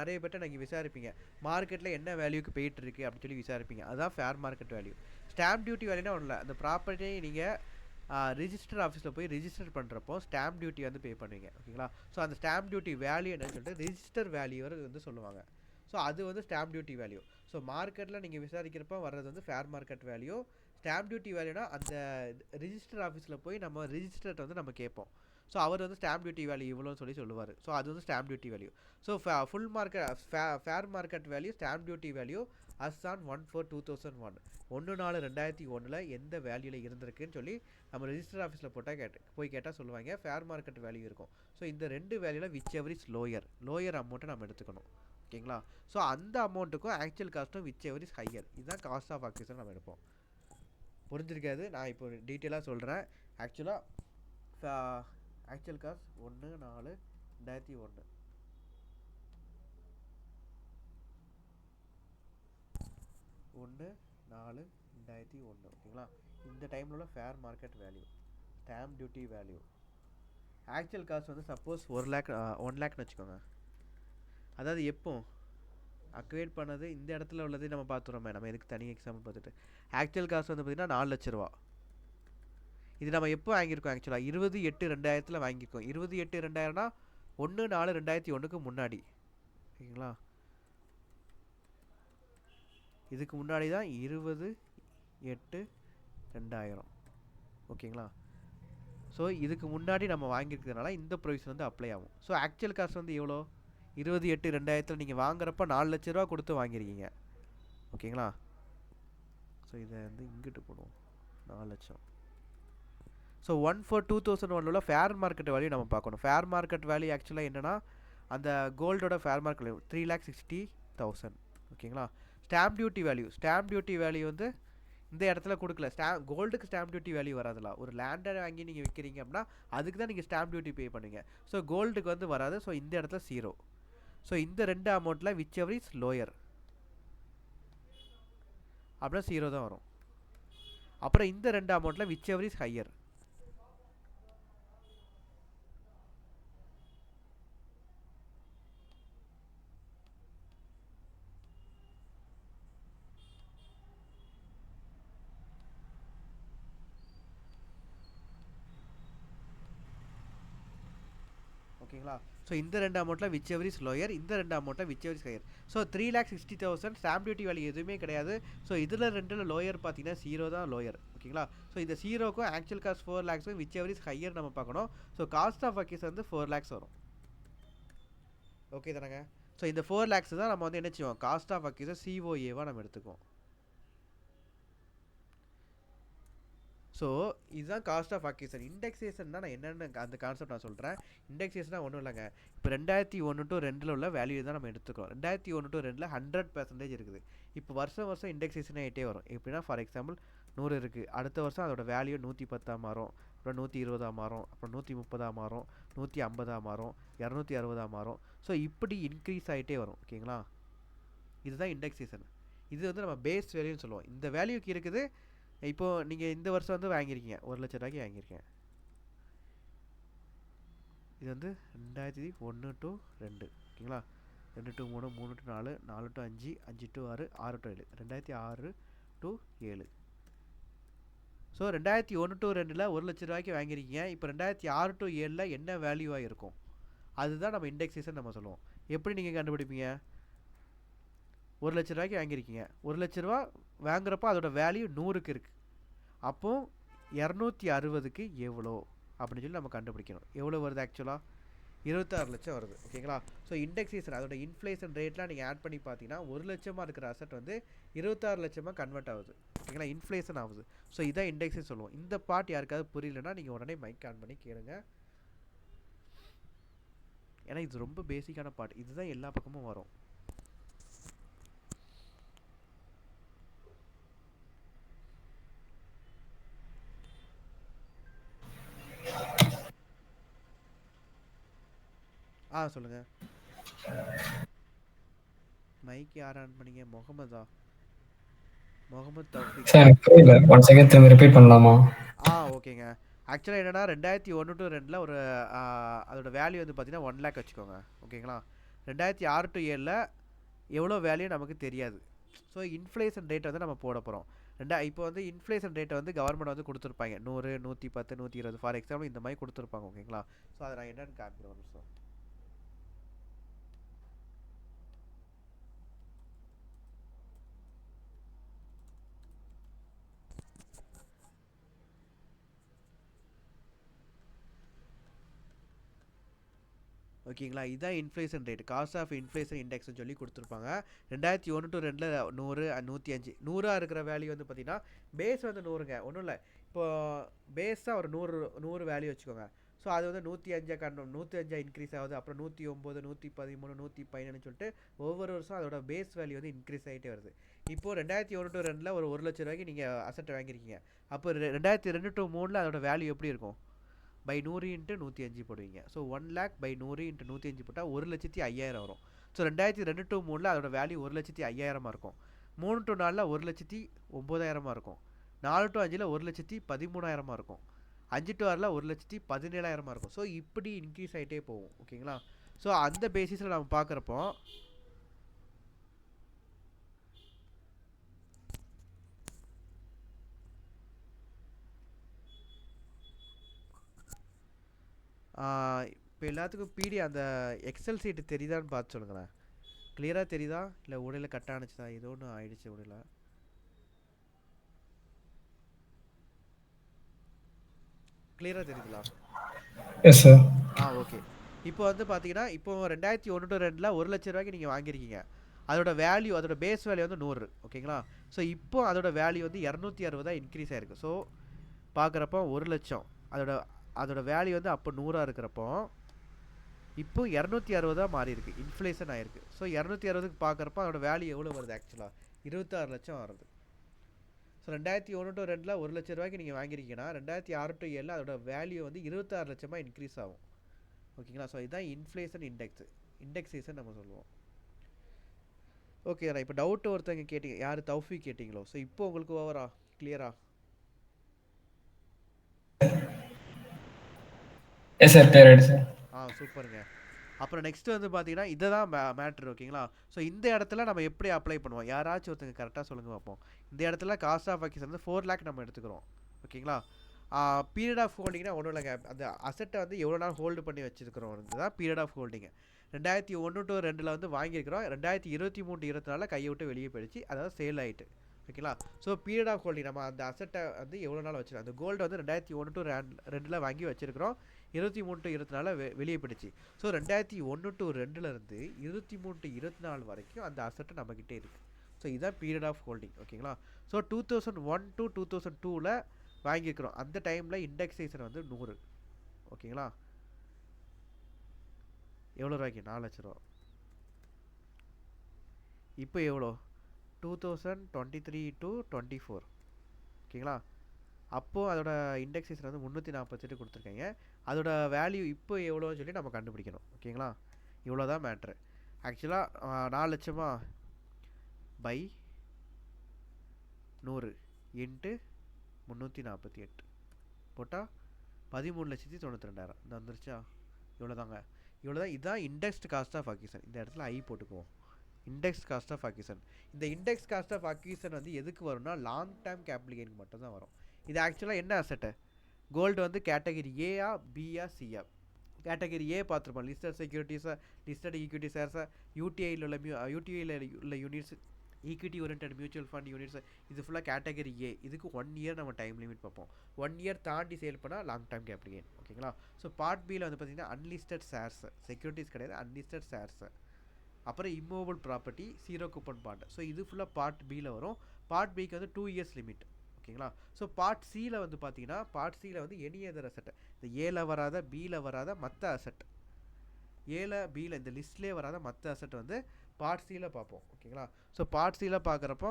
நிறைய பேர்ட்ட நீங்கள் விசாரிப்பீங்க மார்க்கெட்டில் என்ன வேல்யூக்கு போயிட்டு இருக்குது அப்படின்னு சொல்லி விசாரிப்பீங்க. அதுதான் fair market value. Stamp duty வேல்யூனா ஒன்றும் இல்லை. அந்த ப்ராப்பர்ட்டியை நீங்கள் ரிஜிஸ்டர் ஆஃபீஸில் போய் ரிஜிஸ்டர் பண்ணுறப்போ ஸ்டாம்ப் டியூட்டி வந்து பே பண்ணுவீங்க ஓகேங்களா. ஸோ அந்த ஸ்டாம்ப் டியூட்டி வேல்யூ என்னன்னு சொல்லிட்டு ரிஜிஸ்டர் வேல்யூ வந்து சொல்லுவாங்க. ஸோ அது வந்து ஸ்டாம்ப் டியூட்டி வேல்யூ. ஸோ மார்க்கெட்டில் நீங்கள் விசாரிக்கிறப்போ வர்றது வந்து fair market value. Stamp duty வேல்யூனா அந்த ரிஜிஸ்டர் ஆஃபீஸில் போய் நம்ம ரிஜிஸ்டர்ட்ட வந்து நம்ம கேட்போம். ஸோ அவர் வந்து ஸ்டாம்ப் டியூட்டி வேல்யூ இவ்வளோன்னு சொல்லுவார். ஸோ அது வந்து stamp duty value. So full market fair market value stamp duty value as on 1/4/2001 1/4/2001 எந்த வேல்யூவில் இருந்திருக்குன்னு சொல்லி நம்ம ரிஜிஸ்டர் ஆஃபீஸில் போய் கேட்டால் சொல்லுவாங்க ஃபேர் மார்க்கெட் வேல்யூ இருக்கும். ஸோ இந்த ரெண்டு வேல்யூவில் விச் எவர் இஸ் லோயர் அமௌண்ட்டை நம்ம எடுத்துக்கணும் ஓகேங்களா. ஸோ அந்த அமௌண்ட்டுக்கும் ஆக்சுவல் காஸ்ட்டும் விச் எவர் இஸ் ஹையர். இதுதான் காஸ்ட் ஆஃப் அக்விசிஷன் நம்ம எடுப்போம். புரிஞ்சிருக்காது. நான் இப்போ டீட்டெயிலாக சொல்கிறேன். ஆக்சுவலாக ஆக்சுவல் காஸ்ட் 1/4/2001 1/4/2001 ஓகேங்களா. இந்த டைமில் உள்ள fair market value stamp duty value actual cost வந்து சப்போஸ் 1 லேக்னு வச்சுக்கோங்க. அதாவது எப்போ அக்வேட் பண்ணது இந்த இடத்துல உள்ளது நம்ம பார்த்துறோமே. நம்ம எதுக்கு தனி எக்ஸாம்பிள் பார்த்துட்டு ஆக்சுவல் காஸ்ட் வந்து பார்த்திங்கன்னா 4 லட்ச ரூபா. இது நம்ம எப்போ வாங்கியிருக்கோம் ஆக்சுவலாக 28/2000 வாங்கியிருக்கோம். 28/2000னா 1/4/2001 முன்னாடி ஓகேங்களா. இதுக்கு முன்னாடி தான் 28/2000 ஓகேங்களா. ஸோ இதுக்கு முன்னாடி நம்ம வாங்கியிருக்கிறதுனால இந்த ப்ரொவிஷன் வந்து அப்ளை ஆகும். ஸோ ஆக்சுவல் காஸ்ட் வந்து எவ்வளோ 28/2000 நீங்கள் வாங்குறப்ப 4 லட்ச ரூபா கொடுத்து வாங்கியிருக்கீங்க ஓகேங்களா. ஸோ இதை வந்து இங்கிட்டு போடுவோம் 4 லட்சம். ஸோ 1/4/2001 உள்ள ஃபேர் மார்க்கெட் வேல்யூ நம்ம பார்க்கணும். ஃபேர் மார்க்கெட் வேல்யூ ஆக்சுவலாக என்னென்னா அந்த கோல்டோட ஃபேர் மார்க்கெட் 3,60,000 ஓகேங்களா. ஸ்டாம்ப் டியூட்டி வேல்யூ வந்து இந்த இடத்துல கொடுக்கல. கோல்டுக்கு ஸ்டாம்ப் டியூட்டி வேல்யூ வராதுல. ஒரு லேண்டை வாங்கி நீங்கள் விற்கிறீங்க அப்படின்னா அதுக்கு தான் நீங்கள் ஸ்டாம்ப் டியூட்டி பே பண்ணுவீங்க. ஸோ கோல்டுக்கு வந்து வராது. ஸோ இந்த இடத்துல 0. ஸோ இந்த 2 அமௌண்ட்டில் விச் எவர் இஸ் லோயர் அப்படின்னா 0 தான் வரும். அப்புறம் இந்த 2 அமௌண்ட்டில் விச் எவர் இஸ் ஹையர். ஓகேங்களா. ஸோ இந்த 2 அமௌண்ட்டில் விச் எவர் இஸ் லோயர், இந்த 2 அமௌண்ட்டில் which ever is higher. So 3,60,000 stamp duty value எதுவுமே கிடையாது. ஸோ இதில் 2ல் லோயர் பார்த்தீங்கன்னா 0 தான் லோயர். ஓகேங்களா. ஸோ இந்த 0க்கும் actual cost 4 lakhs whichever is higher நம்ம பார்க்கணும். ஸோ காஸ்ட் ஆஃப் அக்யூஸ் வந்து 4 lakhs வரும். ஓகே தானேங்க. ஸோ இந்த 4 lakhs தான் நம்ம வந்து என்ன செய்வோம், காஸ்ட் ஆஃப் அக்யூஸை COAவாக நம்ம எடுத்துக்குவோம். ஸோ இதுதான் காஸ்ட் ஆஃப் அக்யூசன். இண்டெக்ஸேஷன் தான் நான் என்னென்னு அந்த கான்செப்ட் நான் சொல்கிறேன். இண்டெக்ஸேஷனாக ஒன்றும் இல்லைங்க. இப்போ 2001 to 2 உள்ள வேல்யூ தான் நம்ம எடுத்துக்கிறோம். 2001 to 2 100% இருக்குது. இப்போ வருஷம் இண்டெக்ஸேஷன் ஆகிட்டே வரும். எப்படின்னா ஃபார் எக்ஸாம்பிள் 100 இருக்குது, அடுத்த வருஷம் அதோட வேல்யூ 110 மாறும், அப்புறம் 120 மாறும், அப்புறம் 130 மாறும், 150 மாறும், 260 மாறும். ஸோ இப்படி இன்க்ரீஸ் ஆகிட்டே வரும். ஓகேங்களா. இதுதான் இண்டெக்ஸேஷன். இது வந்து நம்ம பேஸ் வேல்யூன்னு சொல்லுவோம். இந்த வேல்யூக்கு இருக்குது. இப்போது நீங்கள் இந்த வருஷம் வந்து வாங்கியிருக்கீங்க, 1,00,000 ரூபாய்க்கு வாங்கியிருக்கேன். இது வந்து 2001 to 2. ஓகேங்களா. 2 to 3, 3 to 4, 4 to 5, 5 to 6, 6 to 7. 2006 to 7. So 2001 to 2ல் 1,00,000 ரூபாய்க்கு வாங்கியிருக்கீங்க. இப்போ 2006 to 7ல் என்ன வேல்யூவாக இருக்கும் அதுதான் நம்ம இண்டெக்ஸேஷன் நம்ம சொல்லுவோம். எப்படி நீங்கள் கண்டுபிடிப்பீங்க? 1,00,000 ரூபாய்க்கு வாங்கியிருக்கீங்க. 1,00,000 ரூபா வாங்குறப்போ அதோட வேல்யூ 100க்கு இருக்குது. அப்போது 260க்கு எவ்வளோ அப்படின்னு சொல்லி நம்ம கண்டுபிடிக்கணும். எவ்வளோ வருது ஆக்சுவலாக? 26 லட்சம் வருது. ஓகேங்களா. ஸோ இண்டெக்ஸேஷன் அதோட இன்ஃப்ளேஷன் ரேட்லாம் நீங்கள் ஆட் பண்ணி பார்த்தீங்கன்னா 1 லட்சமாக இருக்கிற அசட் வந்து 26 லட்சமாக கன்வெர்ட் ஆகுது. ஓகேங்களா. இன்ஃப்ளேஷன் ஆகுது. ஸோ இதான் இண்டெக்ஸேஷன் சொல்லுவோம். இந்த பார்ட் யாருக்காவது புரியலன்னா நீங்கள் உடனே மைக் ஆன் பண்ணி கேளுங்க. ஏன்னா இது ரொம்ப பேசிக்கான பார்ட். இதுதான் எல்லா பக்கமும் வரும். சொல்லுங்க. மைக் யார் ஆன் பண்ணீங்க? முகமதா? முகமது தௌஃபிக் சார் எனக்கு புரியல. ஒன்ஸ் அகைன் திரும்ப ரிப்பீட் பண்ணலாமா? ஓகேங்க. ஆக்சுவலாக என்னன்னா 2001 to 2ல் ஒரு அதோட வேல்யூ வந்து பார்த்தீங்கன்னா 1 lakh வச்சுக்கோங்க. ஓகேங்களா. 2006 to 7ல் எவ்வளோ வேல்யூ நமக்கு தெரியாது. ஸோ இன்ஃப்ளேஷன் ரேட் வந்து நம்ம போட போகிறோம். இப்போ வந்து இன்ஃப்ளேஷன் ரேட்டை வந்து கவர்மெண்ட் வந்து கொடுத்துருப்பாங்க. 100, 110, 120 ஃபார் எக்ஸாம்பிள் இந்த மாதிரி கொடுத்துருப்பாங்க. ஓகேங்களா. ஸோ அதை நான் என்னென்னு காமிக்கிறேன் ஒரு நிமிஷம். ஓகேங்களா. இதுதான் inflation rate, cost of inflation இண்டெக்ஸ்னு சொல்லி கொடுத்துருப்பாங்க. 2001 to 2ல் 100, 105, 100 இருக்கிற வேல்யூ வந்து பார்த்தீங்கன்னா பேஸ் வந்து 100ங்க. ஒன்றும் இல்லை. இப்போது பேஸாக ஒரு 100 வேல்யூ வச்சுக்கோங்க. ஸோ அது வந்து 105 இன்க்ரீஸ் ஆகுது. அப்புறம் 109, 113, 117 சொல்லிட்டு ஒவ்வொரு வருஷம் அதோட பேஸ் வேல்யூ வந்து இன்க்ரீஸ் ஆகிட்டே வருது. இப்போது 2001 to 2ல் ஒரு 1,00,000 ரூபாய்க்கு நீங்கள் அசெட் வாங்கியிருக்கீங்க. அப்போ 2002 to 3ல் அதோட வேல்யூ எப்படி இருக்கும்? by 100 into 105 போடுவீங்க. ஸோ 1 lakh by 100 into 105 போட்டால் 1,05,000 வரும். ஸோ 2002 to 3ல் அதோட வேல்யூ 1,05,000 இருக்கும். 3 to 4ல் 1,09,000 இருக்கும். 4 to 5ல் 1,13,000 இருக்கும். 5 to 6ல் 1,17,000 இருக்கும். ஸோ இப்படி இன்க்ரீஸ் ஆகிட்டே போகும். ஓகேங்களா. ஸோ அந்த பேசிஸில் நம்ம பார்க்குறப்போ இப்போ எல்லாத்துக்கும் அந்த எக்ஸல் சீட்டு தெரியுதான்னு பார்த்து சொல்லுங்களேன். கிளியராக தெரியுதா இல்லை உடையில் கட் ஆனிச்சுதா? ஏதோ ஒன்று ஆயிடுச்சு உடையில். கிளியராக தெரியுதுங்களா? S sir. ஓகே. இப்போ வந்து பார்த்தீங்கன்னா இப்போ 2001 to 2ல் 1,00,000 ரூபாய்க்கு நீங்கள் வாங்கியிருக்கீங்க. அதோட வேல்யூ அதோட பேஸ் வேல்யூ வந்து 100. ஓகேங்களா. ஸோ இப்போ அதோட வேல்யூ வந்து 260 இன்க்ரீஸ் ஆகிருக்கு. ஸோ பார்க்குறப்போ 1,00,000 அதோட வேல்யூ வந்து அப்போ 100 இருக்கிறப்போ இப்போ 260 மாறி இருக்கு, இன்ஃப்ளேஷன் ஆயிருக்கு. ஸோ 260க்கு பார்க்குறப்ப அதோட வேல்யூ எவ்வளோ வருது ஆக்சுவலாக 26 லட்சம் வருது. ஸோ 2001 to 2ல் 1 லட்ச ரூபாய்க்கு நீங்கள் வாங்கியிருக்கீங்கன்னா 2006 to 7 அதோட வேல்யூ வந்து 26 லட்சமாக இன்க்ரீஸ் ஆகும். ஓகேங்களா? ஸோ இதுதான் இன்ஃப்ளேஷன் இண்டெக்ஸேஷன் நம்ம சொல்லுவோம். ஓகேண்ணா, இப்போ டவுட் ஒருத்தங்க கேட்டீங்க, யார் தௌஃபி கேட்டிங்களோ. ஸோ இப்போ உங்களுக்கு ஓவரா கிளியரா? எஸ் சார், கிளியர் ஆயிடுச்சு சார். சூப்பருங்க. அப்புறம் நெக்ஸ்ட் வந்து பார்த்தீங்கன்னா இதை தான் மேட்ரு. ஓகேங்களா? ஸோ இந்த இடத்துல நம்ம எப்படி அப்ளை பண்ணுவோம், யாராச்சும் ஒருத்தங்க கரெக்டாக சொல்லுங்க பார்ப்போம். இந்த இடத்துல காஸ்ட் ஆஃப் அக்விசிஷன் வந்து 4 lakh நம்ம எடுத்துக்கிறோம். ஓகேங்களா? பீரியட் ஆஃப் ஹோல்டிங்னா ஒன்றும் இல்லைங்க, அந்த அசெட்டை வந்து எவ்வளோ நாள் ஹோல்டு பண்ணி வச்சுருக்கிறோம் இதுதான் பீரியட் ஆஃப் ஹோல்டிங்கு. 2001 to 2ல் வந்து வாங்கியிருக்கிறோம், 2023-24 கையை விட்டு வெளியே போயிடுச்சு, அதாவது சேல் ஆகிட்டு. ஓகேங்களா? ஸோ பீரியட் ஆஃப் ஹோல்டிங் நம்ம அந்த அசெட்டை வந்து எவ்வளோ நாள் வச்சுருக்கோம், அந்த கோல்டு வந்து 2001 to 2ல் வாங்கி வச்சுருக்கிறோம், 23 to 24 வெளியே போயிடுச்சு. ஸோ 2001 to 2லேருந்து 23 to 24 வரைக்கும் அந்த அசெட்டு நம்மக்கிட்டே இருக்குது. ஸோ இதுதான் பீரியட் ஆஃப் ஹோல்டிங். ஓகேங்களா? ஸோ 2001 to 2002ல் வாங்கியிருக்கிறோம், அந்த டைமில் இண்டெக்ஸேஷன் வந்து 100. ஓகேங்களா? எவ்வளோ ரூபாய்க்கு? 4 லட்ச ரூபா. இப்போ எவ்வளோ? 2023 to 24. ஓகேங்களா? அப்போது அதோட இண்டெக்ஸேஷன் வந்து 348 கொடுத்துருக்காங்க. அதோட வேல்யூ இப்போ எவ்வளோன்னு சொல்லி நம்ம கண்டுபிடிக்கணும். ஓகேங்களா? இவ்வளோ தான் மேட்ரு. ஆக்சுவலாக 4 லட்சமா பை 100 இன்ட்டு 348 போட்டால் 13,92,000 இந்த வந்துருச்சா? இவ்வளோ தாங்க, இவ்வளோ தான். இதுதான் இண்டெக்ஸ்ட் காஸ்ட் ஆஃப் அக்விசிஷன். இந்த இடத்துல ஐ போட்டுக்குவோம், இண்டெக்ஸ் காஸ்ட் ஆஃப் அக்விசிஷன். இந்த இண்டெக்ஸ் காஸ்ட் ஆஃப் அக்விசிஷன் வந்து எதுக்கு வரும்னா லாங் டேர்ம் கேபிட்டல் கெயினுக்கு மட்டும் தான் வரும். இது ஆக்சுவலாக என்ன அசெட்டு? கோல்டு வந்து கேட்டகரி ஏயா பியா சியா? கேட்டகரி ஏ பார்த்துருப்போம், லிஸ்டட் செக்யூரிட்டிஸை, லிஸ்டட் ஈக்விட்டி ஷேர்ஸை, யூடிஐயில் உள்ள units, equity orient mutual fund units, இது ஃபுல்லாக கேட்டகரி ஏ. இதுக்கு 1 year நம்ம டைம் லிமிட் பார்ப்போம். 1 year தாண்டி சேல் பண்ணால் லாங் டைம் கேபிட்டல் கெயின். ஓகேங்களா? ஸோ பார்ட் பியில் வந்து பார்த்திங்கன்னா அன்லிஸ்டட் ஷேர்ஸ், செக்யூரிட்டிஸ் கிடையாது, அன்லிஸ்டட் ஷேர்ஸு. அப்புறம் immovable property, 0 coupon bond. So இது ஃபுல்லாக பார்ட் பியில் வரும். பார்ட் பிக்கு வந்து 2 years லிமிட். ஓகேங்களா? ஸோ பார்ட் சியில் வந்து பார்த்தீங்கன்னா பார்ட் சியில் வந்து எனி அதர் அசெட், இந்த ஏல வராத பியில் வராத மற்ற அசெட், ஏல பியில் இந்த லிஸ்ட்லேயே வராத மற்ற அசெட் வந்து பார்ட் சியில் பார்ப்போம். ஓகேங்களா? ஸோ பார்ட் சியில் பார்க்குறப்போ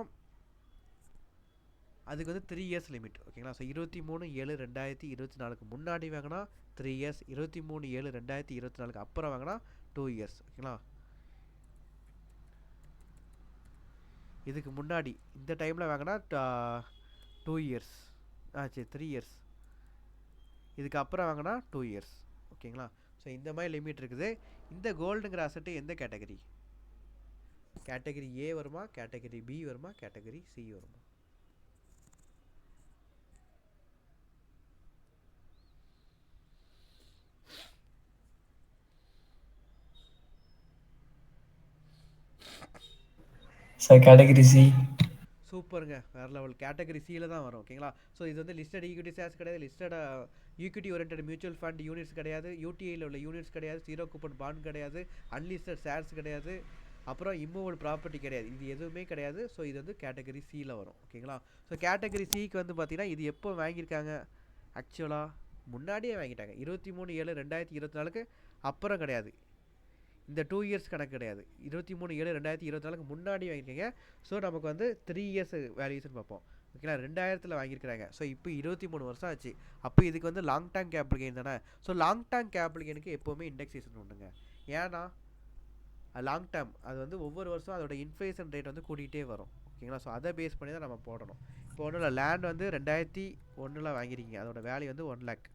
அதுக்கு வந்து 3 years லிமிட். ஓகேங்களா? ஸோ 23/7/2024 முன்னாடி வாங்கினா 3 years, 23/7/2024 அப்புறம் வாங்கினா 2 years. ஓகேங்களா? இதுக்கு முன்னாடி இந்த டைமில் வாங்கினா 2 years, சரி 3 years. இதுக்கு அப்புறம் வாங்கினா 2 years. ஓகேங்களா? ஸோ இந்த மாதிரி லிமிட் இருக்குது. இந்த கோல்டுங்கிற அசெட்டு எந்த கேட்டகரி? கேட்டகரி ஏ வருமா, கேட்டகரி பி வருமா, கேட்டகரி சி வருமா? Sir category C. சூப்பருங்க, வேறு லெவல். கேட்டகரி சியில் தான் வரும். ஓகேங்களா? ஸோ இது வந்து லிஸ்டட் ஈக்விட்டி ஷேர்ஸ் கிடையாது, listed equity orient mutual fund units கிடையாது, யூடிஐயில் உள்ள யூனிட்ஸ் கிடையாது, 0 கூப்பன் பாண்ட் கிடையாது, அன்லிஸ்டட் ஷேர்ஸ் கிடையாது, அப்புறம் இம்மூவபிள் ப்ராப்பர்ட்டி கிடையாது. இது எதுவுமே கிடையாது. ஸோ இது வந்து கேட்டகரி சியில் வரும். ஓகேங்களா? ஸோ கேட்டகரி சிக்கு வந்து பார்த்தீங்கன்னா இது எப்போ வாங்கியிருக்காங்க? ஆக்சுவலாக முன்னாடியே வாங்கிட்டாங்க, 23/7/2024 அப்புறம் கிடையாது. இந்த 2 years கணக்கு கிடையாது, 23/7/2024 முன்னாடி வாங்கியிருக்கீங்க. ஸோ நமக்கு வந்து 3 years வேல்யூஷன் பார்ப்போம். ஓகேங்களா? 2000 வாங்கியிருக்கிறாங்க. ஸோ இப்போ 23 வருஷம் ஆச்சு. அப்போ இதுக்கு வந்து லாங் டேர்ம் கேபிட்டல் கெயின் தானே. ஸோ லாங் டேர்ம் கேபிட்டல் கெயினுக்கு எப்போவுமே இண்டெக்ஸேஷன் உண்டுங்க. ஏன்னா லாங் டேர்ம் அது வந்து ஒவ்வொரு வருஷம் அதோட இன்ஃப்ளேஷன் ரேட் வந்து கூட்டிகிட்டே வரும். ஓகேங்களா? ஸோ அதை பேஸ் பண்ணி தான் நம்ம போடணும். இப்போ ஒன்றும் இல்லை, லேண்ட் வந்து 2001 வாங்கியிருக்கீங்க, அதோட வேல்யூ வந்து 1 lakh.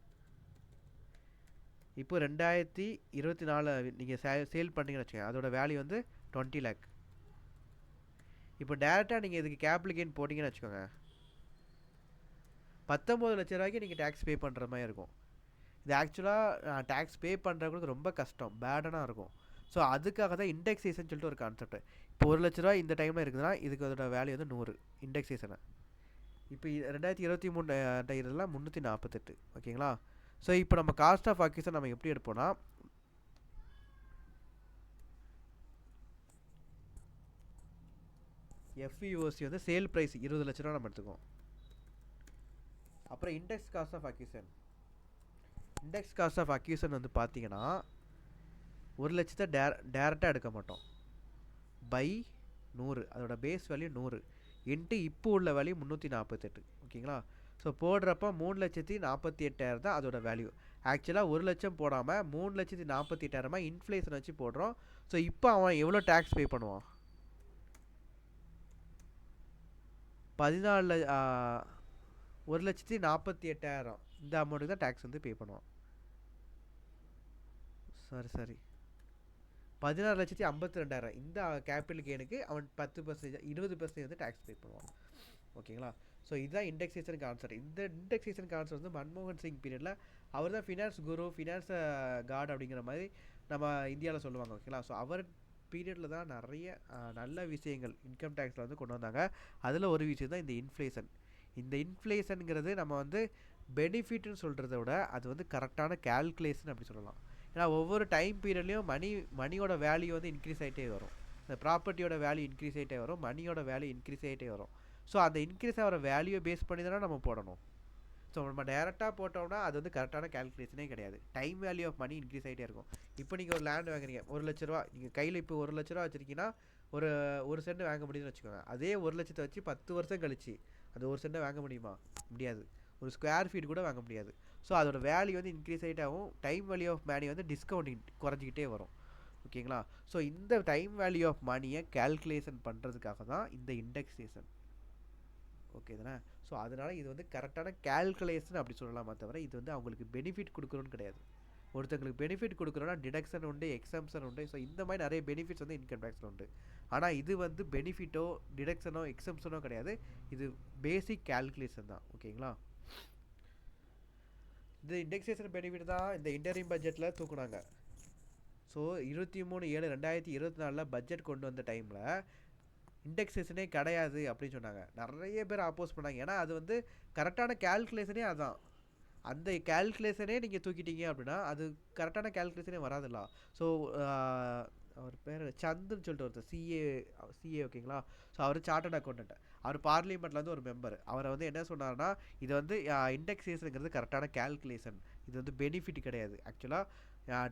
இப்போ 2024 நீங்கள் சேல் பண்ணிங்கன்னு வச்சுக்கோங்க, அதோட வேல்யூ வந்து 20 lakh. இப்போ டேரெக்டாக நீங்கள் இதுக்கு கேபிட்டல் கெயின் போட்டிங்கன்னு வச்சுக்கோங்க, 19 லட்ச ரூபாய்க்கு நீங்கள் டேக்ஸ் பே பண்ணுற மாதிரி இருக்கும். இது ஆக்சுவலாக டேக்ஸ் பே பண்ணுறவங்களுக்கு ரொம்ப கஷ்டம், பேடனாக இருக்கும். ஸோ அதுக்காக தான் இண்டெக்ஸேஷன் சொல்லிட்டு ஒரு கான்செப்ட். இப்போ 1 லட்ச ரூபா இந்த டைமில் இருக்குதுன்னா இதுக்கு அதோட வேல்யூ வந்து 100 இண்டெக்ஸேஷனை. இப்போ 2023 இதெல்லாம் 348. ஓகேங்களா? ஸோ இப்போ நம்ம காஸ்ட் ஆஃப் அக்விசிஷன் நம்ம எப்படி எடுப்போம்னா, எஃப்இஓசி வந்து சேல் ப்ரைஸ் 20 லட்ச ரூபா நம்ம எடுத்துக்குவோம். அப்புறம் இண்டெக்ஸ் காஸ்ட் ஆஃப் அக்விசிஷன் வந்து பார்த்தீங்கன்னா ஒரு லட்சத்தை டேரெக்டாக எடுக்க மாட்டோம். பை 100 அதோட பேஸ் வேல்யூ 100 இன்ட்டு இப்போ உள்ள வேல்யூ 348. ஓகேங்களா? ஸோ போடுறப்ப 3,48,000 தான் அதோட வேல்யூ. ஆக்சுவலாக 1 லட்சம் போடாமல் 3,48,000 இன்ஃப்ளேஷன் வச்சு போடுறோம். ஸோ இப்போ அவன் எவ்வளோ டேக்ஸ் பே பண்ணுவான்? 1,48,000 இந்த அமௌண்ட்டுக்கு தான் டேக்ஸ் வந்து பே பண்ணுவான். சரி 16,52,000 இந்த கேபிட்டல் கெயினுக்கு அவன் 10% 20% வந்து டேக்ஸ் பே பண்ணுவான். ஓகேங்களா? ஸோ இதுதான் இண்டெக்ஸேஷன் கான்செப்ட். இந்த இண்டெக்ஸேஷன் கான்செப்ட் வந்து மன்மோகன் சிங் பீரியடில் அவர் தான் ஃபினான்ஸ் குரு, ஃபினான்ஸ் காட் அப்படிங்கிற மாதிரி நம்ம இந்தியாவில் சொல்லுவாங்க. ஓகேங்களா? ஸோ அவர் பீரியடில் தான் நிறைய நல்ல விஷயங்கள் இன்கம் டேக்ஸில் வந்து கொண்டு வந்தாங்க. அதில் ஒரு விஷயம் தான் இந்த இன்ஃப்ளேஷன். இந்த இன்ஃப்ளேஷனுங்கிறது நம்ம வந்து பெனிஃபிட்னு சொல்கிறத விட அது வந்து கரெக்டான கேல்குலேஷன் அப்படி சொல்லலாம். ஏன்னா ஒவ்வொரு டைம் பீரியட்லேயும் மணியோட வேல்யூ வந்து இன்க்ரீஸ் ஆகிட்டே வரும். இந்த ப்ராப்பர்ட்டியோட வேல்யூ இன்க்ரீஸ் ஆகிட்டே வரும், மணியோட வேல்யூ இன்க்ரீஸ் ஆகிட்டே வரும். ஸோ அந்த இன்க்ரீஸ் ஆகிற வேல்யூவை பேஸ் பண்ணி தானே நம்ம போடணும். ஸோ நம்ம டேரெக்டாக போட்டோம்னா அது வந்து கரெக்டான கேல்குலேஷனே கிடையாது. Time value of money increase ஆகிட்டே இருக்கும். இப்போ நீங்கள் ஒரு லேண்ட் வாங்குறீங்க, 1 லட்ச ரூபா நீங்கள் கையில் இப்போ 1 லட்ச ரூபா வச்சுருக்கீங்கன்னா ஒரு சென்ட் வாங்க முடியுதுன்னு வச்சுக்கோங்க. அதே 1 லட்சத்தை வச்சு 10 வருஷம் கழிச்சு அந்த 1 சென்ட்டை வாங்க முடியுமா? முடியாது. ஒரு ஸ்கொயர் ஃபீட் கூட வாங்க முடியாது. ஸோ அதோட வேல்யூ வந்து இன்க்ரீஸ் ஆகிட்டே ஆகும். டைம் வேல்யூ ஆஃப் மணி வந்து டிஸ்கவுண்டிங் குறைஞ்சிக்கிட்டே வரும். ஓகேங்களா? ஸோ இந்த டைம் வேல்யூ ஆஃப் மணியை கேல்குலேஷன் பண்ணுறதுக்காக தான் இந்த இண்டெக்ஸேஷன். ஓகே தானே? ஸோ அதனால் இது வந்து கரெக்டான கேல்குலேஷன் அப்படி சொல்லலாமா தவிர இது வந்து அவங்களுக்கு பெனிஃபிட் கொடுக்குறோன்னு கிடையாது. ஒருத்தங்களுக்கு பெனிஃபிட் கொடுக்குறோன்னா டிடக்ஷன் உண்டு, எக்ஸம்ஷன் உண்டு. ஸோ இந்த மாதிரி நிறைய பெனிஃபிட்ஸ் வந்து இன்கம் டேக்ஸில் உண்டு. ஆனால் இது வந்து பெனிஃபிட்டோ டிடக்ஷனோ எக்ஸம்ஷனோ கிடையாது. இது பேசிக் கேல்குலேஷன் தான். ஓகேங்களா? இந்த இண்டெக்ஸேஷன் பெனிஃபிட் தான் இந்த இன்டரிம் பட்ஜெட்டில் தூக்குனாங்க. ஸோ 23/7/2024 பட்ஜெட் கொண்டு வந்த டைமில் இண்டெக்ஸேஷனே கிடையாது அப்படின்னு சொன்னாங்க. நிறைய பேர் அப்போஸ் பண்ணாங்க. ஏன்னா அது வந்து கரெக்டான கேல்குலேஷனே அதான். அந்த கேல்குலேஷனே நீங்கள் தூக்கிட்டீங்க அப்படின்னா அது கரெக்டான கேல்குலேஷனே வராதுல்ல. ஸோ அவர் பேர் சந்துன்னு சொல்லிட்டு ஒருத்தர் சிஏ ஓகேங்களா? ஸோ அவர் சார்ட்டர்ட் அக்கௌண்டன்ட். அவர் பார்லிமெண்ட்டில் வந்து ஒரு மெம்பர். அவரை வந்து என்ன சொன்னார்னா இது வந்து இண்டெக்ஸேஷனுங்கிறது கரெக்டான கேல்குலேஷன், இது வந்து பெனிஃபிட் கிடையாது. ஆக்சுவலாக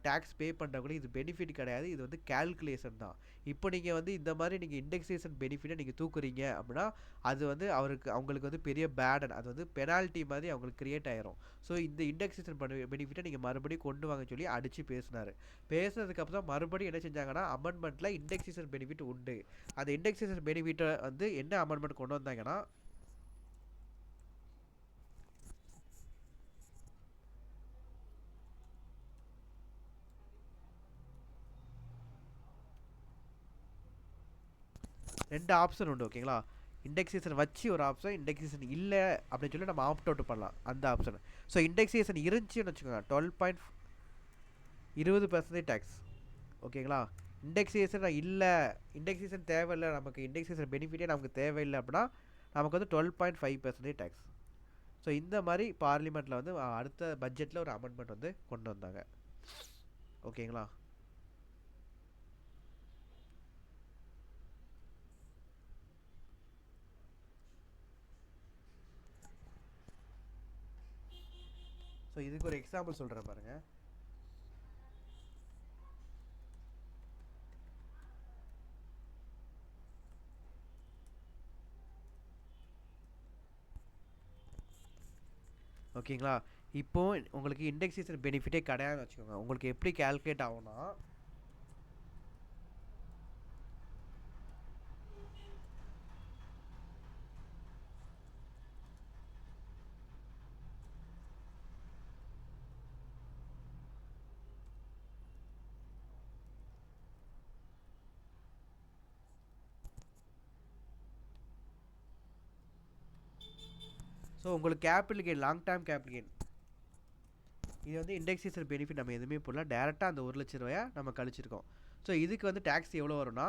டேக்ஸ் பே பண்ணுறவங்களே இது பெனிஃபிட் கிடையாது, இது வந்து கேல்குலேஷன் தான். இப்போ நீங்கள் வந்து இந்த மாதிரி நீங்கள் இண்டெக்ஸேஷன் பெனிஃபிட்டை நீங்கள் தூக்குறீங்க அப்படின்னா அது வந்து அவங்களுக்கு வந்து பெரிய பேடன், அது வந்து பெனால்ட்டி மாதிரி அவங்களுக்கு கிரியேட் ஆயிரும். ஸோ இந்த இண்டெக்ஸேஷன் பெனிஃபிட்டை நீங்கள் மறுபடியும் கொண்டு வாங்க சொல்லி அடித்து பேசினார். பேசுனதுக்கப்புறம் மறுபடியும் என்ன செஞ்சாங்கன்னா அமெண்ட்மெண்ட்டில் இண்டெக்ஸேஷன் பெனிஃபிட் உண்டு. அந்த இண்டெக்ஸேஷன் பெனிஃபிட்டை வந்து என்ன அமெண்ட்மெண்ட் கொண்டு வந்தாங்கன்னா ரெண்டு ஆப்ஷன் உண்டு. ஓகேங்களா? இண்டெக்ஸேஷன் வச்சு ஒரு ஆப்ஷன், இண்டெக்ஸேஷன் இல்லை அப்படின்னு சொல்லி நம்ம ஆப்ட் அவுட் பண்ணலாம் அந்த ஆப்ஷன். ஸோ இண்டெக்ஸேஷன் இருந்துச்சுன்னு வச்சுக்கோங்க 12.20% டேக்ஸ். ஓகேங்களா? இண்டெக்ஸேஷன் இல்லை, இண்டெக்ஸேஷன் தேவையில்லை, நமக்கு இண்டெக்ஸேஷன் பெனிஃபிட்டே நமக்கு தேவையில்லை அப்படின்னா நமக்கு வந்து 12.5% டேக்ஸ். ஸோ இந்த மாதிரி பார்லிமெண்ட்டில் வந்து அடுத்த பட்ஜெட்டில் ஒரு அமெண்ட்மெண்ட் வந்து கொண்டு வந்தாங்க. ஓகேங்களா? ஸோ இதுக்கு ஒரு எக்ஸாம்பிள் சொல்கிறேன் பாருங்கள். ஓகேங்களா? இப்போ உங்களுக்கு இண்டெக்ஸேஷன் பெனிஃபிட்டே கிடையாதுன்னு வச்சுக்கோங்க. உங்களுக்கு எப்படி கால்குலேட் ஆகும்னா ஸோ உங்களுக்கு capital gain, long term capital gain, இது வந்து இண்டெக்ஸேஷன் பெனிஃபிட் நம்ம எதுவுமே போடல, டேரெக்டாக அந்த 1 லட்ச ரூபாயை நம்ம கழிச்சிருக்கோம். ஸோ இதுக்கு வந்து டேக்ஸ் எவ்வளோ வரும்னா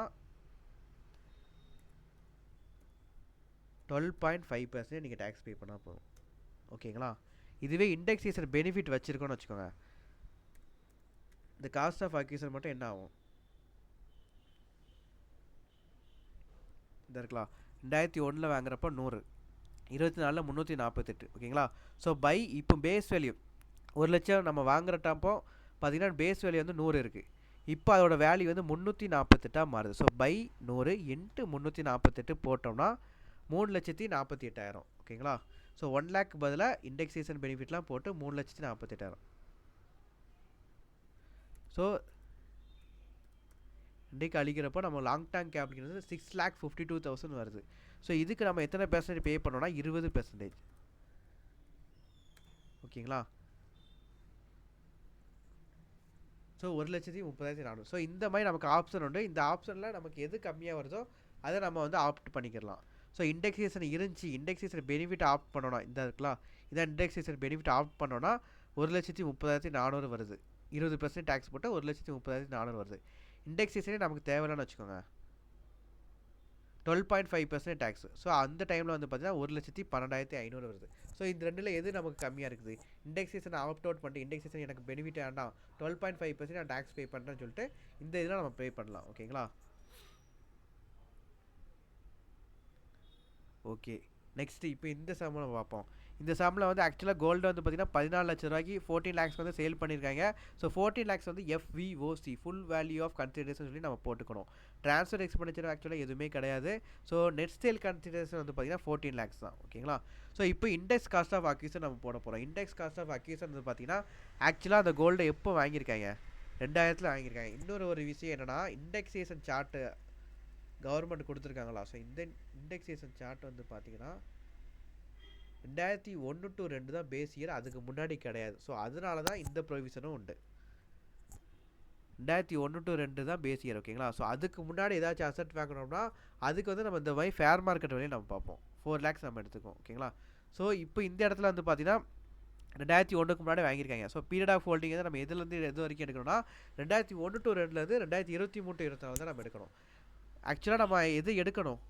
12.5% நீங்கள் டேக்ஸ் பே பண்ணால் போதும். ஓகேங்களா? இதுவே இண்டெக்ஸேஷன் பெனிஃபிட் வச்சுருக்கோன்னு வச்சுக்கோங்க, இந்த காஸ்ட் ஆஃப் அக்யூசன் மட்டும் என்ன ஆகும் இந்த இருக்கலாம். 2001 வாங்குறப்போ 100, 24 348. ஓகேங்களா? ஸோ பை இப்போ பேஸ் வேல்யூ 1 லட்சம் நம்ம வாங்குறட்டப்போ பார்த்தீங்கன்னா பேஸ் வேல்யூ வந்து 100 இருக்குது. இப்போ அதோட வேல்யூ வந்து 348 மாறுது. ஸோ பை 100 இன்ட்டு 348 போட்டோம்னா 3,48,000. ஓகேங்களா? ஸோ 1 லேக் பதிலாக இண்டெக்ஸேஷன் பெனிஃபிட்லாம் போட்டு 3,48,000. ஸோ இன்றைக்கு அழிக்கிறப்போ நம்ம லாங் டேர்ம் கேபிட்டல் 6,52,000 வருது. ஸோ இதுக்கு நம்ம எத்தனை பெர்சன்டேஜ் பே பண்ணோம்னா 20%. ஓகேங்களா? ஸோ 1,30,400. ஸோ இந்த மாதிரி நமக்கு ஆப்ஷன் உண்டு. இந்த ஆப்ஷனில் நமக்கு எது கம்மியாக வருதோ அதை நம்ம வந்து ஆப்ட் பண்ணிக்கலாம். ஸோ இண்டெக்ஸேஷன் இருந்துச்சு, இண்டெக்ஸேஷன் பெனிஃபிட் ஆப்ட் பண்ணோன்னா இந்த இருக்கலாம், இதான் இண்டெக்ஸேஷன் பெனிஃபிட் ஆப்ட் பண்ணோன்னா 1,30,400 வருது. 20% டேக்ஸ் போட்டால் 1,30,400 வருது. இண்டெக்ஸேஷனே நமக்கு தேவையில்லைன்னு வச்சுக்கோங்க, 12.5% டேக்ஸ். ஸோ அந்த டைமில் வந்து பார்த்தீங்கன்னா 1,12,500 வருது. ஸோ இந்த ரெண்டில் எது நமக்கு கம்மியாக இருக்குது? இண்டெக்ஸேஷன் ஆப்ட் அவுட் பண்ணிட்டு இண்டெக்ஸேஷன் எனக்கு பெனிஃபிட் வேண்டாம், 12.5% நான் டேக்ஸ் பே பண்ணுறேன்னு சொல்லிட்டு இந்த இதில் நம்ம பே பண்ணலாம். ஓகேங்களா? ஓகே, நெக்ஸ்ட் இப்போ இந்த சம்மில் நம்ம பார்ப்போம். இந்த சம்மில் வந்து ஆக்சுவலாக கோல்டு வந்து பார்த்தீங்கன்னா 14 லட்ச ரூபாய்க்கு 14 லேக்ஸ் வந்து சேல் பண்ணியிருக்காங்க. ஸோ 14 லேக்ஸ் வந்து FVOC full value of consideration சொல்லி நம்ம போட்டுக்கணும். ட்ரான்ஸ்ஃபர் எக்ஸ்பெண்டிச்சர் ஆக்சுவலாக எதுவுமே கிடையாது. ஸோ நெட் சேல் கன்சிடரேஷன் வந்து பார்த்தீங்கன்னா 14 லேக்ஸ் தான். ஓகேங்களா? ஸோ இப்போ இண்டெக்ஸ் காஸ்ட் ஆஃப் அக்யூசன் நம்ம போட போகிறோம். இண்டெக்ஸ் காஸ்ட் ஆஃப் அக்யூசன் வந்து பார்த்தீங்கன்னா ஆக்சுவலாக அந்த கோல்டை எப்போ வாங்கியிருக்காங்க? 2000 வாங்கியிருக்காங்க. இன்னொரு விஷயம் என்னென்னா, இண்டெக்ஸேஷன் சார்ட்டு கவர்மெண்ட் கொடுத்துருக்காங்களா? ஸோ இந்த இண்டெக்ஸேஷன் சார்ட் வந்து பார்த்தீங்கன்னா 2001 to 2 தான் பேஸ் இயர், அதுக்கு முன்னாடி கிடையாது. ஸோ அதனால தான் இந்த ப்ரொவிஷனும் உண்டு. 2001 to 2 தான் பேஸ் இயர். ஓகேங்களா? ஸோ அதுக்கு முன்னாடி ஏதாச்சும் அசட் வாங்கணும்னா அதுக்கு வந்து நம்ம இந்த மாதிரி ஃபேர் மார்க்கெட் வழியை நம்ம பார்ப்போம். 4 லேக்ஸ் நம்ம எடுத்துக்கோம். ஓகேங்களா? ஸோ இப்போ இந்த இடத்துல வந்து பார்த்தீங்கன்னா 2001க்கு முன்னாடி வாங்கியிருக்காங்க. ஸோ பீரியட் ஆஃப் ஹோல்டிங் வந்து நம்ம எதுலேருந்து எது வரைக்கும் எடுக்கணும்னா 2001 to 2லேருந்து 2023 to 24 தான் நம்ம எடுக்கணும். ஆக்சுவலாக நம்ம எது எடுக்கணும்?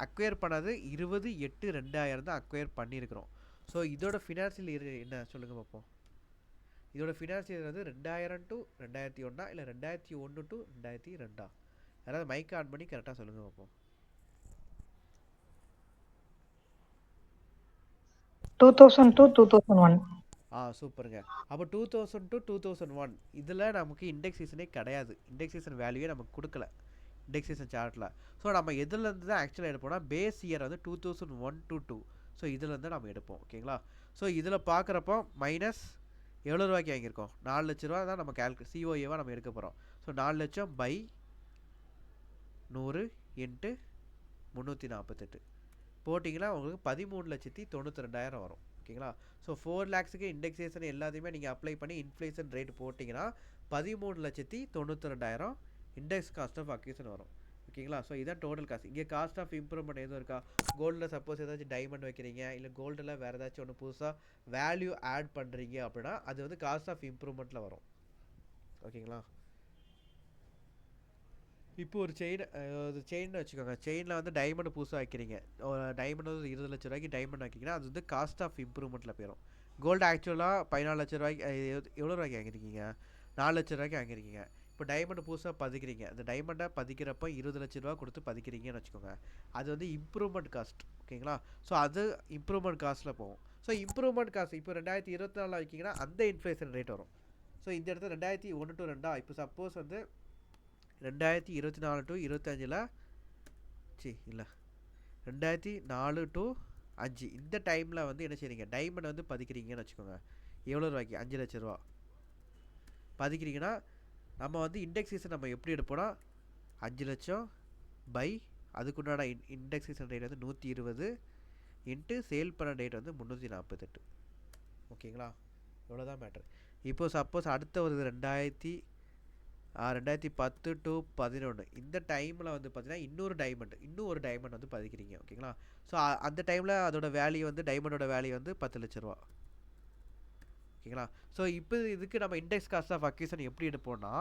அக்வயர் பண்ணது 20/8/2000 தான் அக்வயர் பண்ணியிருக்கிறோம். ஸோ இதோட ஃபினான்ஷியல் என்ன சொல்லுங்கள் பார்ப்போம். இதோட ஃபினான்ஷியல் வந்து 2000 to 2001 இல்லை 2001 to 2002? யாராவது மைக் ஆன் பண்ணி கரெக்டாக சொல்லுங்கள் பார்ப்போம். 2000 to 2001. சூப்பருங்க. அப்போ 2000 to 2001 இதில் நமக்கு இண்டெக்ஸேஷனே கிடையாது. இண்டெக்ஸேஷன் வேல்யூவே நமக்கு கொடுக்கல இண்டெக்ஸேஷன் சார்ட்டில். ஸோ நம்ம எதுலேருந்து தான் ஆக்சுவலாக எடுப்போம்னா பேஸ் இயர் வந்து 2001 to 2. ஸோ இதுலேருந்து நம்ம எடுப்போம். ஓகேங்களா? ஸோ இதில் பார்க்குறப்போ மைனஸ் எவ்வளோ ரூபாய்க்கு வாங்கியிருக்கோம்? 4 லட்ச ரூபா தான் நம்ம COAவாக நம்ம எடுக்க போகிறோம். ஸோ 4 லட்சம் பை 100 இன்ட்டு 348 போட்டிங்கன்னா உங்களுக்கு 13,92,000 வரும். ஓகேங்களா? ஸோ 4 லேக்ஸுக்கு இண்டெக்ஸேஷன் எல்லாத்தையுமே நீங்கள் அப்ளை பண்ணி இன்ஃப்ளேஷன் ரேட் போட்டிங்கன்னா 13,92,000 இண்டெக்ஸ் காஸ்ட் ஆஃப் அக்யூசன் வரும். ஓகேங்களா? ஸோ இதான் டோட்டல் காஸ்ட். இங்கே காஸ்ட் ஆஃப் இம்ப்ரூவ்மெண்ட் எதுவும் இருக்கா? கோல்டில் சப்போஸ் ஏதாச்சும் டைமண்ட் வைக்கிறீங்க, இல்லை கோல்டில் வேறு ஏதாச்சும் ஒன்று புதுசாக வேல்யூ ஆட் பண்ணுறீங்க அப்படின்னா அது வந்து காஸ்ட் ஆஃப் இம்ப்ரூவ்மெண்ட்டில் வரும். ஓகேங்களா? இப்போ ஒரு செயின் வச்சுக்கோங்க. செயினில் வந்து டைமண்ட் புதுசாக வைக்கிறீங்க, டைமண்ட் வந்து 20 லட்ச ரூபாய்க்கு டைமண்ட் வைக்கிறீங்கன்னா அது வந்து காஸ்ட் ஆஃப் இம்ப்ரூவ்மெண்ட்டில் போயிடும். கோல்டு ஆக்சுவலாக 14 லட்ச ரூபாய்க்கு எவ்வளோ ரூபாய்க்கு வாங்கியிருக்கீங்க? 4 லட்ச ரூபாய்க்கு வாங்கியிருக்கீங்க. இப்போ டைமண்ட் புதுசாக பதிக்கிறீங்க, அந்த டைமண்டை பதிக்கிறப்போ 20 லட்ச ரூபா கொடுத்து பதிக்கிறீங்கன்னு வச்சுக்கோங்க. அது வந்து இம்ப்ரூவ்மெண்ட் காஸ்ட். ஓகேங்களா? ஸோ அது இம்ப்ரூவ்மெண்ட் காஸ்ட்டில் போகும். ஸோ இம்ப்ரூவ்மெண்ட் காஸ்ட் இப்போ 2024 வைக்கிங்கன்னா அந்த இன்ஃப்ளேஷன் ரேட் வரும். ஸோ இந்த இடத்துல 2001 to 2 இப்போ சப்போஸ் வந்து 2024 to 25 இல்லை 2004 to 5 இந்த டைமில் வந்து என்ன செய்றீங்க? டைமண்ட் வந்து பதிக்கிறீங்கன்னு வச்சுக்கோங்க. எவ்வளோ ரூபாய்க்கு? 5 லட்ச ரூபா பதிக்கிறீங்கன்னா நம்ம வந்து இண்டெக்ஸேஷன் நம்ம எப்படி எடுப்போம்னா 5 லட்சம் பை அதுக்குண்டான இண்டெக்ஸேஷன் ரேட் வந்து 120 இன்ட்டு சேல் பண்ண டேட் வந்து 348. ஓகேங்களா? இவ்வளோதான் மேட்ரு. இப்போது சப்போஸ் அடுத்த ஒரு 2010 to 11 இந்த டைமில் வந்து பார்த்தீங்கன்னா இன்னும் ஒரு டைமண்ட் வந்து பதிக்கிறீங்க. ஓகேங்களா? ஸோ அந்த டைமில் அதோட வேல்யூ வந்து டைமண்டோட வேல்யூ வந்து 10 லட்ச ரூபா. ஓகேங்களா? ஸோ இப்போ இதுக்கு நம்ம இண்டெக்ஸ் காஸ்ட் ஆஃப் அக்யூசன் எப்படி எடுப்போம்னா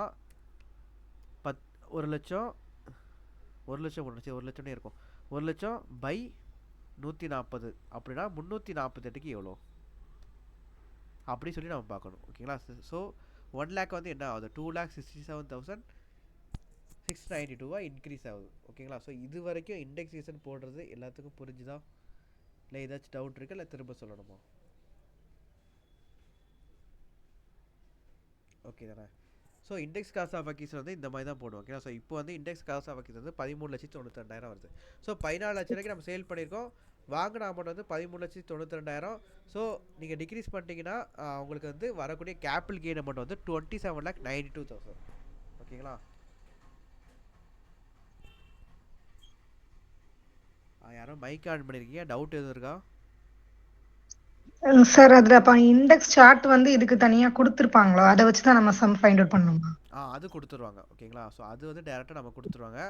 1 லட்சம் இருக்கும். 1 லட்சம் பை 140 அப்படின்னா 348க்கு எவ்வளோ அப்படி சொல்லி நம்ம பார்க்கணும். ஓகேங்களா? ஸோ 1 லேக் வந்து என்ன ஆகுது? 2,67,692 இன்க்ரீஸ் ஆகுது. ஓகேங்களா? ஸோ இது வரைக்கும் இண்டெக்ஸேஷன் போடுறது எல்லாத்துக்கும் புரிஞ்சுதா? இல்லை ஏதாச்சும் டவுட் இருக்கு? இல்லை திரும்ப சொல்லணுமா? ஓகே தானே? ஸோ இண்டெக்ஸ் காஸ்ட் ஆஃப் அக்யூசன் வந்து இந்த மாதிரி தான் போடுவோம். ஓகேங்களா. ஸோ இப்போ வந்து இண்டெக்ஸ் காஸ்ட் ஆஃப் அக்யூசன் வந்து 13,92,000 வருது. ஸோ 14,00,000 ரூபாய்க்கு நம்ம சேல் பண்ணியிருக்கோம். வாங்கின அமௌண்ட் வந்து 13,92,000. ஸோ நீங்கள் டிக்ரீஸ் பண்ணிட்டீங்கன்னா உங்களுக்கு வந்து வரக்கூடிய கேபிட்டல் கெயின் அமௌண்ட் வந்து 27,92,000. ஓகேங்களா. யாரோ மைக் ஆன் பண்ணியிருக்கீங்க, டவுட் எதுவும் இருக்கா? சார் அதுல அப்ப இண்டெக்ஸ் சார்ட் வந்து இதுக்கு தனியா கொடுத்துருப்பாங்களோ, அதை வச்சு தான் நம்ம சம் ஃபைண்ட் அவுட் பண்ணணுமா? அது கொடுத்துருவாங்க. ஓகேங்களா. ஸோ அது வந்து டேரெக்டாக நம்ம கொடுத்துருவாங்க.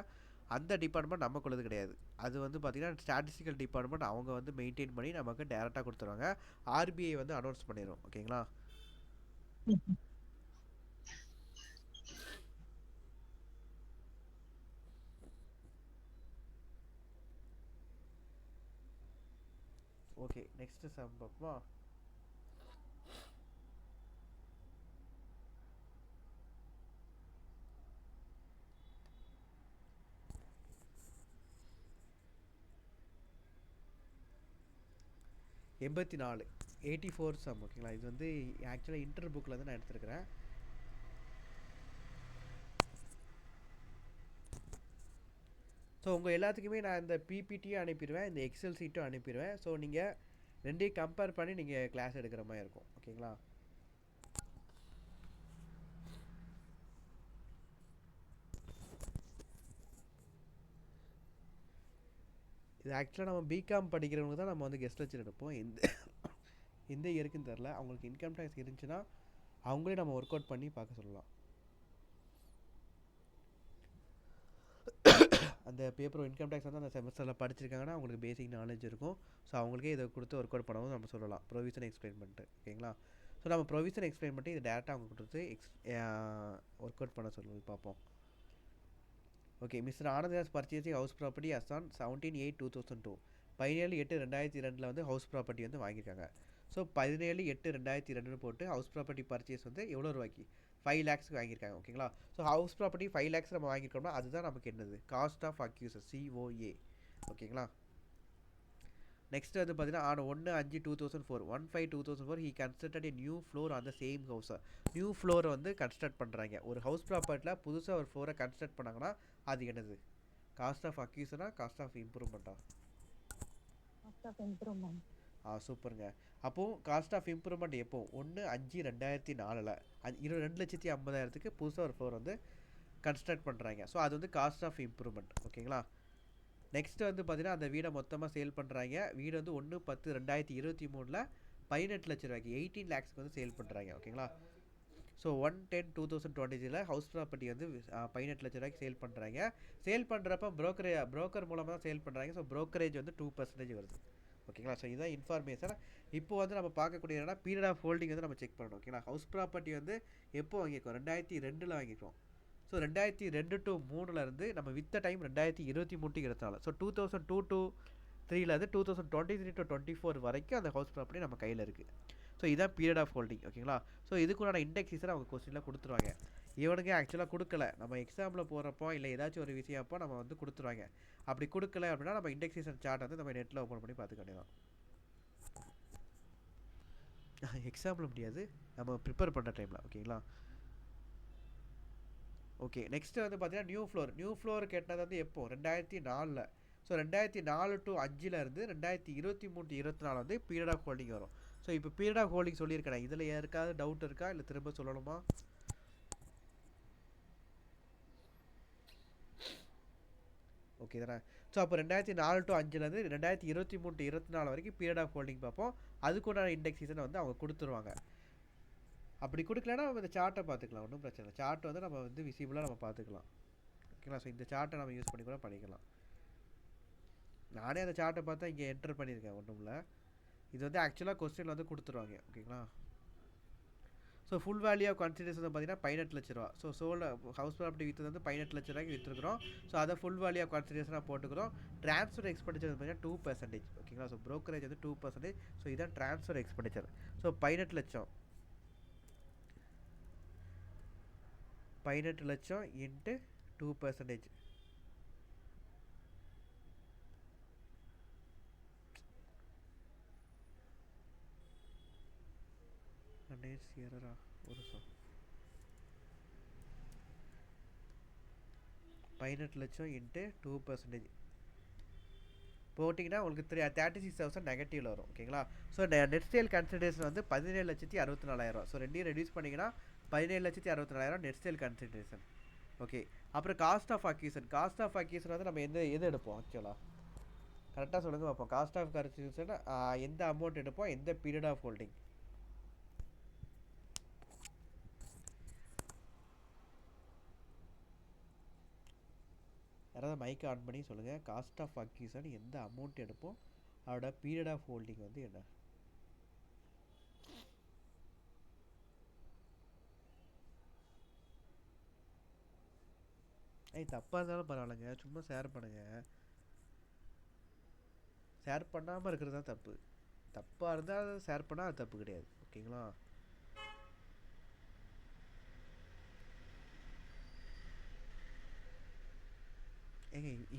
அந்த டிபார்ட்மெண்ட் நமக்குள்ளது கிடையாது. அது வந்து பார்த்தீங்கன்னா ஸ்டாட்டிஸ்டிக்கல் டிபார்ட்மெண்ட் அவங்க வந்து மெயின்டைன் பண்ணி நமக்கு டேரெக்டாக கொடுத்துருவாங்க. ஆர்பிஐ வந்து அனௌன்ஸ் பண்ணிடும். ஓகேங்களா. ஓகே, நெக்ஸ்ட் சம் பார்ப்போமா. எண்பத்தி 84 சம். ஓகேங்களா. இது வந்து ஆக்சுவலாக இன்டர் புக்கில் வந்து நான் எடுத்துருக்கிறேன். ஸோ உங்கள் எல்லாத்துக்குமே நான் இந்த பிபிடியும் அனுப்பிடுவேன், இந்த எக்ஸல் சீட்டும் அனுப்பிடுவேன். ஸோ நீங்கள் ரெண்டையும் கம்பேர் பண்ணி நீங்கள் கிளாஸ் எடுக்கிற மாதிரி இருக்கும். ஓகேங்களா. இது ஆக்சுவலாக நம்ம பிகாம் படிக்கிறவங்க தான் நம்ம வந்து கெஸ்ட் லெக்சர் எடுப்போம். எந்த இயருக்குன்னு தெரில. அவங்களுக்கு இன்கம் டேக்ஸ் இருந்துச்சுன்னா அவங்களே நம்ம ஒர்க் அவுட் பண்ணி பார்க்க சொல்லலாம். அந்த பேப்பர் இன்கம் டேக்ஸ் வந்து அந்த செமஸ்டரில் படிச்சிருக்காங்கன்னா அவங்களுக்கு பேசிக் நாலேஜ் இருக்கும். ஸோ அவங்களுக்கே இதை கொடுத்து ஒர்க் அவுட் பண்ணவும் நம்ம சொல்லலாம், ப்ரொவிஷன் எக்ஸ்பிளைன் பண்ணிட்டு. ஓகேங்களா. ஸோ நம்ம ப்ரொவிஷன் எக்ஸ்பிளைன் பண்ணிட்டு இது டேரெக்டாக அவங்க கொடுத்து ஒர்க் அவுட் பண்ண சொல்லி பார்ப்போம். Okay. Mister Anand purchasing house property us on 17/8/2002. 17/8/2002 வந்து ஹவுஸ் ப்ராப்பர்ட்டி வந்து வாங்கியிருக்காங்க. ஸோ 17/8/2002 போட்டு ஹவுஸ் ப்ராப்பர்ட்டி பர்ச்சேஸ் வந்து எவ்வளோ ரூபாய்க்கு 5 lakhs வாங்கியிருக்காங்க. ஓகேங்களா. ஸோ ஹவுஸ் ப்ராப்பர்ட்டி 5 lakhs நம்ம வாங்கியிருக்கோம்னா அதுதான் நமக்கு என்னது காஸ்ட் ஆஃப் அக்யூசன், COA. ஓகேங்களா. நெக்ஸ்ட் வந்து பார்த்தீங்கன்னா on 1/5/2004 1/5/2004 he constructed a new floor on the same house. New floor வந்து கன்ஸ்ட்ரக்ட் பண்ணுறாங்க. ஒரு ஹவுஸ் ப்ராப்பர்ட்டியில் புதுசாக ஒரு ஃப்ளோரை கன்ஸ்ட்ரக்ட் பண்ணாங்கன்னா அது என்னது காஸ்ட் ஆஃப் அக்யூசனா காஸ்ட் ஆஃப் இம்ப்ரூவ்மெண்ட்டா? சூப்பருங்க. அப்போது காஸ்ட் ஆஃப் இம்ப்ரூவ்மெண்ட் எப்போ 1/5/2004 2,50,000 புதுசாக ஒரு ஃப்ளோர் வந்து கன்ஸ்ட்ரக்ட் பண்ணுறாங்க. ஸோ அது வந்து காஸ்ட் ஆஃப் இம்ப்ரூவ்மெண்ட். ஓகேங்களா. நெக்ஸ்ட் வந்து பார்த்தீங்கன்னா அந்த வீடை மொத்தமாக சேல் பண்ணுறாங்க. வீடு வந்து 1/10/2023 18 லட்ச ரூபாய்க்கு 18 lakhs வந்து சேல் பண்ணுறாங்க. ஓகேங்களா. ஸோ 1/10/2023 ஹவுஸ் ப்ராப்பர்ட்டி வந்து 18 லட்ச ரூபாய்க்கு சேல் பண்ணுறாங்க. சேல் பண்ணுறப்ப புரோக்கர் மூலமாக தான் சேல் பண்ணுறாங்க. ஸோ ப்ரோக்கரேஜ் வந்து 2% வருது. ஓகேங்களா. ஸோ இதுதான் இன்ஃபர்மேஷன். இப்போ வந்து நம்ம பார்க்கக்கூடிய என்னன்னா பீரியட் ஆஃப் ஹோல்டிங் வந்து நம்ம செக் பண்ணணும். ஓகேங்களா. ஹவுஸ் ப்ராப்பர்ட்டி வந்து எப்போ வாங்கியிருக்கோம் 2002 வாங்கியிருக்கோம். ஸோ 2002 to 3 இருந்து நம்ம வித்த time 2023 to 24. So 2002 to 3 2023 to 24 வரைக்கும் அந்த ஹவுஸ் ப்ராப்பர்ட்டி நம்ம கையில் இருக்குது. ஸோ இதுதான் பீரியட் ஆஃப் ஹோல்டிங். ஓகேங்களா. ஸோ இதுக்குண்டான இண்டெக்ஸிஸை அவங்க கொஸ்டினில் கொடுத்துருவாங்க. இவனுங்க ஆக்சுவலாக கொடுக்கல, நம்ம எக்ஸாமில் போகிறப்போ இல்லை ஏதாச்சும் ஒரு விஷயம் அப்போ நம்ம வந்து கொடுத்துருவாங்க. அப்படி கொடுக்கல அப்படின்னா நம்ம இண்டெக்ஸேஷன் சார்ட் வந்து நம்ம நெட்டில் ஓப்பன் பண்ணி பார்த்துக்க வேண்டியதான். எக்ஸாம்பிள் முடியாது, நம்ம ப்ரிப்பேர் பண்ணுற டைமில். ஓகேங்களா. ஓகே. நெக்ஸ்ட்டு வந்து பார்த்தீங்கன்னா நியூ ஃப்ளோர் கேட்டது வந்து எப்போ 2004. ஸோ 2004 to 5 இருந்து 2023 to 24 வந்து பீரியட் ஆஃப் ஹோல்டிங் வரும். ஸோ இப்போ பீரியட் ஆஃப் ஹோல்டிங் சொல்லியிருக்கேன். இதில் யாருக்காவது டவுட் இருக்கா இல்லை திரும்ப சொல்லணுமா? ஓகே தானே. ஸோ அப்போ 2004 to 5 2023 to 24 வரைக்கும் பீரியட் ஆஃப் ஹோல்டிங் பார்ப்போம். அதுக்குண்டான இண்டெக்ஸேஷனை வந்து அவங்க கொடுத்துருவாங்க. அப்படி கொடுக்கலன்னா நம்ம இந்த சார்ட்டை பார்த்துக்கலாம், ஒன்றும் பிரச்சனை இல்லை. சார்ட் வந்து நம்ம வந்து விசிபிளாக நம்ம பார்த்துக்கலாம். ஓகேங்களா. ஸோ இந்த சார்ட்டை நம்ம யூஸ் பண்ணி கூட பண்ணிக்கலாம். நானே அந்த சார்ட்டை பார்த்தா இங்கே என்டர் பண்ணியிருக்கேன், ஒன்றும் இல்லை. இது வந்து ஆக்சுவலாக கொஸ்டினில் வந்து கொடுத்துருவாங்க. ஓகேங்களா. So full value of consideration பார்த்தீங்கன்னா 18 லட்ச ரூபா. ஸோ ஹவுஸ் ப்ராப்பர்ட்டி விற்றது வந்து 18 லட்ச ரூபாய்க்கு விற்றுருக்கிறோம். ஸோ அதை ஃபுல் வேல்யூ ஆஃப் கன்சிடரேஷனாக போட்டுக்கிறோம். ட்ரான்ஸ்ஃபர் எக்ஸ்பெண்டிச்சர் பார்த்தீங்கன்னா 2%. ஓகேங்களா. ஸோ ப்ரோக்கரேஜ் வந்து 2%. ஸோ இதான் ட்ரான்ஸ்ஃபர் எக்ஸ்பெண்டிச்சர். ஸோ 18 லட்சம் 18 லட்சம் இன்ட்டு 2%. ஒரு 18 லட்சம் இன்ட்டு 2% போட்டிங்கன்னா உங்களுக்கு 36,000 நெகட்டிவில் வரும். ஓகேங்களா? ஸோ நெட் சேல் கன்சிடரேஷன் வந்து 17,64,000. ஸோ ரெண்டையும் ரெடியூஸ் பண்ணிங்கன்னா 17,64,000 நெட் சேல் கன்சிடரேஷன். ஓகே, அப்புறம் காஸ்ட் ஆஃப் அக்யூசன். காஸ்ட் ஆஃப் அக்யூசன் வந்து நம்ம எது எடுப்போம் ஆக்சுவலாக கரெக்டாக சொல்லுங்க பார்ப்போம். காஸ்ட் ஆஃப் அக்யூசன் எந்த அமௌண்ட் எடுப்போம், எந்த பீரியட் ஆஃப் ஹோல்டிங்? யாராவது மைக்கை ஆன் பண்ணி சொல்லுங்கள். காஸ்ட் ஆஃப் அக்யூசன் எந்த அமௌண்ட் எடுப்போம், அதோட பீரியட் ஆஃப் ஹோல்டிங் வந்து என்ன? தப்பாக இருந்தாலும் பரவாயில்லைங்க, சும்மா ஷேர் பண்ணுங்கள். ஷேர் பண்ணாமல் இருக்கிறது தான் தப்பு. தப்பாக இருந்தால் ஷேர் பண்ணால் அது தப்பு கிடையாது. ஓகேங்களா?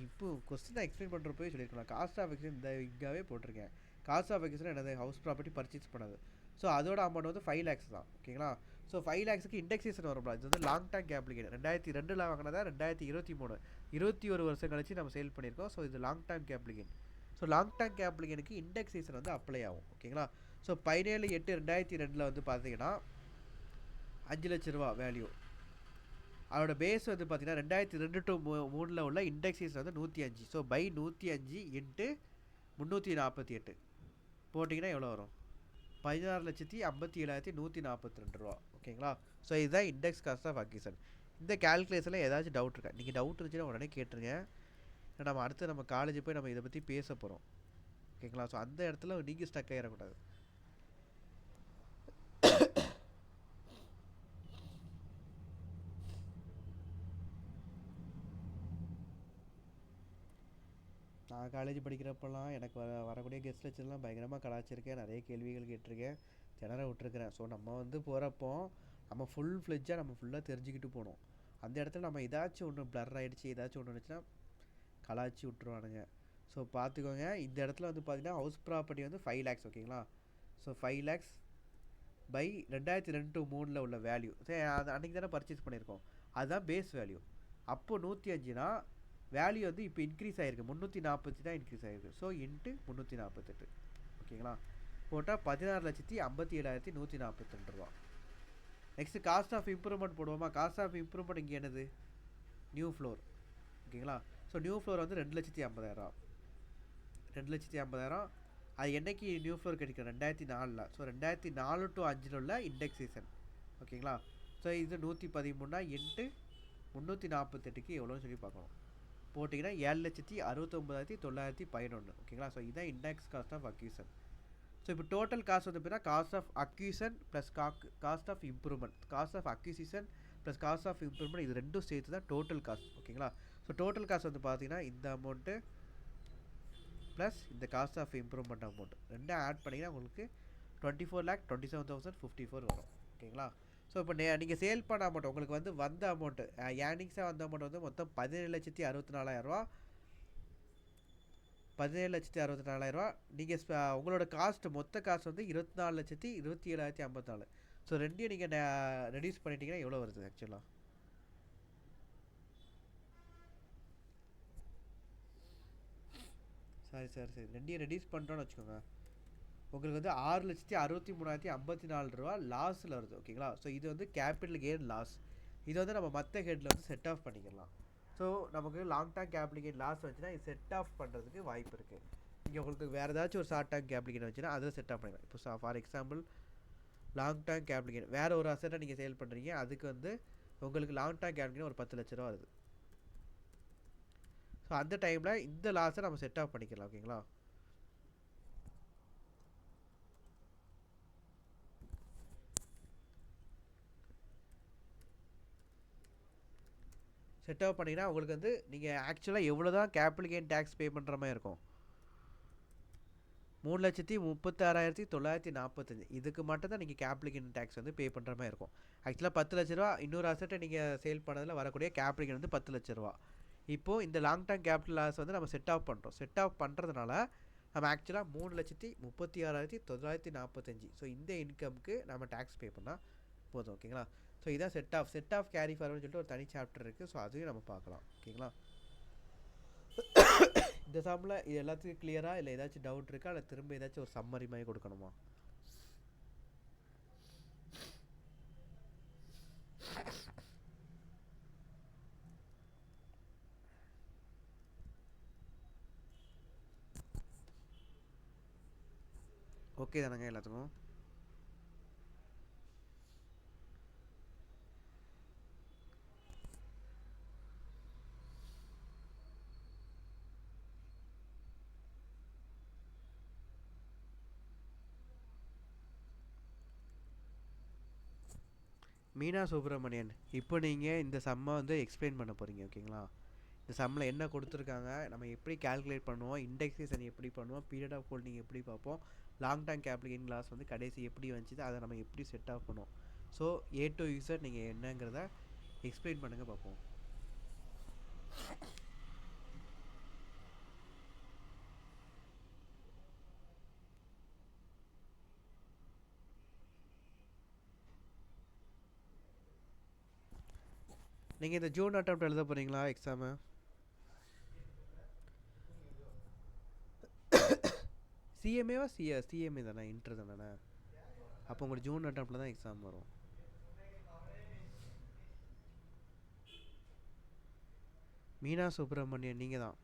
இப்போ கொஸ்டின் எக்ஸ்பிளைன் பண்ணுறப்போ சொல்லியிருக்கலாம். காஸ்ட் ஆஃப் எக்ஸன் இந்த இங்காவே போட்டிருக்கேன். காஸ்ட் ஆஃப் எக்ஸன் என்னது? ஹவுஸ் ப்ராப்பர்ட்டி பர்ச்சேஸ் பண்ணது. ஸோ அதோட அமௌண்ட் வந்து 5 lakhs தான். ஓகேங்களா? ஸோ 5 lakhsக்கு இண்டெக்ஸேஷன் வரும்ல. இது வந்து லாங் டேர்ம் கேப்ளிகேட். 2002 வாங்கினதா 2023 21 வருஷம் கழிச்சு நம்ம சேல் பண்ணியிருக்கோம். ஸோ இது long term capital gain. So long term கேப்ளிகேனுக்கு இண்டெக்ஸேஷன் வந்து அப்ளை ஆகும். ஓகேங்களா? ஸோ 17/8/2002 வந்து பார்த்தீங்கன்னா 5 லட்ச ரூபா வேல்யூ. அதோட பேஸ் வந்து பார்த்தீங்கன்னா 2002 to 2003 உள்ள இண்டெக்ஸேஷன் வந்து 105. ஸோ பை 105 இன்ட்டு 348 போட்டிங்கன்னா எவ்வளோ வரும்? 16,57,142 ரூபா. ஓகேங்களா? ஸோ இதுதான் இண்டெக்ஸ் காஸ்ட் ஆஃப் அக்யூசன். இந்த கேல்குலேஷனில் ஏதாச்சும் டவுட் இருக்கா? நீங்கள் டவுட் இருந்துச்சுன்னா உடனே கேட்டுருங்க. நம்ம அடுத்து நம்ம காலேஜ் போய் நம்ம இதை பற்றி பேச போகிறோம். ஓகேங்களா? ஸோ அந்த இடத்துல நீங்கள் ஸ்டக் ஆகிடக்கூடாது. நான் காலேஜ் படிக்கிறப்பெல்லாம் எனக்கு வரக்கூடிய கெஸ்ட் லெக்சர்லாம் பயங்கரமாக கலாச்சிருக்கேன். நிறைய கேள்விகள் கேட்டிருக்கேன், திணற விட்டுருக்கிறேன். ஸோ நம்ம வந்து போகிறப்போ நம்ம ஃபுல்லாக நம்ம ஃபுல்லாக தெரிஞ்சுக்கிட்டு போகணும். அந்த இடத்துல நம்ம ஏதாச்சும் ஒன்று ப்ளர் ஆகிடுச்சு, ஏதாச்சும் ஒன்று இருந்துச்சுன்னா கலாச்சி விட்ருவானுங்க. ஸோ பார்த்துக்கோங்க. இந்த இடத்துல வந்து பார்த்தீங்கன்னா ஹவுஸ் ப்ராப்பர்ட்டி வந்து 5 lakhs. ஓகேங்களா? ஸோ 5 lakhs பை 2002 to 2003 உள்ள வேல்யூ. சரி, அது அன்றைக்கி தானே பர்ச்சேஸ் பண்ணியிருக்கோம், அதுதான் பேஸ் வேல்யூ. அப்போது 105னா வேல்யூ வந்து இப்போ இன்க்ரீஸ் ஆகிருக்கு, 340 தான் இன்க்ரீஸ் ஆகிருக்கு. So into 348. ஓகேங்களா? போட்டால் 16,57,142 ரூபா. நெக்ஸ்ட்டு காஸ்ட் ஆஃப் இம்ப்ரூவ்மெண்ட் போடுவோமா? காஸ்ட் ஆஃப் இம்ப்ரூவ்மெண்ட் இங்கே என்னது? New floor. ஓகேங்களா? ஸோ நியூ ஃப்ளோர் வந்து 2,50,000. 2,50,000 அது என்றைக்கு நியூ ஃப்ளோர் கிடைக்கும்? 2004. ஸோ 2004 to 2005 உள்ள இண்டெக்ஸேஷன். ஓகேங்களா? ஸோ இது 113 இன்ட்டு 348க்கு எவ்வளோன்னு சொல்லி பார்க்கணும். போட்டிங்கன்னா 7,69,911. ஓகேங்களா? ஸோ இதுதான் index cost of acquisition. So இப்போ டோட்டல் காஸ்ட் வந்து பார்த்தீங்கன்னா cost of acquisition plus cost of improvement. Cost of acquisition plus cost of improvement இது ரெண்டும் சேர்த்து தான் டோட்டல் காஸ்ட். ஓகேங்களா? ஸோ டோட்டல் காஸ்ட் வந்து பார்த்தீங்கன்னா இந்த அமௌண்ட்டு ப்ளஸ் இந்த காஸ்ட் ஆஃப் இம்ப்ரூவ்மெண்ட் அமௌண்ட் ரெண்டும் ஆட் பண்ணிங்கன்னா உங்களுக்கு 24,27,054 வரும். ஓகேங்களா? ஸோ இப்போ நீங்கள் சேல் பண்ண அமௌண்ட் உங்களுக்கு வந்து வந்த அமௌண்ட்டு ஏர்னிங்ஸாக வந்த அமௌண்ட் வந்து மொத்தம் 17,64,000. 17,64,000. நீங்கள் உங்களோட காஸ்ட் மொத்த காஸ்ட் வந்து 24,27,054. ஸோ ரெண்டையும் நீங்கள் ரெடியூஸ் பண்ணிட்டீங்கன்னா எவ்வளோ வருது ஆக்சுவலாக? சரி ரெண்டையும் ரெடியூஸ் பண்ணுறோன்னு வச்சுக்கோங்க. உங்களுக்கு வந்து 6,63,054 ரூபா லாஸில் வருது. ஓகேங்களா? ஸோ இது வந்து கேபிட்டல் கெயின் லாஸ். இது வந்து நம்ம மற்ற ஹெட்டில் வந்து செட் ஆஃப் பண்ணிக்கலாம். ஸோ நமக்கு long term capital gain loss வந்துச்சுன்னா இது செட் ஆஃப் பண்ணுறதுக்கு வாய்ப்பு இருக்குது. இங்கே உங்களுக்கு வேறு ஏதாச்சும் ஒரு ஷார்ட் டேர்ம் கேபிட்டல் கெயின் வந்துச்சுன்னா அதில் செட் ஆஃப் பண்ணிக்கலாம். இப்போ for example long term capital gain வேறு ஒரு அசட்டை நீங்கள் சேல் பண்ணுறீங்க, அதுக்கு வந்து உங்களுக்கு லாங் டேர்ம் கேபிட்டல் கெயின் ஒரு 10 லட்ச ரூபா வருது. ஸோ அந்த டைமில் இந்த லாஸை நம்ம செட் ஆஃப் பண்ணிக்கலாம். ஓகேங்களா? செட் ஆஃப் பண்ணிங்கன்னா உங்களுக்கு வந்து நீங்கள் ஆக்சுவலாக எவ்வளோ தான் கேபிட்டல் கெயின் டேக்ஸ் பே பண்ணுற மாதிரி இருக்கும்? 3,36,945. இதுக்கு மட்டும் தான் நீங்கள் கேபிட்டல் கெயின் டேக்ஸ் வந்து பே பண்ணுற மாதிரி இருக்கும். ஆக்சுவலாக 10 லட்ச ரூபா இன்னொரு அசட்டை நீங்கள் சேல் பண்ணதில் வரக்கூடிய கேபிட்டல் கெயின் வந்து 10 லட்ச ரூபா. இப்போது இந்த லாங் டேர்ம் கேபிட்டல் லாஸ் வந்து நம்ம செட் ஆஃப் பண்ணுறோம். செட் ஆஃப் பண்ணுறதுனால நம்ம ஆக்சுவலாக 3,36,945. ஸோ இந்த இன்கம்க்கு நம்ம டேக்ஸ் பே பண்ணால் போதும். ஓகேங்களா? ஸோ இதான் செட் ஆஃப் கேரி ஃபார்வர்ட்னு சொல்லிட்டு ஒரு தனி சாப்டர் இருக்குது. ஸோ அதையும் நம்ம பார்க்கலாம். ஓகேங்களா? இந்த சம்மில் இது எல்லாத்துக்கும் கிளியராக இல்லை ஏதாச்சும் டவுட் இருக்கா இல்லை திரும்ப ஏதாச்சும் ஒரு சம்மரி மாதிரி கொடுக்கணுமா? ஓகே தானங்க எல்லாத்துக்கும்? மீனா சுப்பிரமணியன், இப்போ நீங்கள் இந்த சம்மை வந்து எக்ஸ்பிளைன் பண்ண போகிறீங்க. ஓகேங்களா? இந்த சம்மில் என்ன கொடுத்துருக்காங்க, நம்ம எப்படி கால்குலேட் பண்ணுவோம், இண்டெக்ஸேஷன் எப்படி பண்ணுவோம், பீரியட் ஆஃப் ஹோல்டிங் எப்படி பார்ப்போம், long term capital gain loss வந்து கடைசி எப்படி வந்துச்சு, அதை நம்ம எப்படி செட் ஆஃப் பண்ணுவோம். ஸோ A to Z நீங்கள் என்னங்கிறத எக்ஸ்பிளைன் பண்ணுங்கள் பார்ப்போம். நீங்கள் இந்த ஜூன் அட்டெம்ப்ட் எழுத போகிறீங்களா எக்ஸாமு? சிஎம்ஏவா சிஎம்ஏ தானே, இன்டர் தானே? அப்போ உங்களுக்கு ஜூன் அட்டெம்ப்டில் தான் எக்ஸாம் வரும். மீனா சுப்பிரமணியன் நீங்கள் தான்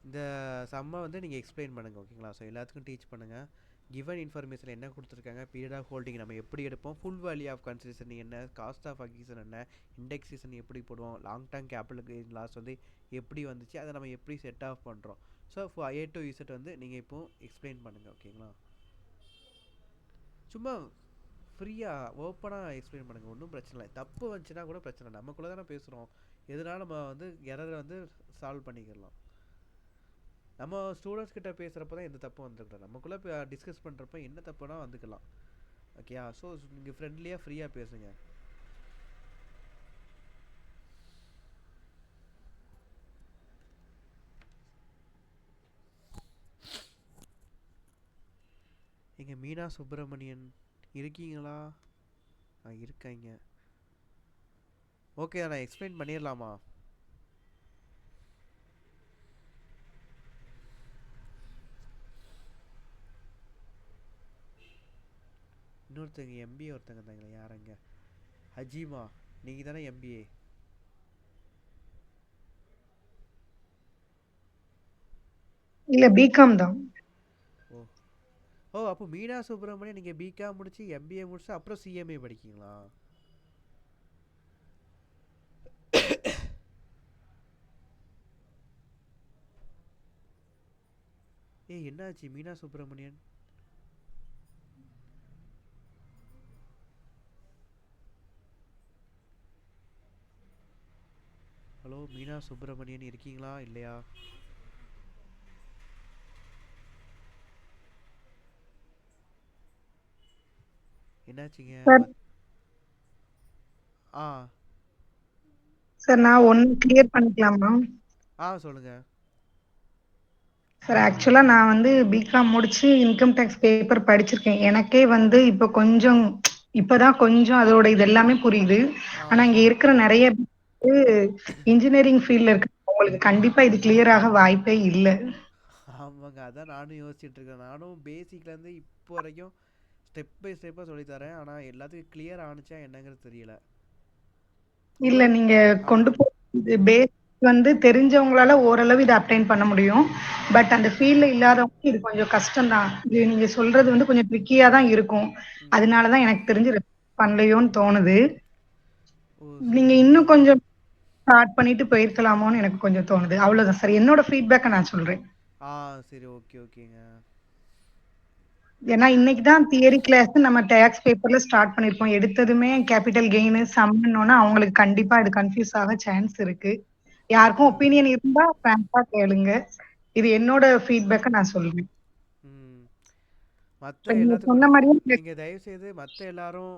இந்த சம்மை வந்து நீங்கள் எக்ஸ்பிளைன் பண்ணுங்கள். ஓகேங்களா? ஸோ எல்லாத்துக்கும் டீச் பண்ணுங்கள். கிவன் இன்ஃபர்மேஷன் என்ன கொடுத்துருக்காங்க, பீரியட் ஆஃப் ஹோல்டிங் நம்ம எப்படி எடுப்போம், ஃபுல் வேல்யூ ஆஃப் கன்சிடரேஷன் என்ன, காஸ்ட் ஆஃப் அக்விசிஷன் என்ன, இண்டெக்ஸேஷன் எப்படி போடுவோம், long term capital gain loss வந்து எப்படி வந்துச்சு, அதை நம்ம எப்படி செட் ஆஃப் பண்ணுறோம். ஸோ A to Z வந்து நீங்கள் இப்போ எக்ஸ்பிளைன் பண்ணுங்கள். ஓகேங்களா? சும்மா ஃப்ரீயாக ஓப்பனாக எக்ஸ்பிளைன் பண்ணுங்கள். ஒன்றும் பிரச்சனை இல்லை. தப்பு வந்துச்சுன்னா கூட பிரச்சனை இல்லை. நமக்குள்ளே தானே பேசுகிறோம். எதனால நம்ம வந்து எரரை வந்து சால்வ் பண்ணிக்கலாம். நம்ம ஸ்டூடெண்ட்ஸ் கிட்ட பேசுகிறப்ப தான் எந்த தப்பும் வந்துருக்கூடாது. நமக்குள்ளே டிஸ்கஸ் பண்ணுறப்ப என்ன தப்புனா வந்துக்கலாம். ஓகேயா? ஸோ நீங்கள் ஃப்ரெண்ட்லியாக ஃப்ரீயாக பேசுங்க. எங்கள் மீனா சுப்பிரமணியன் இருக்கீங்களா? இருக்காங்க. ஓகே, நான் எக்ஸ்பிளைன் பண்ணிடலாமா? இன்னொருத்தங்க எம்பிஏ ஒருத்தங்க இருந்தாங்களே, யாரங்க? ஹஜீமா, நீங்கள் தானே எம்பிஏ? இல்ல பிகாம் தான். ஓ அப்போ மீனா சுப்பிரமணியன் நீங்கள் பிகாம் முடிச்சு எம்பிஏ முடிச்சு அப்புறம் சிஎம்ஏ படிக்கீங்களா? ஏய் என்னாச்சு மீனா சுப்பிரமணியன்? ஹலோ மீனா சுப்பிரமணியன் இருக்கீங்களா இல்லையா? என்னாச்சுங்க? ஆ சார் நான் ஒன்னு கிளியர் பண்ணிக்கலாமா? சொல்லுங்க. சார் ஆக்சுவலா நான் வந்து பிகாம் முடிச்சு இன்கம் டேக்ஸ் பேப்பர் படிச்சிருக்கேன். எனக்கே வந்து இப்போ கொஞ்சம் இப்பதான் கொஞ்சம் அதோட இது எல்லாமே புரியுது. ஆனா இங்க இருக்கிற நிறைய இன்ஜினியரிங் ஃபீல்ட்ல இருக்க உங்களுக்கு கண்டிப்பா இது கிளியர் ஆக வாய்ப்பே இல்லை. ஆமாங்க, அதான் நானும் யோசிச்சுட்டு இருக்கேன். நானும் பேசிக்லேருந்து இப்போ வரைக்கும் ஸ்டெப் பை ஸ்டெப்பாக சொல்லித்தரேன். ஆனால் எல்லாத்துக்கும் கிளியர் ஆனிச்சா என்னங்கிறது தெரியல. இல்ல நீங்க கொண்டு போய் பேஸ் வந்து தெரிஞ்சவங்களால ஓரளவு இதை அப்டைன் பண்ண முடியும். பட் அந்த ஃபீல்ட்ல இல்லாதவங்க இது கொஞ்சம் கஷ்டம் தான். இது நீங்க சொல்றது வந்து கொஞ்சம் ட்ரிக்கியா தான் இருக்கும். அதனாலதான் எனக்கு தெரிஞ்சு பண்ணலையோன்னு தோணுது. நீங்க இன்னும் கொஞ்சம் ஸ்டார்ட் பண்ணிட்டு போயிருக்கலாமோன்னு எனக்கு கொஞ்சம் தோணுது. அவ்வளவுதான் சார், என்னோட ஃபீட்பேக்கை நான் சொல்றேன். சரி, ஓகேங்க. ஏன்னா இன்னைக்கு தான் தியரி கிளாஸ் நம்ம டேக்ஸ் பேப்பர்ல ஸ்டார்ட் பண்ணிருக்கோம். எடுத்ததுமே கேபிட்டல் கெயின் சம்னோன்னா அவங்களுக்கு கண்டிப்பா இது கன்ஃபியூஸ் ஆக சான்ஸ் இருக்கு. யாருக்கும் ஒப்பீனியன் இருந்தா ஃப்ராங்கா கேளுங்க. இது என்னோட ஃபீட்பேக்கை நான் சொல்றேன். மற்ற எல்லாத்துக்கும் நீங்கள் தயவுசெய்து மற்ற எல்லாரும்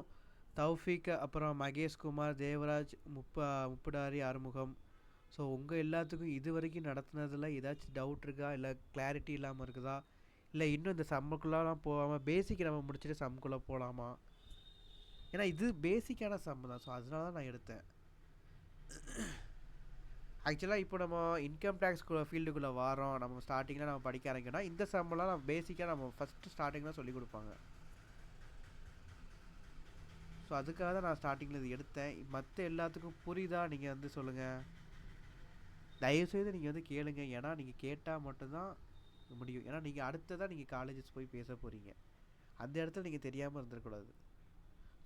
தௌஃபிக், அப்புறம் மகேஷ் குமார், தேவராஜ், முப்புடாரி, ஆறுமுகம், ஸோ உங்கள் எல்லாத்துக்கும் இது வரைக்கும் நடத்துனதில் ஏதாச்சும் டவுட் இருக்கா, இல்லை கிளாரிட்டி இல்லாமல் இருக்குதா, இல்லை இன்னும் இந்த சம்முக்குள்ளலாம் போகாமல் பேசிக் நம்ம முடிச்சுட்டு சம்முக்குள்ளே போகலாமா? ஏன்னா இது பேசிக்கான சம் தான். ஸோ அதனால தான் நான் எடுத்தேன். ஆக்சுவலாக இப்போ நம்ம இன்கம் டேக்ஸ் ஃபீல்டுக்குள்ளே வரோம், நம்ம ஸ்டார்டிங்கில் நம்ம படிக்க ஆரம்பிக்கணும்னா இந்த சம்மெல்லாம் நம்ம பேசிக்காக நம்ம ஃபஸ்ட்டு ஸ்டார்டிங்கில் சொல்லி கொடுப்பாங்க. ஸோ அதுக்காக தான் நான் ஸ்டார்டிங்கில் இது எடுத்தேன். மற்ற எல்லாத்துக்கும் புரியுதா நீங்கள் வந்து சொல்லுங்கள். தயவுசெய்து நீங்கள் வந்து கேளுங்க, ஏன்னா நீங்கள் கேட்டால் மட்டும்தான் முடியும். ஏன்னா நீங்கள் அடுத்ததான் நீங்கள் காலேஜஸ் போய் பேச போகிறீங்க, அந்த இடத்துல நீங்கள் தெரியாமல் இருந்துடக்கூடாது.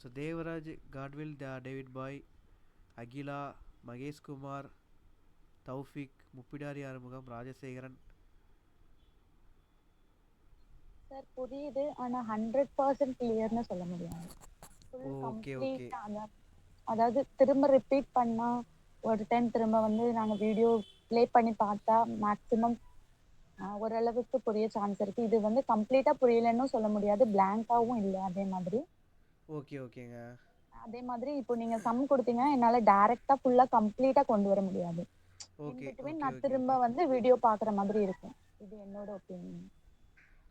ஸோ தேவராஜ், காட்வில், டேவிட் பாய், அகிலா, மகேஷ்குமார், தௌஃபிக், முப்பிடாரி ஆறுமுகம், ராஜசேகரன். சார் புரியுது, ஆனா 100% கிளியர்னு சொல்ல முடியாது. Okay okay. அதாவது திரும்ப ரிப்பீட் பண்ணா ஒரு டைம் திரும்ப வந்து நாங்க வீடியோ ப்ளே பண்ணி பார்த்தா மேக்ஸிமம் ஓரளவுக்கு புரிய சான்ஸ் இருக்கு. இது வந்து கம்ப்ளீட்டா புரியலன்னு சொல்ல முடியாது, பிளாங்காவும் இல்லை. அதே மாதிரி ஓகே ஓகேங்க. அதே மாதிரி இப்போ நீங்க சம் கொடுத்தீங்கன்னா என்னால டைரக்டா ஃபுல்லா கம்ப்ளீட்டா கொண்டு வர முடியாது. ஓகே நான் திரும்ப வந்து வீடியோ பாக்குற மாதிரி இருக்கும். இது என்னோட ஒப்பீனியன்.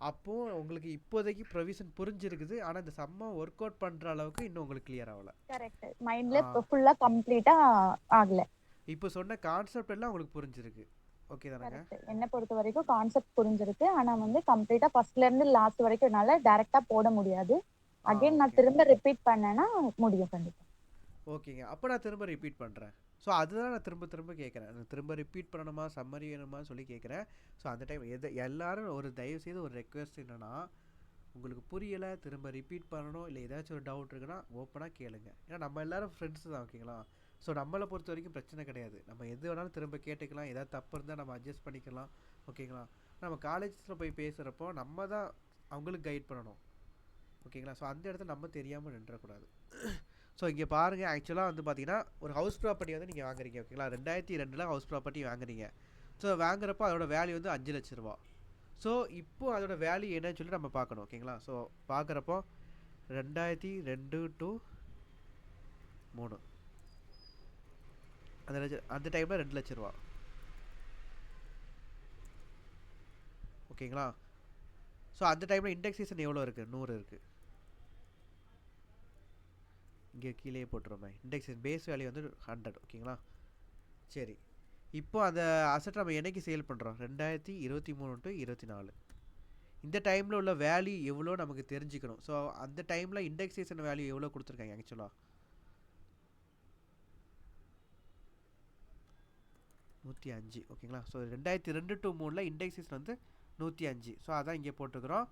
அப்போ உங்களுக்கு இப்போதைக்கு ப்ரொவிஷன் புரிஞ்சிருக்குது, ஆனா இந்த சம்மை ஒர்க் அவுட் பண்ற அளவுக்கு இன்னும் உங்களுக்கு கிளியர் ஆகல. கரெக்ட், மைண்ட்ல ஃபுல்லா கம்ப்ளீட்டா ஆகல. இப்போ சொன்ன கான்செப்ட் எல்லாம் உங்களுக்கு புரிஞ்சிருக்கு. ஓகே தானங்க? என்ன பொறுத்த வரைக்கும் கான்செப்ட் புரிஞ்சிருக்கு, ஆனா வந்து கம்ப்ளீட்டா ஃபர்ஸ்ட்ல இருந்து லாஸ்ட் வரைக்கும் என்னால டைரக்டா போட முடியாது. அகைன் நான் திரும்ப ரிப்பீட் பண்ணேன்னா முடியும் கண்டிப்பா. ஓகேங்க, அப்போ நான் திரும்ப ரிப்பீட் பண்ணுறேன். ஸோ அதுதான் நான் திரும்ப திரும்ப கேட்குறேன், திரும்ப ரிப்பீட் பண்ணணுமா சம்மரி வேணுமான்னு சொல்லி கேட்குறேன். ஸோ அந்த டைம் எல்லாரும் ஒரு தயவுசெய்து ஒரு ரெக்வெஸ்ட் என்னென்னா, உங்களுக்கு புரியலை திரும்ப ரிப்பீட் பண்ணணும், இல்லை ஏதாச்சும் ஒரு டவுட் இருக்குன்னா ஓப்பனாக கேளுங்க. ஏன்னா நம்ம எல்லோரும் ஃப்ரெண்ட்ஸ் தான், ஓகேங்களா? ஸோ நம்மளை பொறுத்த வரைக்கும் பிரச்சனை கிடையாது, நம்ம எது வேணாலும் திரும்ப கேட்டுக்கலாம், ஏதாவது தப்பு இருந்தால் நம்ம அட்ஜஸ்ட் பண்ணிக்கலாம், ஓகேங்களா? நம்ம காலேஜஸில் போய் பேசுகிறப்போ நம்ம தான் அவங்களுக்கு கைட் பண்ணணும், ஓகேங்களா? ஸோ அந்த இடத்துல நம்ம தெரியாமல் நின்றக்கூடாது. ஸோ இங்கே பாருங்கள், ஆக்சுவலாக வந்து பார்த்தீங்கன்னா ஒரு ஹவுஸ் ப்ராப்பர்ட்டி வந்து நீங்கள் வாங்குறீங்க, ஓகேங்களா? 2002 ஹவுஸ் ப்ராப்பர்ட்டி வாங்குறீங்க. ஸோ வாங்குறப்போ அதோட வேல்யூ வந்து 5 லட்ச ரூபா. ஸோ இப்போது அதோட வேல்யூ என்னன்னு சொல்லி நம்ம பார்க்கணும், ஓகேங்களா? ஸோ பார்க்குறப்போ 2002 to 3 அந்த டைமில் 2 லட்ச ரூபா, ஓகேங்களா? ஸோ அந்த டைமில் இண்டெக்ஸேஷன் எவ்வளோ இருக்குது? 100 இருக்குது. இங்கே கீழே போட்டுருமே இண்டெக்ஸேஷன் பேஸ் வேல்யூ வந்து 100, ஓகேங்களா? சரி, இப்போ அந்த அசட் நம்ம என்னைக்கு சேல் பண்ணுறோம்? 2023 to 24. இந்த டைமில் உள்ள வேல்யூ எவ்வளோ நமக்கு தெரிஞ்சுக்கணும். ஸோ அந்த டைமில் இண்டெக்ஸேஷன் வேல்யூ எவ்வளோ கொடுத்துருக்காங்க? ஆக்சுவலாக 105, ஓகேங்களா? ஸோ 2002 to 3 இண்டெக்ஸேஷன் வந்து 105. ஸோ அதான் இங்கே போட்டுக்கிறோம்.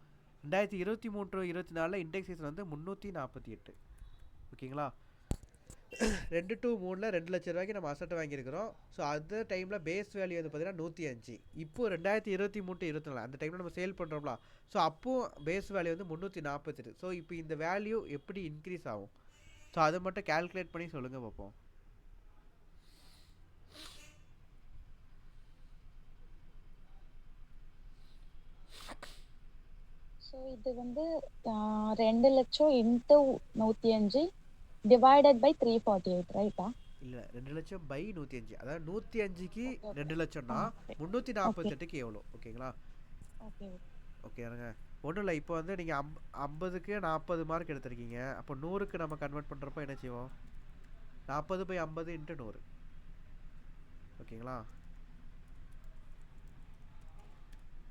2023 to 24 இண்டெக்ஸேஷன் வந்து 348, ஓகேங்களா? 2 to 3 2 லட்ச ரூபாய்க்கு நம்ம அசட்டை வாங்கியிருக்கிறோம். ஸோ அந்த டைமில் பேஸ் வேல்யூ வந்து பார்த்தீங்கன்னா 105. இப்போது 2023 to 24 அந்த டைமில் நம்ம சேல் பண்ணுறோம்ல, ஸோ அப்போது பேஸ் வேல்யூ வந்து 348. ஸோ இப்போ இந்த வேல்யூ எப்படி இன்க்ரீஸ் ஆகும்? ஸோ அதை மட்டும் கேல்குலேட் பண்ணி சொல்லுங்கள் பார்ப்போம். ஸோ இது வந்து 2 லட்சம் இன்ட்டு 105 டிவைடட் பை 348, ரைட்டா? இல்லை, 2 லட்சம் பை 105, அதாவது 105க்கு 2 லட்சம்னா 348க்கு எவ்வளோ, ஓகேங்களா? ஓகே ஓகேங்க, ஒன்றும் இல்லை. இப்போ வந்து நீங்கள் 50க்கு 40 மார்க் எடுத்திருக்கீங்க. அப்போ 100க்கு நம்ம கன்வெர்ட் பண்ணுறப்போ என்ன செய்வோம்? 40/50 × 100, ஓகேங்களா?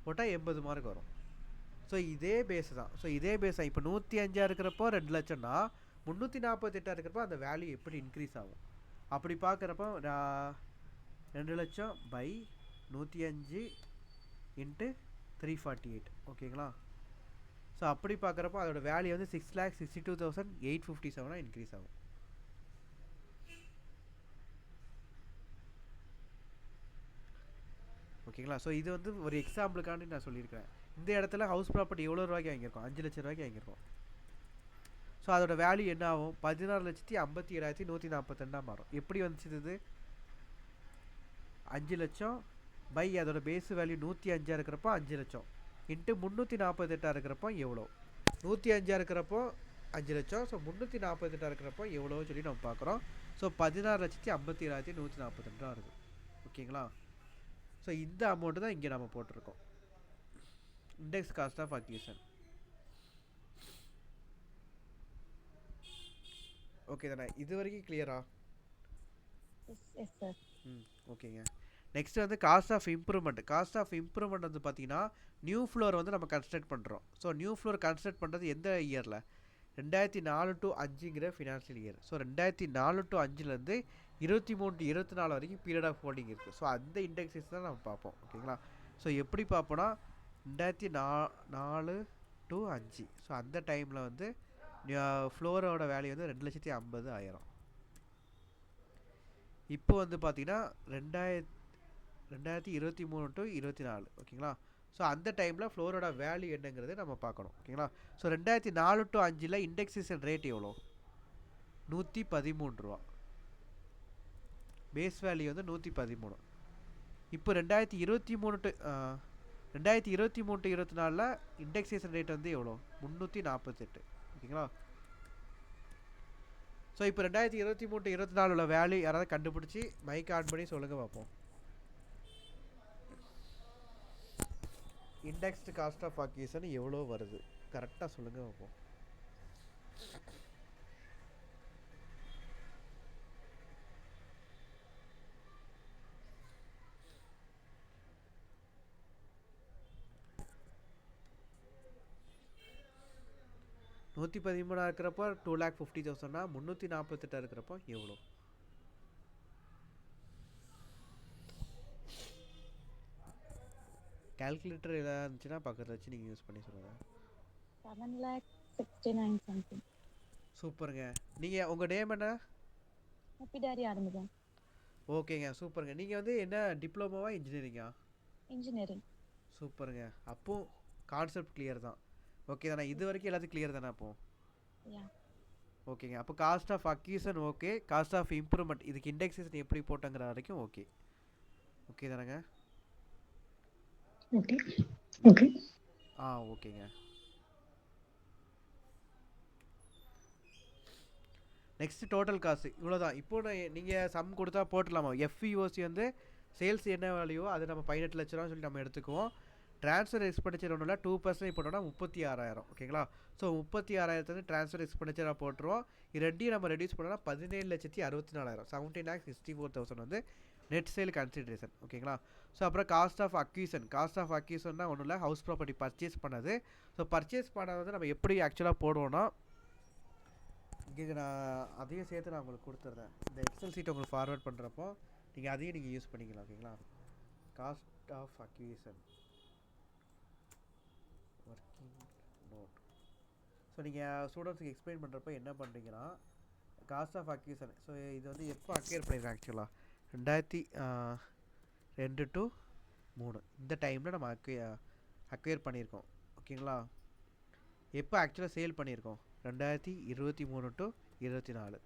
போட்டால் 80 மார்க் வரும். ஸோ இதே பேஸ் தான். ஸோ இதே பேஸ் தான். இப்போ 105 இருக்கிறப்போ 2 லட்சம்னா 348 இருக்கிறப்போ அந்த வேல்யூ எப்படி இன்க்ரீஸ் ஆகும்? அப்படி பார்க்குறப்போ 2 லட்சம் பை 105 × 348, ஓகேங்களா? ஸோ அப்படி பார்க்குறப்போ அதோட வேல்யூ வந்து 6,62,857 இன்க்ரீஸ் ஆகும். ஓகேங்களா? ஸோ இது வந்து ஒரு எக்ஸாம்பிளுக்காண்டி நான் சொல்லியிருக்கிறேன். இந்த இடத்துல ஹவுஸ் ப்ராப்பர்ட்டி எவ்வளோ ரூபாய்க்கு வாங்கியிருக்கோம்? 5 லட்ச ரூபாய்க்கு வாங்கியிருக்கோம். ஸோ அதோட வேல்யூ என்ன ஆகும்? 16,57,142 மாறும். எப்படி வந்துச்சு இது? 5 லட்சம் பை அதோட பேஸ் வேல்யூ 105 இருக்கிறப்போ 5 லட்சம் இன்ட்டு 348 இருக்கிறப்போ எவ்வளோ? 105 இருக்கிறப்போ 5 லட்சம். ஸோ 348 இருக்கிறப்போ எவ்வளோன்னு சொல்லி நம்ம பார்க்குறோம். ஸோ 16,57,142 வருது, ஓகேங்களா? ஸோ இந்த அமௌண்ட்டு தான் இங்கே நம்ம போட்டிருக்கோம், index cost of acquisition. Okay தானே, இது வரைக்கும் கிளியரா? Yes sir. ஓகேங்க. நெக்ஸ்ட் வந்து cost of improvement. Cost of improvement வந்து பார்த்தீங்கன்னா நியூ ஃப்ளோர் வந்து நம்ம கன்ஸ்ட்ரக்ட் பண்ணுறோம். ஸோ நியூ ஃப்ளோர் கன்ஸ்ட்ரக்ட் பண்ணுறது எந்த இயரில்? 2004 to 5ங்கிற ஃபினான்ஷியல் இயர். ஸோ 2004 to 5லேருந்து 23 to 24 வரைக்கும் பீரியட் ஆஃப் ஹோல்டிங் இருக்குது. ஸோ அந்த இண்டெக்ஸஸ் தான் நம்ம பார்ப்போம். ஓகேங்களா? ஸோ எப்படி பார்ப்போன்னா 2004 to 5. ஸோ அந்த டைமில் வந்து ஃப்ளோரோட வேல்யூ வந்து 2,50,000. இப்போ வந்து பார்த்தீங்கன்னா 2023 to 24. ஓகேங்களா? ஸோ அந்த டைமில் ஃப்ளோரோட வேல்யூ என்னங்கிறது நம்ம பார்க்கணும். ஓகேங்களா? ஸோ 2004 to 5ல் இண்டெக்ஸேஷன் ரேட் எவ்வளோ? 113 ரூபா. பேஸ் வேல்யூ வந்து 113. இப்போ 2023 to 24ல் இண்டெக்ஸேஷன் ரேட் வந்து எவ்வளோ? 348. ஓகேங்களா? ஸோ இப்போ 2023 to 24 உள்ள வேல்யூ யாராவது கண்டுபிடிச்சி மைக் ஆன் பண்ணி சொல்லுங்கள் பார்ப்போம். இண்டெக்ஸ்டு காஸ்ட் ஆஃப் அக்யூசன் எவ்வளோ வருது கரெக்டாக சொல்லுங்கள் பார்ப்போம். நூற்றி 13 இருக்கிறப்போ 2,50,000னா 348 இருக்கிறப்போ எவ்வளோ? கால்குலேட்டர் எதாவது இருந்துச்சுன்னா பக்கத்தில் வச்சு நீங்கள் யூஸ் பண்ணி சொல்லுங்கள். 7,69,000 something. சூப்பருங்க. நீங்கள் உங்கள் நேம் என்ன? பிடாரி ஆரம்பிதான். ஓகேங்க, சூப்பருங்க. நீங்கள் வந்து என்ன டிப்ளமோவா இன்ஜினியரிங்கா? இன்ஜினியரிங். சூப்பருங்க. அப்போ கான்செப்ட் கிளியர் தான். ஓகே தானே, இது வரைக்கும் எல்லாத்துக்கும் கிளியர் தானே அப்போ? ஓகேங்க. அப்போ cost of acquisition okay, cost of improvement இதுக்கு இண்டெக்ஸேஷன் எப்படி போட்டங்கிற வரைக்கும் ஓகே. ஓகே தானேங்க? Okay okay. ஓகேங்க. நெக்ஸ்ட் டோட்டல் காசு இவ்வளோதான். இப்போ நீங்கள் சம் கொடுத்தா போட்டுடலாமா? எஃப்இஓசி வந்து சேல்ஸ் என்ன வேல்யூவோ அது நம்ம 18 லட்ச ரூபான்னு சொல்லி நம்ம எடுத்துக்குவோம். ட்ரான்ஸ்ஃபர் எக்ஸ்பெண்டிச்சர் ஒன்றும் இல்லை, 2% போட்டோம்னா 36,000. ஓகேங்களா? ஸோ 36,000 வந்து ட்ரான்ஸ்ஃபர் எக்ஸ்பெண்டிச்சராக போட்டுருவோம். இது ரெண்டையும் நம்ம ரெடியூஸ் பண்ணோம்னா 17,64,000 17,64,000 வந்து நெட் சேல் கன்சிடரேஷன். ஓகேங்களா? ஸோ அப்புறம் காஸ்ட் ஆஃப் அக்யூசன். காஸ்ட் ஆஃப் அக்யூசன்னா ஒன்றும் இல்லை, ஹவுஸ் ப்ராப்பர்ட்டி பர்ச்சேஸ் பண்ணது. ஸோ பர்ச்சேஸ் பண்ணது வந்து நம்ம எப்படி ஆக்சுவலாக போடுவோன்னா இங்கே நான் அதையும் சேர்த்து நான் உங்களுக்கு கொடுத்துட்றேன். இந்த எக்ஸல் சீட்டை உங்களுக்கு ஃபார்வர்ட் பண்ணுறப்போ நீங்கள் அதையும் நீங்கள் யூஸ் பண்ணிக்கலாம். ஓகேங்களா? Cost of acquisition working note. So நீங்கள் ஸ்டூடெண்ட்ஸுக்கு எக்ஸ்பிளைன் பண்ணுறப்போ என்ன பண்ணுறீங்கன்னா காஸ்ட் ஆஃப் அக்யூசன். ஸோ இது வந்து எப்போ அக்யூர் பண்ணியிருக்கேன் ஆக்சுவலாக 2002 to 3 இந்த டைமில் நம்ம அக்யூர் பண்ணியிருக்கோம். ஓகேங்களா? எப்போ ஆக்சுவலாக சேல் பண்ணியிருக்கோம்? 2023 to 24.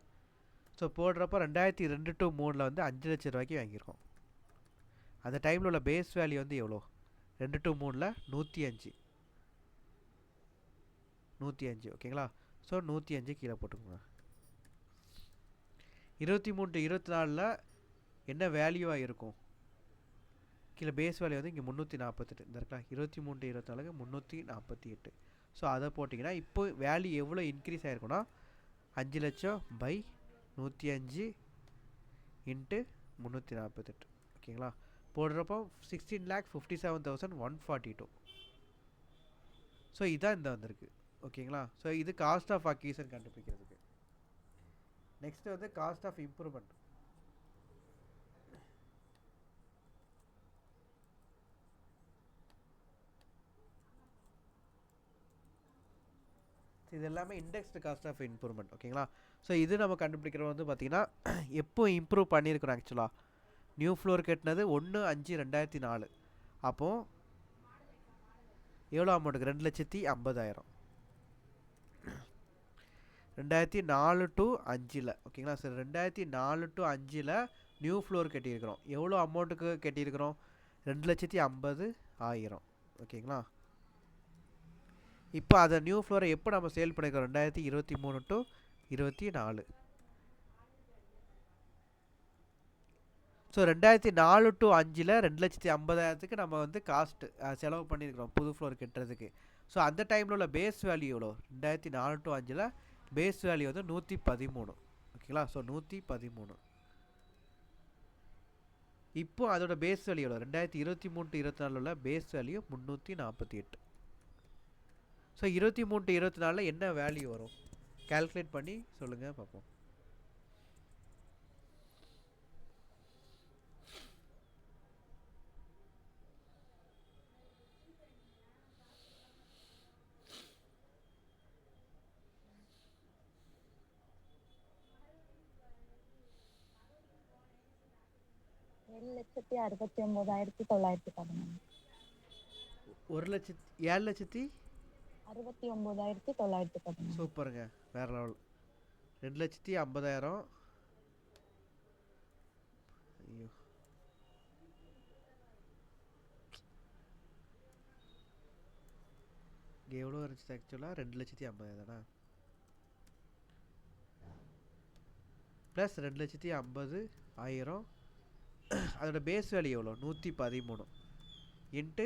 ஸோ போடுறப்போ 2002 to 3ல் வந்து 5 லட்ச ரூபாய்க்கு வாங்கியிருக்கோம். அந்த டைமில் உள்ள பேஸ் வேல்யூ வந்து எவ்வளோ? 2 to 3ல் 105. ஓகேங்களா? ஸோ 105 கீழே போட்டுக்கோங்க. 23 to 24ல் என்ன வேல்யூவாக இருக்கும்? கீழே பேஸ் வேல்யூ வந்து இங்கே 348 இந்த இருக்கலாம். 23 to 24க்கு 348. ஸோ அதை போட்டிங்கன்னா இப்போ வேல்யூ எவ்வளோ இன்க்ரீஸ் ஆகிருக்குன்னா 5 லட்சம் பை 105 இன்ட்டு 348. ஓகேங்களா? போடுறப்போ 16,57,142. ஸோ இதான் இந்த வந்திருக்கு. ஓகேங்களா? ஸோ இது காஸ்ட் ஆஃப் அக்யூசன் கண்டுபிடிக்கிறதுக்கு. நெக்ஸ்ட் வந்து காஸ்ட் ஆஃப் இம்ப்ரூவ்மெண்ட். இது எல்லாமே இண்டெக்ஸ்டு காஸ்ட் ஆஃப் இம்ப்ரூவ்மெண்ட். ஓகேங்களா? ஸோ இது நம்ம கண்டுபிடிக்கிறது வந்து பார்த்திங்கன்னா எப்போ இம்ப்ரூவ் பண்ணியிருக்கிறோம் ஆக்சுவலாக நியூ ஃப்ளோர் கட்டினது 1/5/2004. அப்போது எவ்வளோ அமௌண்ட்டுக்கு? 2,50,000. 2004 to 5ல். ஓகேங்களா? சார் 2004 to 5ல் நியூ ஃப்ளோர் கட்டியிருக்கிறோம். எவ்வளோ அமௌண்ட்டுக்கு கட்டியிருக்கிறோம்? 2,50,000. ஓகேங்களா? இப்போ அதை நியூ ஃப்ளோரை எப்போ நம்ம சேல் பண்ணியிருக்கோம்? 2023 to 24. ஸோ 2004 to 5ல் 2,50,000க்கு நம்ம வந்து காஸ்ட்டு செலவு பண்ணியிருக்கிறோம் புது ஃப்ளோர் கட்டுறதுக்கு. ஸோ அந்த டைமில் உள்ள பேஸ் வேல்யூ எவ்வளோ? 2004 to 5ல் பேஸ் வேல்யூ வந்து 113. ஓகேங்களா. ஸோ 113. இப்போ அதோட பேஸ் வேல்யூ எவ்வளோ? 2023-24 உள்ள பேஸ் வேல்யூ 348. ஸோ 23-24 என்ன வேல்யூ வரும்? கால்குலேட் பண்ணி சொல்லுங்கள் பார்ப்போம். $7,69,914. 7,69,914. சூப்பருங்க, வேற லெவல். 2,50,000. ஐயோ, இங்கே எவ்வளோ இருந்துச்சு ஆக்சுவலாக? 2,50,000 தானே, ப்ளஸ் 2,50,000. அதோட பேஸ் வேல்யூ எவ்வளோ? 113 இன்ட்டு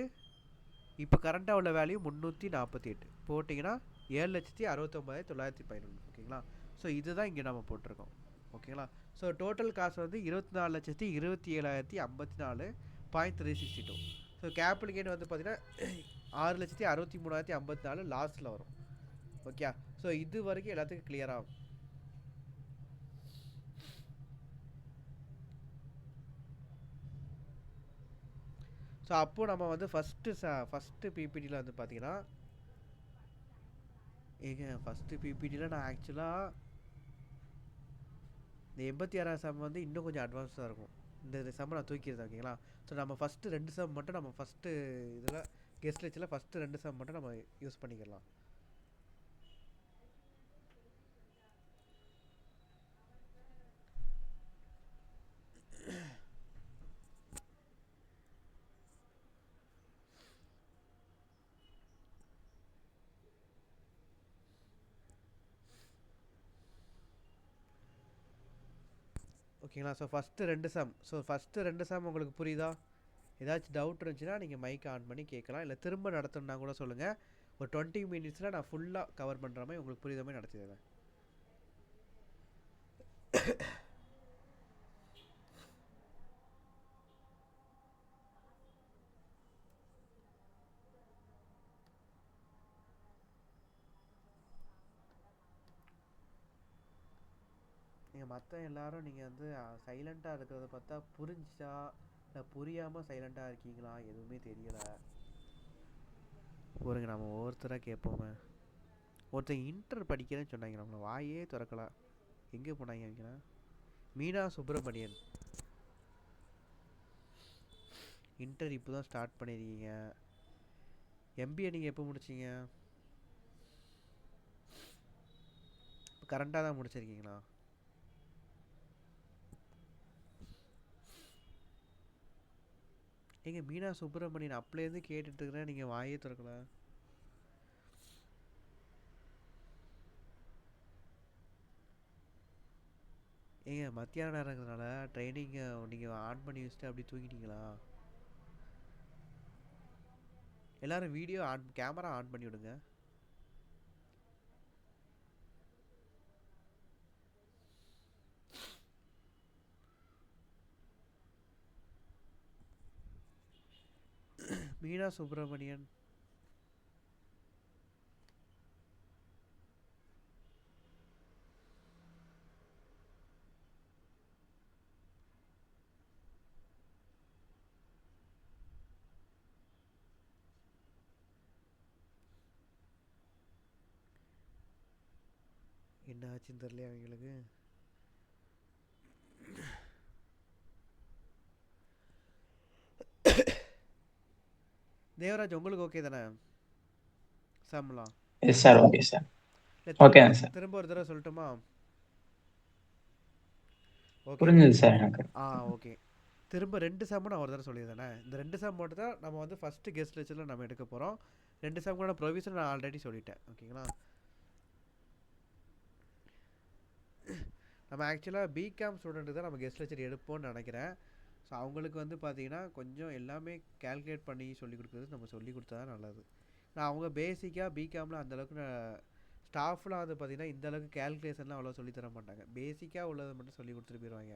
இப்போ கரண்ட்டாக உள்ள வேல்யூ 348 போட்டிங்கன்னா 7,69,911. ஓகேங்களா. ஸோ இதுதான் இங்கே நம்ம போட்டிருக்கோம். ஓகேங்களா. ஸோ டோட்டல் காசு வந்து 24,27,054.362. ஸோ கேபிட்டல் கெயின் வந்து பார்த்தீங்கன்னா 6,63,054 லாஸ்ட்டில் வரும். ஓகே. ஸோ இது வரைக்கும் எல்லாத்துக்கும் கிளியராகும். ஸோ அப்போது நம்ம வந்து ஃபஸ்ட்டு பிபிடியில் வந்து பார்த்தீங்கன்னா ஃபஸ்ட்டு பிபிடியில் நான் ஆக்சுவலாக இந்த 86 சம் வந்து இன்னும் கொஞ்சம் அட்வான்ஸாக இருக்கும். இந்த சம் நான் தூக்கிடுறேன். ஓகேங்களா. ஸோ நம்ம ஃபஸ்ட்டு 2 சம் மட்டும் நம்ம ஃபஸ்ட்டு இதில் கெஸ்ட் லெக்சரில் ஃபஸ்ட்டு 2 சம் மட்டும் நம்ம யூஸ் பண்ணிக்கலாம். ஓகேங்களா. ஸோ ஃபஸ்ட்டு 2 சம் உங்களுக்கு புரியுதா? ஏதாச்சும் டவுட் இருந்துச்சுன்னா நீங்கள் மைக்கை ஆன் பண்ணி கேட்கலாம். இல்லை திரும்ப நடத்தணுன்னா கூட சொல்லுங்கள். ஒரு 20 மினிட்ஸில் நான் ஃபுல்லாக கவர் பண்ணுற மாதிரி உங்களுக்கு புரியுற மாதிரி நடத்திடுவேன். நீங்கள் மற்ற எல்லாரும் நீங்கள் வந்து சைலண்ட்டாக இருக்கிறத பார்த்தா புரிஞ்சா இல்லை புரியாமல் சைலண்ட்டாக இருக்கீங்களா எதுவுமே தெரியலை. ஒருங்க நம்ம ஒவ்வொருத்தராக கேட்போமே. ஒருத்தர் இன்டர் படிக்கிறேன்னு சொன்னாங்க, நம்மளை வாயே திறக்கலாம். எங்கே போனாங்க அவங்க? மீனா சுப்பிரமணியன். இன்டர் இப்போ தான் ஸ்டார்ட் பண்ணியிருக்கீங்க. எம்பிஏ நீங்கள் எப்போ முடிச்சிங்க? இப்போ கரண்ட்டாக தான் முடிச்சிருக்கீங்களா? ஏங்க மீனா சுப்பிரமணியன் அப்பலேருந்து கேட்டுட்ருக்கிறேன், நீங்கள் வாயே திறக்கல. ஏங்க மத்தியான நேரங்கிறதுனால ட்ரைனிங்கை நீங்கள் ஆன் பண்ணி வச்சுட்டு அப்படி தூங்கிட்டீங்களா? எல்லோரும் வீடியோ கேமரா ஆன் பண்ணி விடுங்க. மீனா சுப்பிரமணியன். என்ன ஆச்சுன்னு தெரியல அவங்களுக்கு. தேவராஜ் உங்களுக்கு ஓகே தானே சம்லாம்? Yes sir. Okay sir. Okay sir. திரும்ப ஒரு தடவை சொல்லட்டுமா? ஓகே புரிஞ்சுது சார் எனக்கு. ஓகே. திரும்ப 2 சம் நான் ஒரு தடவை சொல்லியிருந்தேனே. இந்த 2 சம் மட்டும் தான் நம்ம வந்து ஃபஸ்ட்டு கெஸ்ட் லெக்சரில் நம்ம எடுக்க போகிறோம். 2 சம் கூட ப்ரொவிஷன் நான் ஆல்ரெடி சொல்லிட்டேன். ஓகேங்களா. நம்ம ஆக்சுவலாக பிகாம் ஸ்டூடெண்ட்டு தான் நம்ம கெஸ்ட் லெக்சர் எடுப்போம்னு நினைக்கிறேன். ஸோ அவங்களுக்கு வந்து பார்த்தீங்கன்னா கொஞ்சம் எல்லாமே கேல்குலேட் பண்ணி சொல்லிக் கொடுக்குறது நம்ம சொல்லி கொடுத்தா தான் நல்லது. நான் அவங்க பேசிக்காக பிகாமில் அந்தளவுக்கு ஸ்டாஃப்லாம் வந்து பார்த்திங்கன்னா இந்த அளவுக்கு கேல்குலேஷன்லாம் அவ்வளோ சொல்லி தர மாட்டாங்க. பேசிக்காக உள்ளதை மட்டும் சொல்லி கொடுத்துட்டு போயிடுவாங்க.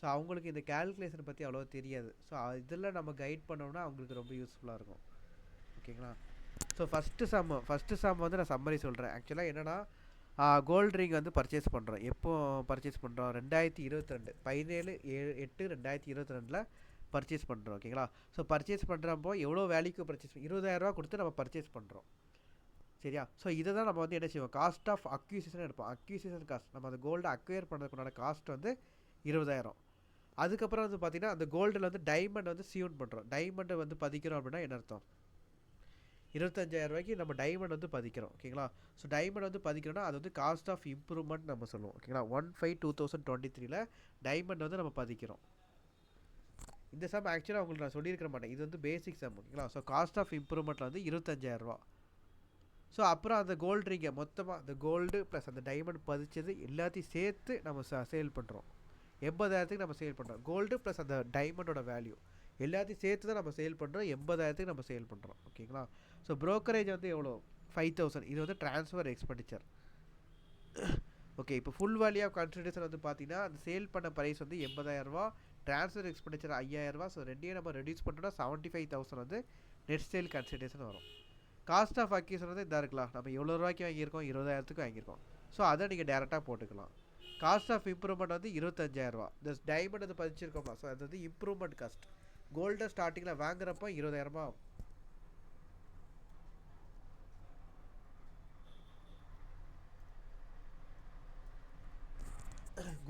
ஸோ அவங்களுக்கு இந்த கேல்குலேஷனை பற்றி அவ்வளோ தெரியாது. ஸோ இதில் நம்ம கைட் பண்ணோம்னா அவங்களுக்கு ரொம்ப யூஸ்ஃபுல்லாக இருக்கும். ஓகேங்களா? ஸோ ஃபஸ்ட்டு சம் வந்து நான் சம்மரி சொல்கிறேன். ஆக்சுவலாக என்னென்னா கோல்டு ரிங் வந்து பர்ச்சேஸ் பண்ணுறோம். எப்போ பர்ச்சேஸ் பண்ணுறோம்? 2022 17/8/2022 பர்ச்சேஸ் பண்ணுறோம். ஓகேங்களா? ஸோ பர்ச்சேஸ் பண்ணுறப்போ எவ்வளோ வேல்யூக்கு பர்ச்சேஸ் 20,000 கொடுத்து நம்ம பர்ச்சேஸ் பண்ணுறோம். சரியா? ஸோ இதை தான் நம்ம வந்து என்ன செய்வோம்? காஸ்ட் ஆஃப் அக்யூசிஷன் எடுப்போம். அக்யூசிஷன் காஸ்ட், நம்ம அந்த கோல்டு அக்வயர் பண்ணுறதுக்குண்டான காஸ்ட் வந்து 20,000. அதுக்கப்புறம் வந்து பார்த்திங்கன்னா அந்த கோல்டில் வந்து டைமண்ட் வந்து சியூன் பண்ணுறோம். டைமண்டை வந்து பதிக்கிறோம் அப்படின்னா என்ன அர்த்தம்? 25,000 ரூபாய்க்கு நம்ம டைமண்ட் வந்து பதிக்கிறோம். ஓகேங்களா? ஸோ டைமண்ட் வந்து பதிக்கிறோன்னா அது வந்து காஸ்ட் ஆஃப் இம்ப்ரூவ்மெண்ட் நம்ம சொல்லுவோம். ஓகேங்களா? 1/5/2023 டைமண்ட் வந்து நம்ம பதிக்கிறோம். இந்த சம் ஆக்சுவலாக உங்களுக்கு நான் சொல்லியிருக்க மாட்டேன். இது வந்து பேசிக் சம். ஓகேங்களா? ஸோ காஸ்ட் ஆஃப் இம்ப்ரூவ்மெண்ட்டில் வந்து 25,000 ரூபா. ஸோ அப்புறம் அந்த கோல்டு ரிங்கை மொத்தமாக அந்த கோல்டு ப்ளஸ் அந்த டைமண்ட் பதிச்சது எல்லாத்தையும் சேர்த்து நம்ம சேல் பண்ணுறோம். 80,000க்கு நம்ம சேல் பண்ணுறோம். கோல்டு ப்ளஸ் அந்த டைமண்டோட வேல்யூ எல்லாத்தையும் சேர்த்து தான் நம்ம சேல் பண்ணுறோம். 80,000க்கு நம்ம சேல் பண்ணுறோம். ஓகேங்களா? ஸோ ப்ரோக்கரேஜ் வந்து எவ்வளோ? 5,000. இது வந்து ட்ரான்ஸ்ஃபர் எக்ஸ்பெண்டிச்சர். ஓகே, இப்போ ஃபுல் வேல்யூ ஆஃப் கன்சிடரேஷன் வந்து பார்த்தீங்கன்னா அந்த சேல் பண்ண ப்ரைஸ் வந்து 80,000 ரூபா, ட்ரான்ஸ்ஃபர் எக்ஸ்பெண்டிச்சர் 5,000 ரூபா. ஸோ ரெண்டையும் நம்ம ரெடியூஸ் பண்ணிட்டோம்னா 75,000 வந்து நெட் சேல் கன்சிடரேஷன் வரும். காஸ்ட் ஆஃப் அக்யூசன் வந்து இதாக இருக்கலாம். நம்ம எவ்வளோ ரூபாய்க்கு வாங்கியிருக்கோம்? 20,000க்கு வாங்கியிருக்கோம். ஸோ அதை நீங்கள் டேரெக்டாக போட்டுக்கலாம். காஸ்ட் ஆஃப் இம்ப்ரூவ்மெண்ட் வந்து 25,000 ரூபா. இந்த டைமண்ட் வந்து பதிச்சிருக்கோம்ல, ஸோ அது வந்து இம்ப்ரூவ்மெண்ட் காஸ்ட். கோல்டை ஸ்டார்டிங்கில் வாங்குறப்போ 20,000 ஆகும்.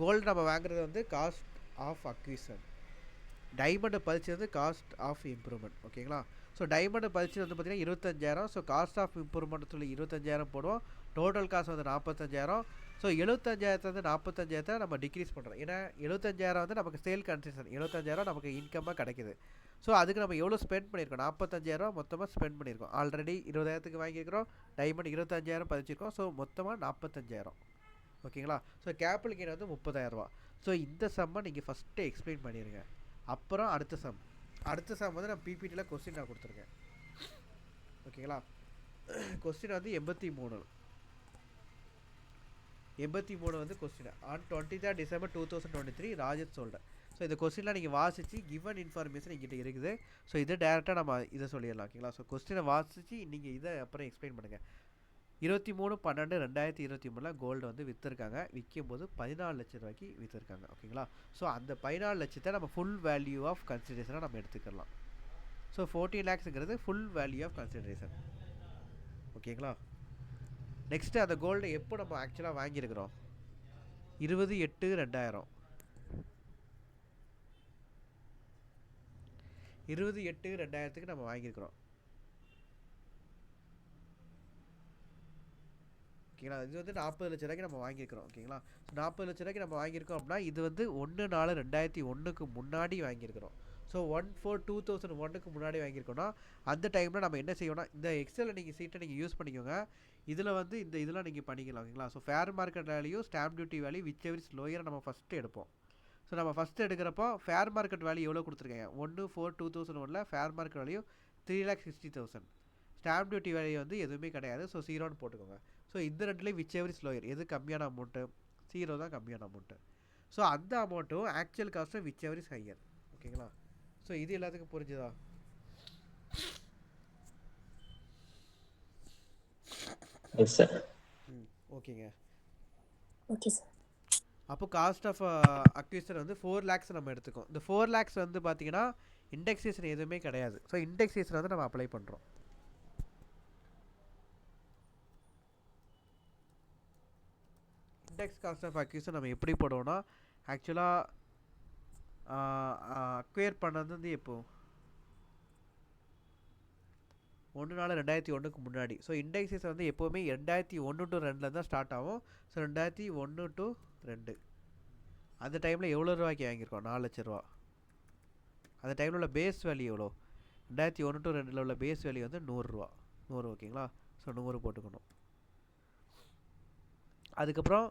கோல்டு நம்ம வாங்குறது வந்து காஸ்ட் ஆஃப் அக்விஷன். டைமண்டை பதிச்சது வந்து காஸ்ட் ஆஃப் இம்ப்ரூவ்மெண்ட். ஓகேங்களா? ஸோ டைமண்டை பதிச்சது வந்து பார்த்திங்கன்னா 25,000. ஸோ காஸ்ட் ஆஃப் இம்ப்ரூவ்மெண்ட் சொல்லி 25,000 போடுவோம். டோட்டல் காஸ்ட் வந்து 45,000. ஸோ 75,000 வந்து 45,000 நம்ம டிக்ரீஸ் பண்ணுறோம். ஏன்னா 75,000 வந்து நமக்கு சேல் கன்செஷன், 75,000 நமக்கு இன்கம்மாக கிடைக்குது. ஸோ அதுக்கு நம்ம எவ்வளோ ஸ்பெண்ட் பண்ணியிருக்கோம்? 45,000 மொத்தமாக ஸ்பெண்ட் பண்ணியிருக்கோம். ஆல்ரெடி 20,000க்கு வாங்கியிருக்கிறோம். டைமண்ட் 25,000 பதிச்சிருக்கோம். ஸோ மொத்தமாக 45,000. ஓகேங்களா? ஸோ கேபிட்டல் கெயின் வந்து 30,000 ரூபா. ஸோ இந்த சம்மை நீங்கள் ஃபஸ்ட்டு எக்ஸ்பிளைன் பண்ணிடுங்க. அப்புறம் அடுத்த சம் வந்து நான் பிபிடியில் கொஸ்டின் நான் கொடுத்துருக்கேன். ஓகேங்களா? கொஸ்டின் வந்து 83 வந்து question. On 23 December 2023 Rajat shoulder. So இந்த கொஸ்டின்லாம் நீங்கள் வாசித்து கிவன் இன்ஃபர்மேஷன் எங்கிட்ட இருக்குது. ஸோ இதை டேரெக்டாக நம்ம இதை சொல்லிடலாம். ஓகேங்களா? ஸோ கொஸ்டினை வாசித்து நீங்கள் இதை அப்புறம் எக்ஸ்பிளைன் பண்ணுங்கள். 23/12/2023 கோல்டு வந்து விற்றுருக்காங்க. விற்கும் போது 14 லட்சம் ரூபாய்க்கு விற்றுருக்காங்க. ஓகேங்களா? ஸோ அந்த 14 லட்சத்தை நம்ம ஃபுல் வேல்யூ ஆஃப் கன்சிடரேஷனாக நம்ம எடுத்துக்கலாம். ஸோ 14 lakhsங்கிறது ஃபுல் வேல்யூ ஆஃப் கன்சிடரேஷன். ஓகேங்களா? நெக்ஸ்ட்டு அந்த கோல்டை எப்போ நம்ம ஆக்சுவலாக வாங்கியிருக்கிறோம்? 20/8/2000. 20/8/2000க்கு நம்ம வாங்கியிருக்கிறோம். ஓகேங்களா? இது வந்து 40 லட்ச ரூபாய்க்கு நம்ம வாங்கியிருக்கிறோம். ஓகேங்களா? 40 லட்ச ரூபாய்க்கு நம்ம வாங்கியிருக்கோம் அப்படின்னா இது வந்து 1/4/2001க்கு முன்னாடி வாங்கியிருக்கிறோம். ஸோ 1/4/2001க்கு முன்னாடி வாங்கியிருக்கோன்னா அந்த டைமில் நம்ம என்ன செய்வோம்னா இந்த எக்ஸலில் நீங்கள் சீட்டை நீங்கள் யூஸ் பண்ணிக்கோங்க. இதில் வந்து இந்த இதெல்லாம் நீங்கள் பண்ணிக்கலாம். ஓகேங்களா? So fair market value, stamp duty value, whichever is lower நம்ம ஃபஸ்ட்டு எடுப்போம். ஸோ நம்ம ஃபஸ்ட்டு எடுக்கிறப்போ ஃபேர் மார்க்கெட் வேல்யூ எவ்வளோ கொடுத்துருக்கேன்? 1/4/2001 fair market value 3,60,000. Stamp duty value வந்து எதுவுமே கிடையாது. ஸோ 0ன்னு போட்டுக்கோங்க. ஸோ இந்த ரெண்டுலேயும் விச் எவர் இஸ் லோயர், எது கம்மியான அமௌண்ட்டு? 0 தான் கம்மியான அமௌண்ட்டு. ஸோ அந்த அமௌண்ட்டும் ஆக்சுவல் காஸ்ட்டும் விச் எவர் இஸ் ஹையர். ஓகேங்களா? ஸோ இது எல்லாத்துக்கும் புரிஞ்சுதா? Yes sir. ஓகேங்க. Okay sir. அப்போ காஸ்ட் ஆஃப் அக்விசிஷன் வந்து 4 lakhs நம்ம எடுத்துக்கோம். இந்த 4 lakhs வந்து பார்த்தீங்கன்னா இண்டெக்ஸேஷன் எதுவுமே கிடையாது. ஸோ இண்டெக்ஸேஷன் வந்து நம்ம அப்ளை பண்ணுறோம். இண்டெக்ஸ் காஸ்ட் ஆஃப் அக்விசிஷன் நம்ம எப்படி போடுவோம்னா ஆக்சுவலாக அக்வயர் பண்ணது வந்து எப்போ 1/4/2001க்கு முன்னாடி. ஸோ இண்டெக்ஸேஷன் வந்து எப்போவுமே 2001 to 2 தான் ஸ்டார்ட் ஆகும். ஸோ 2001 to 2 அந்த டைமில் எவ்வளோ ரூபாய்க்கு வாங்கியிருக்கோம்? 4 லட்ச ரூபா. அந்த டைமில் உள்ள பேஸ் வேல்யூ எவ்வளோ? 2001 to 2 உள்ள பேஸ் வேல்யூ வந்து 100 ரூபா. 100. ஓகேங்களா? ஸோ 100 போட்டுக்கணும். அதுக்கப்புறம்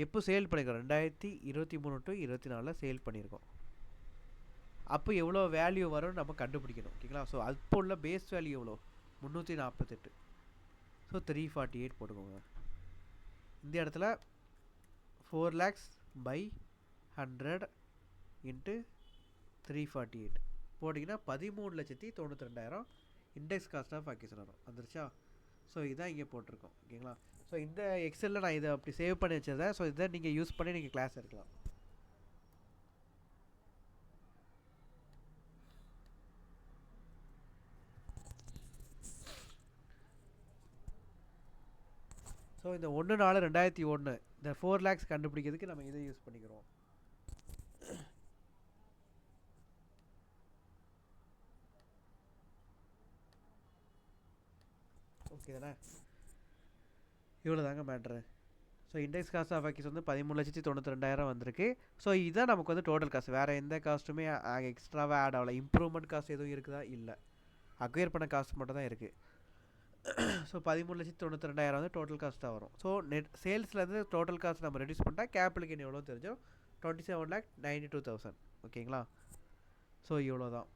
எப்போ சேல் பண்ணியிருக்கோம்? 2023 to 24 சேல் பண்ணியிருக்கோம். அப்போ எவ்வளோ வேல்யூ வரும்னு நம்ம கண்டுபிடிக்கணும். ஓகேங்களா? ஸோ அப்போ உள்ள பேஸ் வேல்யூ எவ்வளோ? 348. ஸோ 348 போட்டுக்கோங்க. இந்த இடத்துல 4 lakhs by 100 இன்ட்டு 348 போட்டிங்கன்னா 13,92,000 இண்டெக்ஸ் காஸ்ட் ஆஃப் அக்யூசன் வரும். வந்துருச்சா? ஸோ இதான் இங்கே போட்டிருக்கோம். ஓகேங்களா? ஸோ இந்த எக்ஸலில் நான் இதை அப்படி சேவ் பண்ணி வச்சிருந்தேன். ஸோ இதை நீங்கள் யூஸ் பண்ணி நீங்கள் கிளாஸ் எடுக்கலாம். ஸோ இந்த 1/4/2001 இந்த 4 lakhs கண்டுபிடிக்கிறதுக்கு நம்ம இதை யூஸ் பண்ணிக்கிறோம். ஓகே தானே? இவ்வளோ தாங்க matter. So index cost of acquisition வந்து 13,92,000 வந்திருக்கு. ஸோ இதுதான் நமக்கு வந்து டோட்டல் காஸ்ட். வேறு எந்த காஸ்ட்டுமே எக்ஸ்ட்ராவாக ஆட் ஆகலை. இம்ப்ரூவ்மெண்ட் காஸ்ட் எதுவும் இருக்குதா? இல்லை. அக்வயர் பண்ண காஸ்ட் மட்டும் தான் இருக்குது. ஸோ 13,92,000 வந்து டோட்டல் காஸ்ட்டாக வரும். ஸோ நெட் சேல்ஸ்லேருந்து டோட்டல் காஸ்ட் நம்ம ரெடியூஸ் பண்ணிட்டா கேபிட்டல் கெயின் எவ்வளோ தெரிஞ்சோம்? 27,92,000. ஓகேங்களா? ஸோ இவ்வளோ தான்.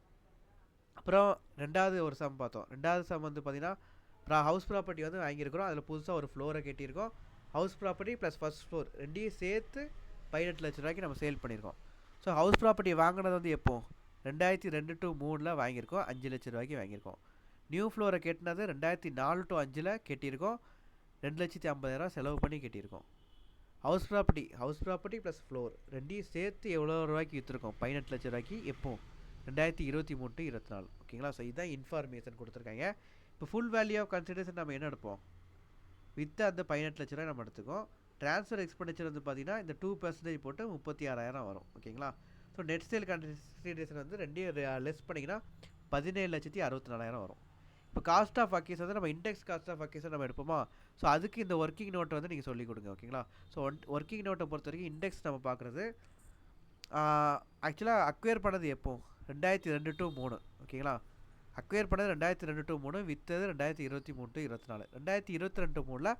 அப்புறம் ரெண்டாவது ஒரு சம் பார்த்தோம். ரெண்டாவது சம் வந்து பார்த்திங்கன்னா ஹவுஸ் ப்ராப்பர்ட்டி வந்து வாங்கியிருக்கிறோம். அதில் புதுசாக ஒரு ஃப்ளோரை கட்டியிருக்கோம். House property plus first floor ரெண்டையும் சேர்த்து 18 லட்ச ரூபாய்க்கு நம்ம சேல் பண்ணியிருக்கோம். ஸோ ஹவுஸ் ப்ராப்பர்ட்டி வாங்கினது வந்து எப்போ? 2002 to 3 வாங்கியிருக்கோம். 5 லட்ச ரூபாய்க்கு வாங்கியிருக்கோம். நியூ ஃப்ளோரை கட்டினது 2004 to 5 கட்டியிருக்கோம். 2,50,000 செலவு பண்ணி கட்டியிருக்கோம். ஹவுஸ் ப்ராப்பர்ட்டி ப்ளஸ் ஃப்ளோர் ரெண்டையும் சேர்த்து எவ்வளோ ரூபாய்க்கு விற்றுருக்கோம்? 18 லட்ச ரூபாய்க்கு. எப்போ? 2023 to 24. ஓகேங்களா? ஸோ இதுதான் இன்ஃபார்மேஷன் கொடுத்துருக்காங்க. இப்போ ஃபுல் வேல்யூ ஆஃப் கன்சிடரேஷன் நம்ம என்ன எடுப்போம்? வித் அந்த 18 லட்ச ரூபாய் நம்ம எடுத்துக்கோம். ட்ரான்ஸ்ஃபர் எக்ஸ்பெண்டிச்சர் வந்து பார்த்தீங்கன்னா இந்த 2% போட்டு 36,000 வரும். ஓகேங்களா? ஸோ நெட் சேல் கன்சிடரேஷன் வந்து ரெண்டையும் லெஸ் பண்ணிங்கன்னா 17,64,000 வரும். இப்போ காஸ்ட் ஆஃப் அக்யூஸ் வந்து நம்ம இண்டெக்ஸ் காஸ்ட் ஆஃப் அக்யூஸ் நம்ம எடுப்போமா? ஸோ அதுக்கு இந்த ஒர்க்கிங் நோட்டை வந்து நீங்கள் சொல்லிக் கொடுங்க. ஓகேங்களா? ஸோ ஒர்க்கிங் நோட்டை பொறுத்த வரைக்கும் இண்டெக்ஸ் நம்ம பார்க்குறது ஆக்சுவலாக அக்வயர் பண்ணது எப்போ? 2002 to 3. ஓகேங்களா? அக்வயர் பண்ணது 2002 to 3, விற்றது 2023 to 24. 2022 to 3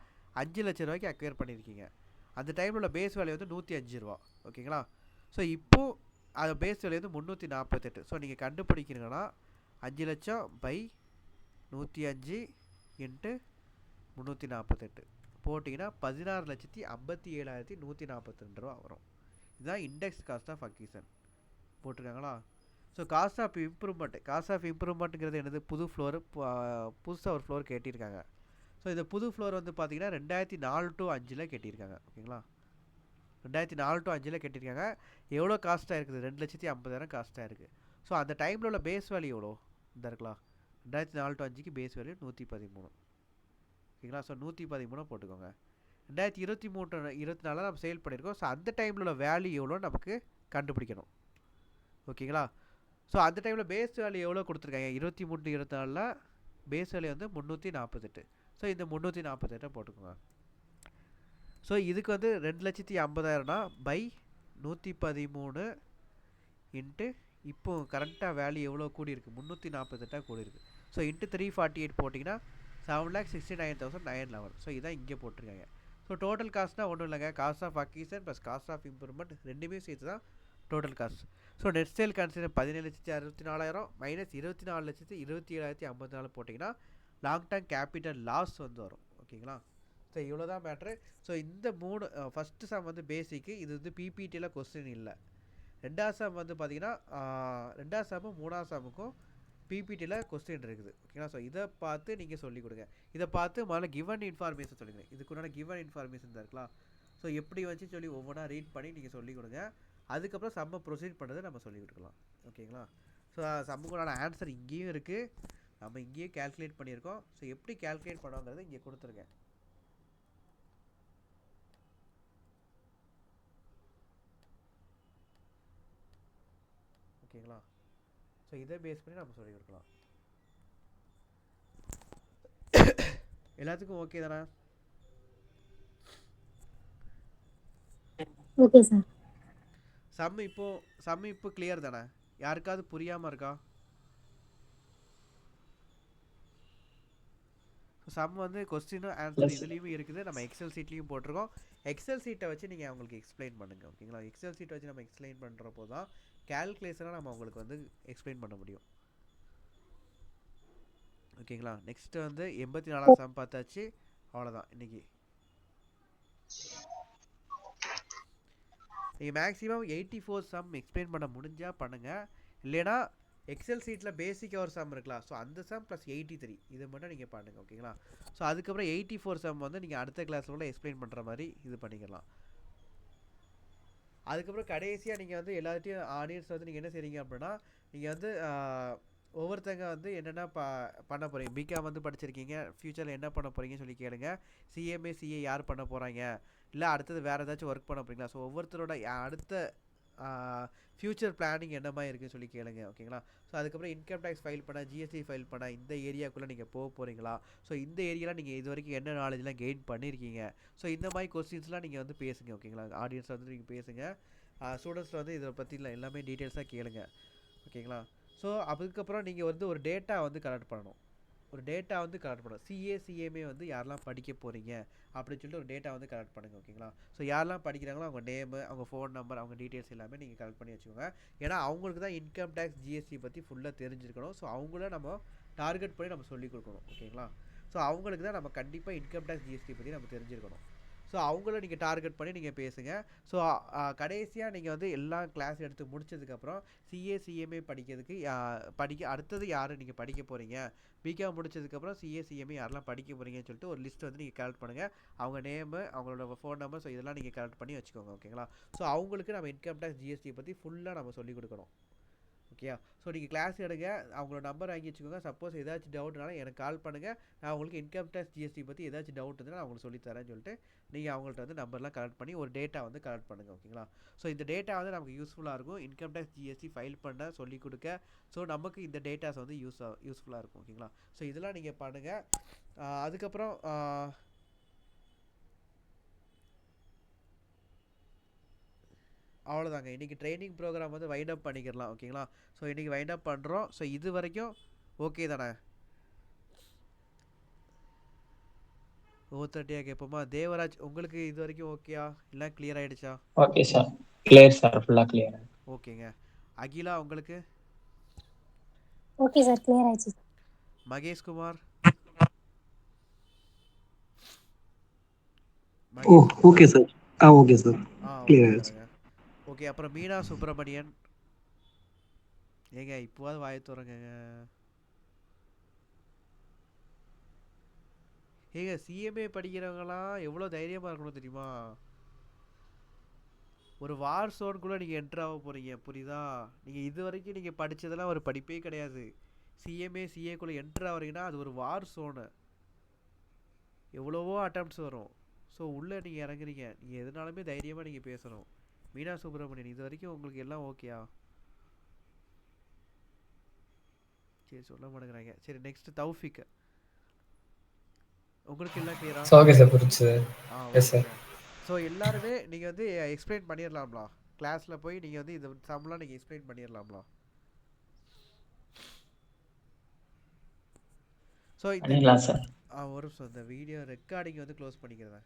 5 லட்ச ரூபாய்க்கு அக்வயர் பண்ணியிருக்கீங்க. அந்த டைமில் உள்ள பேஸ் வேல்யூ வந்து 105 ரூபா. ஓகேங்களா? ஸோ இப்போது அது பேஸ் வேல்யூ வந்து 348. ஸோ நீங்கள் கண்டுபிடிக்கிறீங்கன்னா 5 லட்சம் பை 105 இன்ட்டு 348 போட்டிங்கன்னா 16,57,142 ரூபா வரும். இதுதான் இண்டெக்ஸ் காஸ்ட் ஆஃப் அக்யூசன் போட்டிருக்காங்களா? ஸோ காஸ்ட் ஆஃப் இம்ப்ரூவ்மெண்ட்டுங்கிறது என்னது? புது ஃப்ளோரு புதுசாக ஒரு ஃப்ளோர் கட்டியிருக்காங்க. ஸோ இந்த புது ஃப்ளோர் வந்து பார்த்திங்கன்னா 2004 to 5 கட்டியிருக்காங்க. ஓகேங்களா? 2004 to 5 கட்டியிருக்காங்க. எவ்வளோ காஸ்ட்டாக இருக்குது? 2,50,000 காஸ்ட்டாக இருக்குது. ஸோ அந்த டைமில் உள்ள பேஸ் வேல்யூ எவ்வளோ? இந்த இருக்கலாம் 2004 to 5 பேஸ் வேல்யூ 113. ஓகேங்களா? ஸோ 113 போட்டுக்கோங்க. 2023-24 நம்ம சேல் பண்ணியிருக்கோம். ஸோ அந்த டைமில் உள்ள வேல்யூ எவ்வளோ நமக்கு கண்டுபிடிக்கணும். ஓகேங்களா? ஸோ அந்த டைமில் பேஸ் வேல்யூ எவ்வளோ கொடுத்துருக்காங்க? 23-24 பேஸ் வேல்யூ வந்து 348. ஸோ இந்த 348 போட்டுக்கோங்க. ஸோ இதுக்கு வந்து 2,50,000 பை 113 இன்ட்டு இப்போ கரண்ட்டாக வேல்யூ எவ்வளோ கூடியிருக்கு? 348 கூடியிருக்கு. ஸோ இன்ட்டு 348 போட்டிங்கன்னா 7,69,911. ஸோ இதான் இங்கே போட்டிருக்காங்க. ஸோ டோட்டல் காஸ்ட்னா ஒன்றும் இல்லைங்க. Cost of acquisition plus cost of improvement ரெண்டுமே சேர்த்து தான் total cost. So net sale consider 17,64,000 minus 24,27,054 போட்டிங்கன்னா லாங் டர்ம் கேபிட்டல் லாஸ் வந்து வரும். ஓகேங்களா? ஸோ இவ்வளோ தான் மேட்ரு. ஸோ இந்த 3 ஃபஸ்ட்டு சம் வந்து பேசிக்கு. இது வந்து பிபிடியில் கொஸ்டின் இல்லை. ரெண்டாவது சம் வந்து பார்த்தீங்கன்னா ரெண்டாவது சம்மும் 3ஆவது சம்முக்கும் பிபிடியில் கொஸ்டின் இருக்குது. ஓகேங்களா? ஸோ இதை பார்த்து நீங்கள் சொல்லிக் கொடுங்க. இதை பார்த்து முதல்ல கிவன் இன்ஃபார்மேஷன் சொல்லிடுங்க. இதுக்குண்டான கிவன் இன்ஃபார்மேஷன் தான் இருக்கலாம். ஸோ எப்படி வச்சு சொல்லி ஒவ்வொன்றா ரீட் பண்ணி நீங்கள் சொல்லிக் கொடுங்க. அதுக்கப்புறம் சம்மை ப்ரொசீட் பண்ணுறதை நம்ம சொல்லிக் கொடுக்கலாம். ஓகேங்களா? ஸோ சம்முக்குண்டான ஆன்சர் இங்கேயும் இருக்குது. நம்ம இங்கேயும் கேல்குலேட் பண்ணியிருக்கோம். ஸோ எப்படி கேல்குலேட் பண்ணுவோங்கிறத இங்கே கொடுத்துருங்க. ஓகேங்களா? ஸோ இதை பேஸ் பண்ணி நம்ம சொல்லிக் கொடுக்கலாம். எல்லாத்துக்கும் ஓகே தானே? Okay sir. சம் இப்போ கிளியர் தானே? யாருக்காவது புரியாமல் இருக்கா? சம் வந்து கொஸ்டினும் ஆன்சர் இதுலேயுமே இருக்குது. நம்ம எக்ஸல் சீட்லேயும் போட்டிருக்கோம். எக்ஸல் சீட்டை வச்சு நீங்கள் அவங்களுக்கு எக்ஸ்பிளைன் பண்ணுங்கள். ஓகேங்களா? எக்ஸல் சீட்டை வச்சு நம்ம எக்ஸ்பிளைன் பண்ணுறப்போ தான் கேல்குலேஷனாக நம்ம அவங்களுக்கு வந்து எக்ஸ்பிளைன் பண்ண முடியும். ஓகேங்களா? நெக்ஸ்ட்டு வந்து 84ஆம் சம் பார்த்தாச்சு. அவ்வளோதான் இன்றைக்கி. நீங்கள் மேக்ஸிமம் 84 சம் எக்ஸ்பிளைன் பண்ண முடிஞ்சால் பண்ணுங்கள். இல்லைனா எக்ஸல் சீட்டில் பேசிக்காக ஒரு சம் இருக்கலாம். ஸோ அந்த சம் ப்ளஸ் 83 இது மட்டும் நீங்கள் பண்ணுங்கள். ஓகேங்களா? ஸோ அதுக்கப்புறம் 84 சம் வந்து நீங்கள் அடுத்த கிளாஸில் கூட எக்ஸ்பிளைன் பண்ணுற மாதிரி இது பண்ணிக்கலாம். அதுக்கப்புறம் கடைசியாக நீங்கள் வந்து எல்லாத்தையும் ஆடியன்ஸ் வந்து நீங்கள் என்ன செய்றீங்க அப்படின்னா, நீங்கள் வந்து ஒவ்வொருத்தங்க வந்து என்னென்ன பண்ண போகிறீங்க. பிகாம் வந்து படிச்சிருக்கீங்க, ஃப்யூச்சரில் என்ன பண்ண போகிறீங்கன்னு சொல்லி கேளுங்க. சிஎம்ஏ சிஏ யார் பண்ண போகிறாங்க, இல்லை அடுத்தது வேறு ஏதாச்சும் ஒர்க் பண்ண போகிறீங்களா. ஸோ ஒவ்வொருத்தரோட அடுத்த ஃப்யூச்சர் பிளானிங் என்ன மாதிரி இருக்குன்னு சொல்லி கேளுங்க. ஓகேங்களா? ஸோ அதுக்கப்புறம் இன்கம் டேக்ஸ் ஃபைல் பண்ண, ஜிஎஸ்டி ஃபைல் பண்ண, இந்த ஏரியாக்குள்ளே நீங்கள் போக போகிறீங்களா. ஸோ இந்த ஏரியாவில் நீங்கள் இது வரைக்கும் என்ன நாலேஜ்லாம் கெயின் பண்ணியிருக்கீங்க. ஸோ இந்த மாதிரி கொஸ்டின்ஸ்லாம் நீங்கள் வந்து பேசுங்க. ஓகேங்களா? ஆடியன்ஸில் வந்து நீங்கள் பேசுங்க. ஸ்டூடெண்ட்ஸில் வந்து இதை பற்றிலாம் எல்லாமே டீட்டெயில்ஸாக கேளுங்க. ஓகேங்களா? ஸோ அதுக்கப்புறம் நீங்கள் வந்து ஒரு டேட்டா வந்து கலெக்ட் பண்ணணும். சிஏஎம்ஏ வந்து யாரெல்லாம் படிக்க போகிறீங்க அப்படின்னு சொல்லிட்டு ஒரு டேட்டா வந்து கலெக்ட் பண்ணுங்கள். ஓகேங்களா? ஸோ யாரெல்லாம் படிக்கிறாங்களோ அவங்க நேமு, அவங்க ஃபோன் நம்பர், அவங்க டீட்டெயில்ஸ் எல்லாமே நீங்கள் கலெக்ட் பண்ணி வச்சுக்கோங்க. ஏன்னா அவங்களுக்கு தான் இன்கம் டேக்ஸ் ஜிஎஸ்டி பற்றி ஃபுல்லாக தெரிஞ்சிருக்கணும். ஸோ அவங்கள நம்ம டார்கெட் பண்ணி நம்ம சொல்லிக் கொடுக்கணும். ஓகேங்களா? ஸோ அவங்களுக்கு தான் நம்ம கண்டிப்பாக இன்கம் டேக்ஸ் ஜிஎஸ்டி பற்றி நம்ம தெரிஞ்சிருக்கணும். ஸோ அவங்கள நீங்கள் டார்கெட் பண்ணி நீங்கள் பேசுங்க. ஸோ கடைசியாக நீங்கள் வந்து எல்லா கிளாஸ் எடுத்து முடிச்சதுக்கப்புறம் சிஏஎம்ஏ படிக்கிறதுக்கு அடுத்தது யார் நீங்கள் படிக்க போகிறீங்க, பிகாம் முடிச்சதுக்கப்புறம் சிஏஎம்ஏ யாரெல்லாம் படிக்க போகிறீங்கன்னு சொல்லிட்டு ஒரு லிஸ்ட் வந்து நீங்கள் கலெக்ட் பண்ணுங்கள். அவங்க நேமு, அவங்களோட ஃபோன் நம்பர், ஸோ இதெல்லாம் நீங்கள் கலெக்ட் பண்ணி வச்சுக்கோங்க. ஓகேங்களா? ஸோ அவங்களுக்கு நம்ம இன்கம் டேக்ஸ் ஜிஎஸ்டி பற்றி ஃபுல்லாக நம்ம சொல்லிக் கொடுக்கணும். ஓகேயா? ஸோ நீங்கள் கிளாஸ் எடுங்க, அவங்களோட நம்பர் வாங்கி வச்சுக்கோங்க. சப்போஸ் ஏதாச்சும் டவுட்னாலும் எனக்கு கால் பண்ணுங்கள். நான் உங்களுக்கு இன்கம் டேக்ஸ் ஜிஎஸ்டி பற்றி ஏதாச்சும் டவுட் இருந்தால் நான் உங்களுக்கு சொல்லித்தரேன்னு சொல்லிட்டு நீங்கள் அவங்கள்ட்ட வந்து நம்பர்லாம் கலெக்ட் பண்ணி ஒரு டேட்டா வந்து கலெக்ட் பண்ணுங்கள். ஓகேங்களா? ஸோ இந்த டேட்டா வந்து நமக்கு யூஸ்ஃபுல்லாக இருக்கும். இன்கம் டேக்ஸ் ஜிஎஸ்டி ஃபைல் பண்ண சொல்லிக் கொடுக்க. ஸோ நமக்கு இந்த டேட்டாஸ் வந்து யூஸ்ஃபுல்லாக இருக்கும். ஓகேங்களா? ஸோ இதெல்லாம் நீங்கள் பண்ணுங்கள். அதுக்கப்புறம் அவ்வளோதாங்க. இன்றைக்கி ட்ரைனிங் ப்ரோக்ராம் வந்து வைண்ட் அப் பண்ணிக்கிறலாம். ஓகேங்களா? ஸோ இன்றைக்கி வைண்ட் அப் பண்ணுறோம். ஸோ இது வரைக்கும் ஓகே தானே? 4:30 கேட்போமா? தேவராஜ் உங்களுக்கு இது வரைக்கும் ஓகேயா, இல்லை கிளியர் ஆகிடுச்சா? ஓகே சார், கிளியர் சார், ஃபுல்லாக கிளியர். ஓகேங்க. அகிலா உங்களுக்கு? ஓகே சார், கிளியர் ஆயிடுச்சு. Mahesh Kumar? Okay sir. Okay sir, clear ஆயிடுச்சு. ஓகே. அப்புறம் மீனா சுப்பிரமணியன், ஏங்க இப்போவாது வாய துறங்க. ஏங்க சிஎம்ஏ படிக்கிறவங்களாம் எவ்வளோ தைரியமாக இருக்கணும் தெரியுமா? ஒரு வார் சோனுக்குள்ளே நீங்கள் என்ட்ரு ஆக போகிறீங்க. புரியுதா? நீங்கள் இது வரைக்கும் நீங்கள் படித்ததெல்லாம் ஒரு படிப்பே கிடையாது. சிஎம்ஏ சிஏக்குள்ளே என்ட்ரு ஆகிறீங்கன்னா அது ஒரு வார் சோனு. எவ்வளவோ அட்டம்ப்ட்ஸ் வரும். ஸோ உள்ளே நீங்கள் இறங்குறீங்க. நீங்கள் எதுனாலுமே தைரியமாக நீங்கள் பேசணும். மீனா சுப்பிரமணியன் இது வரைக்கும் உங்களுக்கு எல்லாம் ஓகேயா? சரி, சொல்ல மாட்டேங்கிறாங்க. சரி, நெக்ஸ்ட் தௌஃபிக், உங்களுக்கு எல்லாம் கிளியரா? ஓகே சார், புரியுது. Yes sir. ஸோ எல்லாருமே நீங்கள் வந்து எக்ஸ்பிளைன் பண்ணிடலாம்லா? கிளாஸில் போய் நீங்கள் வந்து இது சம்லாம் நீங்கள் எக்ஸ்பிளைன் பண்ணிடலாம்லா? ஸோ இந்த பண்ணிடலாம் சார். ஒரு நிமிஷம், இந்த வீடியோ ரெக்கார்டிங் வந்து க்ளோஸ் பண்ணிக்கிறேன்.